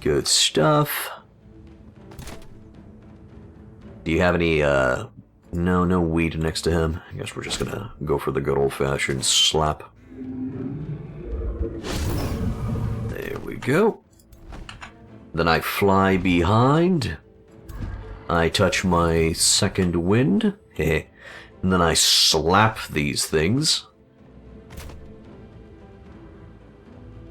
Speaker 1: Good stuff. Do you have any, no weed next to him? I guess we're just gonna go for the good old-fashioned slap. There we go. Then I fly behind. I touch my second wind. Heh. And then I slap these things.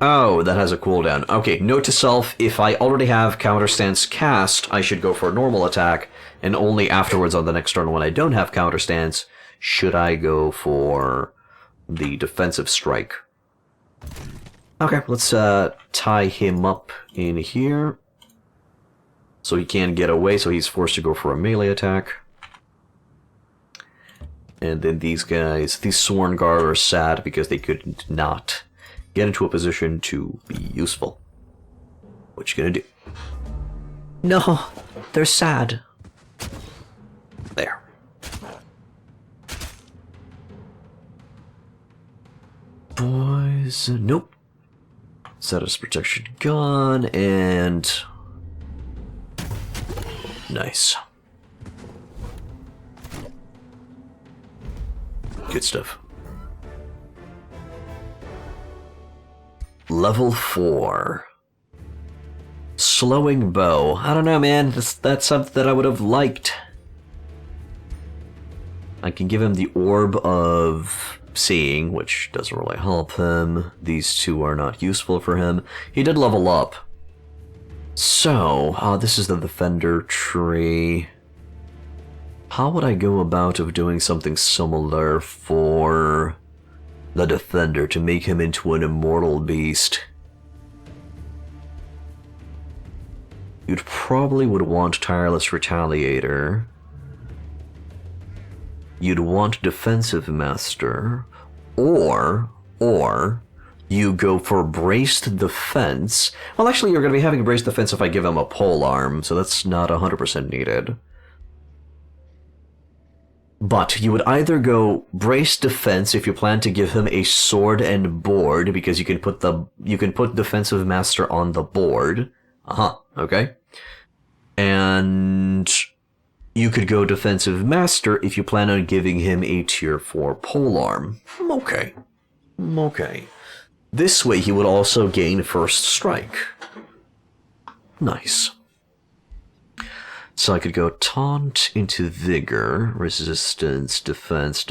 Speaker 1: Oh, that has a cooldown. Okay, note to self, if I already have counter stance cast, I should go for a normal attack, and only afterwards on the next turn when I don't have counter stance, should I go for the defensive strike. Okay, let's tie him up in here, so he can't get away, so he's forced to go for a melee attack. And then these guys, these Sworn Guard are sad because they could not get into a position to be useful. What you gonna do? No, they're sad. There. Boys, nope. Status protection gone, and... Nice. Good stuff. Level 4. Slowing bow. I don't know, man. That's something that I would have liked. I can give him the Orb of Seeing, which doesn't really help him. These two are not useful for him. He did level up. So, this is the Defender tree. How would I go about of doing something similar for the Defender to make him into an immortal beast? You'd probably would want Tireless Retaliator. You'd want Defensive Master, or you go for Braced Defense. Well, actually, you're going to be having Braced Defense if I give him a polearm, so that's not 100% needed. But you would either go Braced Defense if you plan to give him a sword and board, because you can put Defensive Master on the board. Okay. And you could go Defensive Master if you plan on giving him a tier 4 polearm. Okay. This way he would also gain First Strike. Nice. So I could go Taunt into Vigor, Resistance, Defense,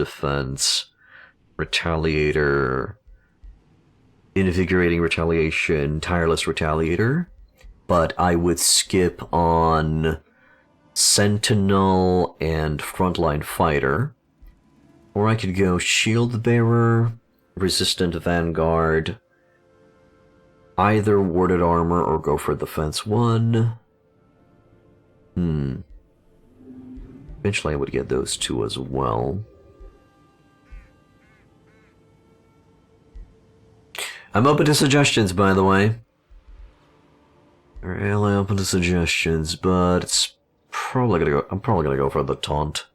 Speaker 1: Retaliator, Invigorating Retaliation, Tireless Retaliator, but I would skip on Sentinel and Frontline Fighter, or I could go Shield Bearer, Resistant Vanguard, either Warded Armor or go for Defense 1. Eventually I would get those two as well. I'm open to suggestions, by the way. Really open to suggestions, but it's probably gonna go. I'm probably gonna go for the taunt.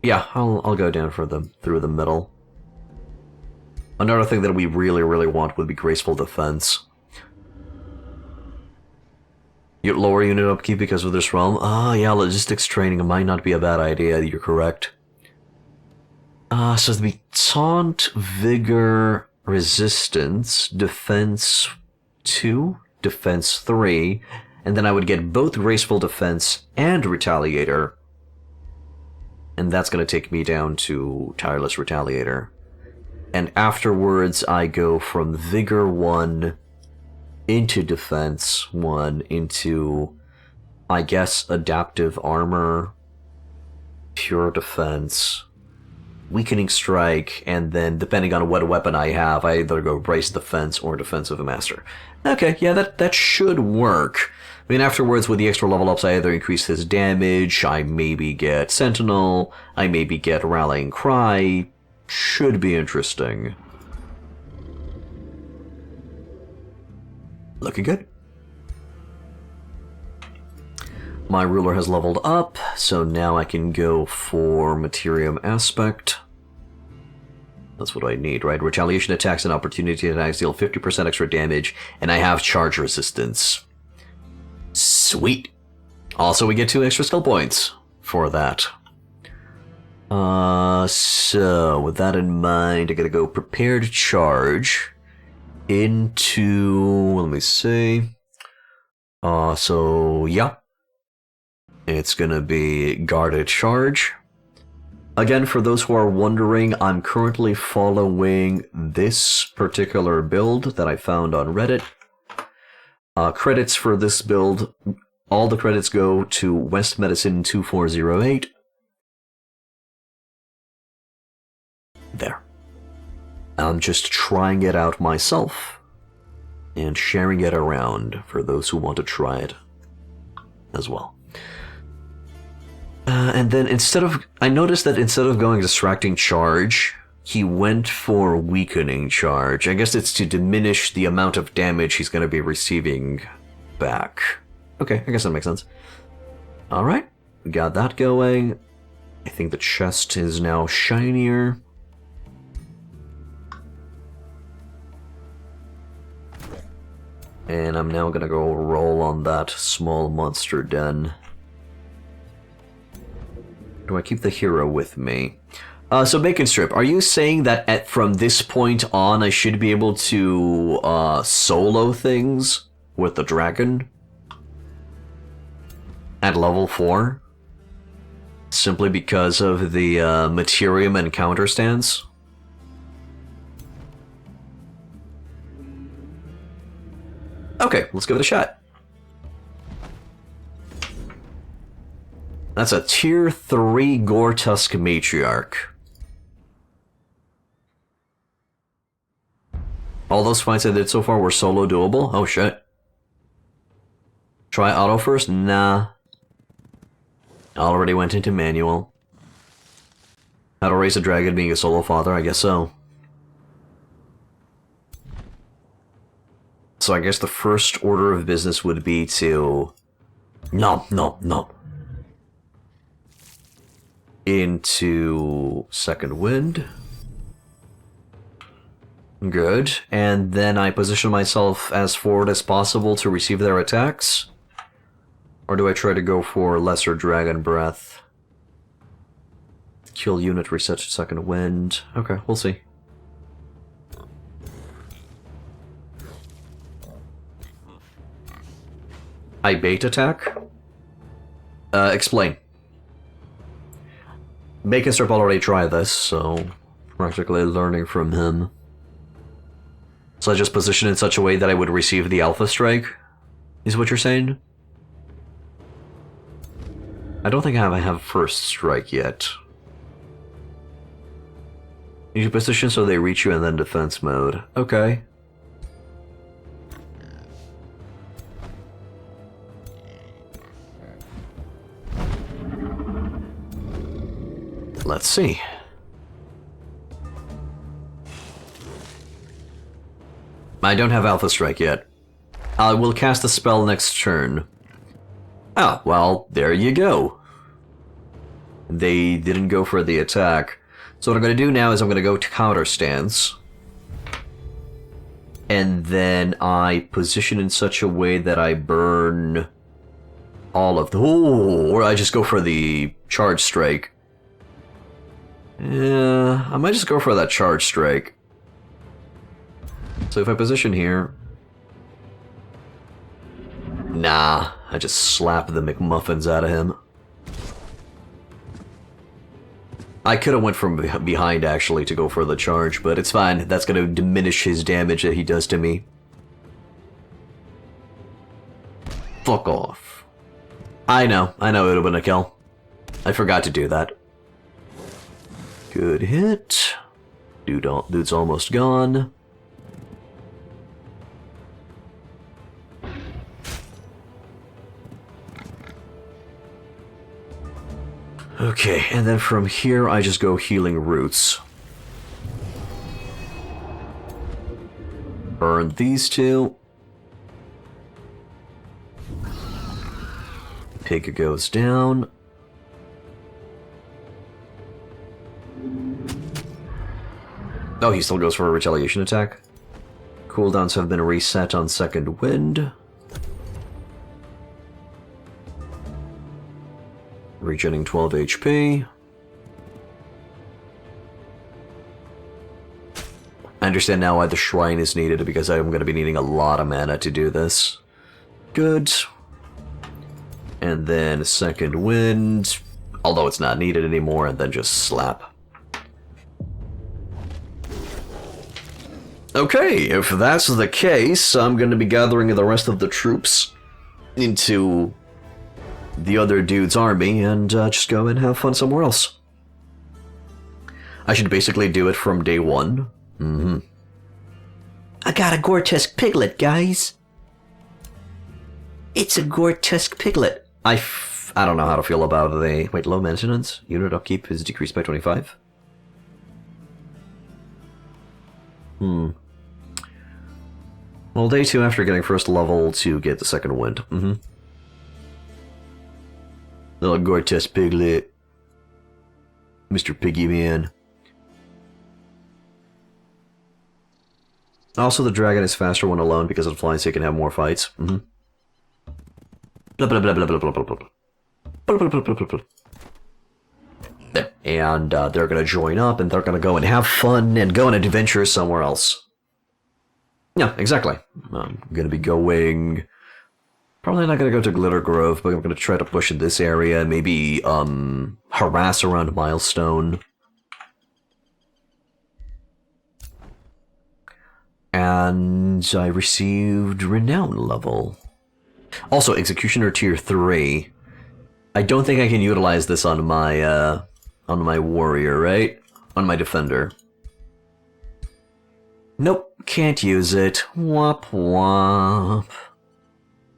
Speaker 1: Yeah, I'll go down for them through the middle. Another thing that we really want would be Graceful Defense. You lower unit upkeep because of this realm? Yeah, logistics training might not be a bad idea, you're correct. So it'd be Taunt, Vigor, Resistance, Defense 2, Defense 3, and then I would get both Graceful Defense and Retaliator. And that's going to take me down to Tireless Retaliator. And afterwards, I go from Vigor 1 into Defense 1 into, I guess, Adaptive Armor, Pure Defense, Weakening Strike, and then, depending on what weapon I have, I either go Brace Defense or Defensive Master. Okay, yeah, that should work. I mean, afterwards, with the extra level ups, I either increase his damage, I maybe get Sentinel, I maybe get Rallying Cry. Should be interesting. Looking good. My ruler has leveled up, so now I can go for Materium Aspect. That's what I need, right? Retaliation attacks and opportunity attacks deal 50% extra damage, and I have charge resistance. Sweet! Also, we get 2 extra skill points for that. So, with that in mind, I gotta go Prepared Charge into, let me see. So, yeah. It's gonna be Guarded Charge. Again, for those who are wondering, I'm currently following this particular build that I found on Reddit. Credits for this build, all the credits go to West Medicine 2408. There. I'm just trying it out myself and sharing it around for those who want to try it as well. And then I noticed that instead of going Distracting Charge, he went for Weakening Charge. I guess it's to diminish the amount of damage he's going to be receiving back. Okay, I guess that makes sense. Alright, we got that going. I think the chest is now shinier. And I'm now gonna go roll on that small monster den. Do I keep the hero with me? So Bacon Strip, are you saying that from this point on I should be able to solo things with the dragon? At level 4? Simply because of the Materium and counter stance? Okay, let's give it a shot. That's a Tier 3 Gore-Tusk Matriarch. All those fights I did so far were solo doable? Oh shit. Try auto first? Nah. Already went into manual. How to raise a dragon being a solo father? I guess so. So I guess the first order of business would be to... No. Into Second Wind. Good. And then I position myself as forward as possible to receive their attacks? Or do I try to go for Lesser Dragon Breath? Kill unit, reset to Second Wind. Okay, we'll see. I bait attack? Explain. Bacon Strip already tried this, so practically learning from him. So I just position in such a way that I would receive the Alpha Strike? Is what you're saying? I don't think I have First Strike yet. You should position so they reach you and then defense mode. Okay. Let's see. I don't have Alpha Strike yet. I will cast the spell next turn. Oh, well, there you go. They didn't go for the attack. So what I'm going to do now is I'm going to go to counter stance. And then I position in such a way that I burn all of the... Ooh, or I just go for the charge strike. Yeah, I might just go for that charge strike. So if I position here... Nah, I just slap the McMuffins out of him. I could have went from behind, actually, to go for the charge, but it's fine. That's going to diminish his damage that he does to me. Fuck off. I know it would have been a kill. I forgot to do that. Good hit. Dude's almost gone. Okay, and then from here I just go healing roots. Burn these two. Pig goes down. Oh, he still goes for a retaliation attack. Cooldowns have been reset on second wind. Regenerating 12 HP. I understand now why the shrine is needed, because I'm going to be needing a lot of mana to do this. Good. And then second wind, although it's not needed anymore, and then just slap. Okay, if that's the case, I'm going to be gathering the rest of the troops into the other dude's army and just go and have fun somewhere else. I should basically do it from day one. I got a Gore-Tusk piglet, guys. It's a Gore-Tusk piglet. I don't know how to feel about the... Wait, low maintenance? Unit upkeep is decreased by 25? Well, day 2 after getting first level to get the second wind. Little Gore-Tusk piglet. Mr. Piggy Man. Also, the dragon is faster when alone because it flies, so you can have more fights. Blah blah blah blah blah blah blah blah. Blah blah blah blah blah blah. And they're gonna join up, and they're gonna go and have fun and go on an adventure somewhere else. Yeah, exactly. I'm gonna be going... Probably not gonna go to Glitter Grove, but I'm gonna try to push in this area, maybe, harass around Milestone. And I received Renown level. Also, Executioner Tier 3. I don't think I can utilize this on my warrior, right? On my defender. Nope, can't use it. Womp womp.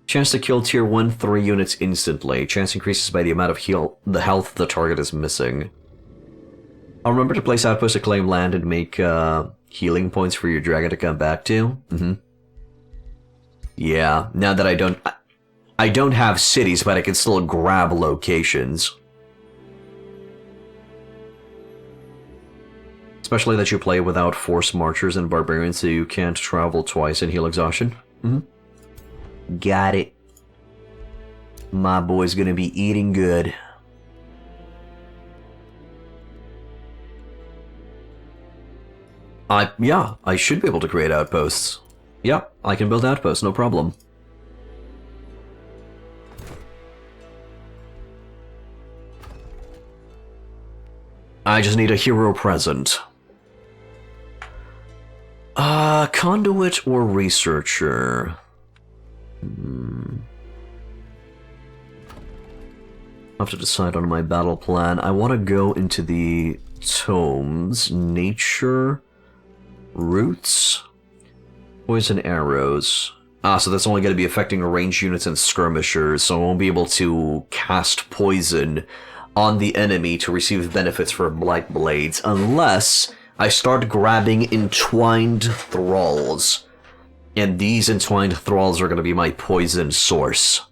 Speaker 1: Chance to kill Tier 1 3 units instantly. Chance increases by the amount of the health the target is missing. I'll remember to place outposts to claim land and make healing points for your dragon to come back to. Yeah, now that I don't have cities, but I can still grab locations. Especially that you play without force marchers and barbarians, so you can't travel twice and heal exhaustion. Got it. My boy's gonna be eating good. Yeah, I should be able to create outposts. Yeah, I can build outposts, no problem. I just need a hero present. Conduit or researcher? I'll have to decide on my battle plan. I want to go into the tomes. Nature... Roots? Poison arrows. So that's only going to be affecting ranged units and skirmishers, so I won't be able to cast poison on the enemy to receive benefits for Blight Blades, unless I start grabbing Entwined Thralls. And these Entwined Thralls are going to be my poison source.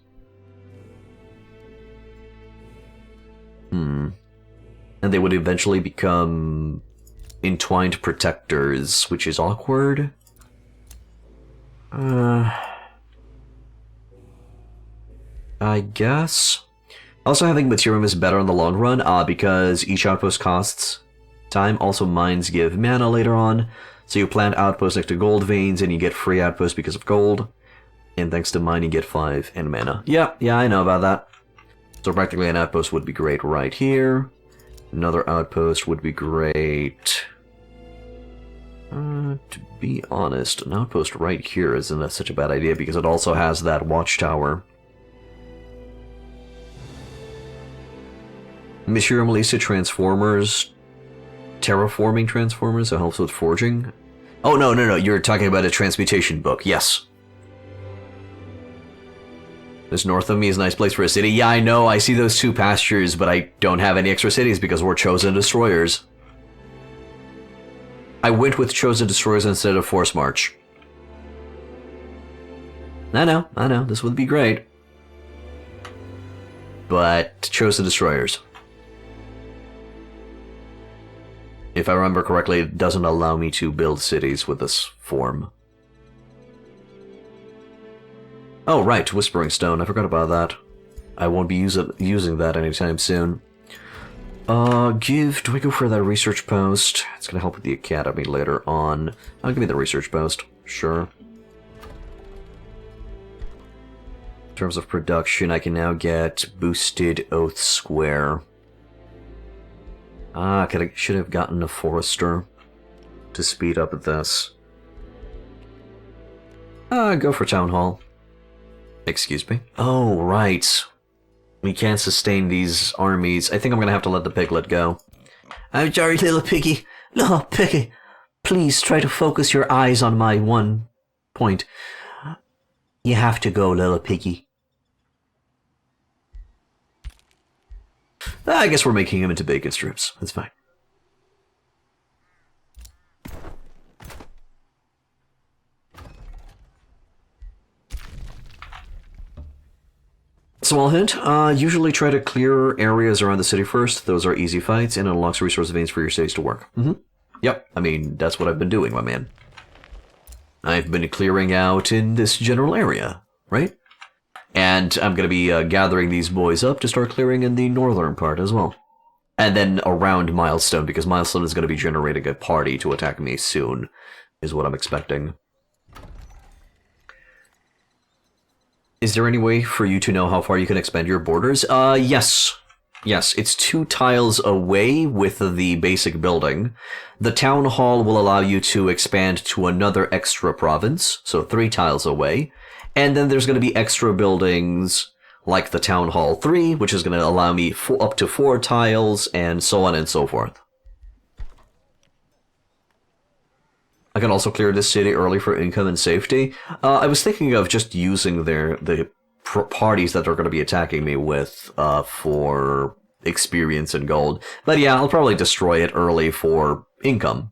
Speaker 1: And they would eventually become Entwined Protectors, which is awkward. I guess. Also, having Materium is better in the long run, because each outpost costs time. Also, mines give mana later on, so you plant outposts next to gold veins, and you get free outposts because of gold. And thanks to mine, you get 5 and mana. Yeah, I know about that. So practically an outpost would be great right here. Another outpost would be great. To be honest, an outpost right here isn't such a bad idea because it also has that watchtower. Monsieur Melissa Transformers. Terraforming Transformers that helps with forging? Oh, no, you're talking about a transmutation book, yes. This north of me is a nice place for a city. Yeah, I know, I see those two pastures, but I don't have any extra cities because we're Chosen Destroyers. I went with Chosen Destroyers instead of Force March. I know, this would be great. But Chosen Destroyers. If I remember correctly, it doesn't allow me to build cities with this form. Oh, right, Whispering Stone. I forgot about that. I won't be using that anytime soon. Do I go for that research post? It's gonna help with the academy later on. Give me the research post. Sure. In terms of production, I can now get boosted Oath Square. Should have gotten a forester to speed up this. Go for Town Hall. Excuse me? Oh, right. We can't sustain these armies. I think I'm gonna have to let the piglet go. I'm sorry, little piggy. No, piggy. Please try to focus your eyes on my one point. You have to go, little piggy. I guess we're making him into bacon strips. That's fine. Small hint, usually try to clear areas around the city first. Those are easy fights, and it unlocks resource veins for your cities to work. Yep, I mean, that's what I've been doing, my man. I've been clearing out in this general area, right? And I'm going to be gathering these boys up to start clearing in the northern part as well. And then around Milestone, because Milestone is going to be generating a party to attack me soon, is what I'm expecting. Is there any way for you to know how far you can expand your borders? Yes. Yes, it's 2 tiles away with the basic building. The town hall will allow you to expand to another extra province, so 3 tiles away. And then there's going to be extra buildings like the Town Hall 3, which is going to allow me up to 4 tiles, and so on and so forth. I can also clear this city early for income and safety. I was thinking of just using the parties that are going to be attacking me with for experience and gold. But yeah, I'll probably destroy it early for income.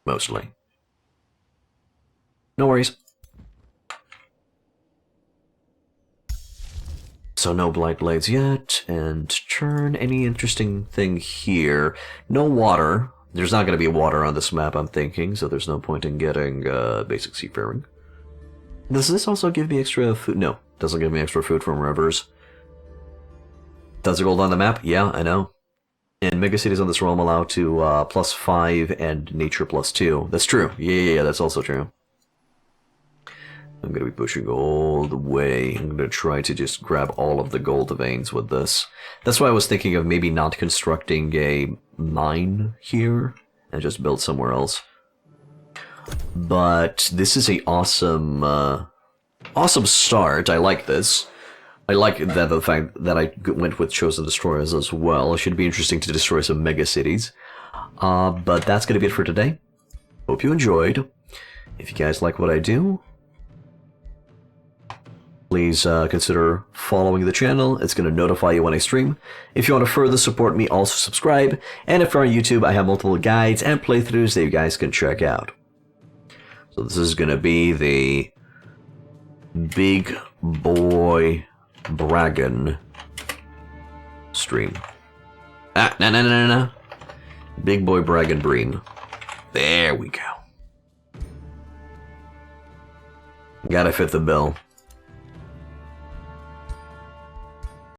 Speaker 1: Mostly. No worries. So no Blight Blades yet, and turn any interesting thing here. No water. There's not going to be water on this map, I'm thinking, so there's no point in getting basic seafaring. Does this also give me extra food? No, doesn't give me extra food from rivers. Does it gold on the map? Yeah, I know. And megacities on this realm allow to +5 and nature +2. That's true. Yeah, that's also true. I'm going to be pushing all the way. I'm going to try to just grab all of the gold veins with this. That's why I was thinking of maybe not constructing a mine here and just build somewhere else. But this is a awesome, awesome start. I like this. I like that the fact that I went with Chosen Destroyers as well. It should be interesting to destroy some mega cities. But that's going to be it for today. Hope you enjoyed. If you guys like what I do, please consider following the channel. It's going to notify you when I stream. If you want to further support me, also subscribe. And if you're on YouTube, I have multiple guides and playthroughs that you guys can check out. So this is going to be the Big Boy Braggin stream. No. Big Boy Braggin Breen. There we go. Gotta fit the bill.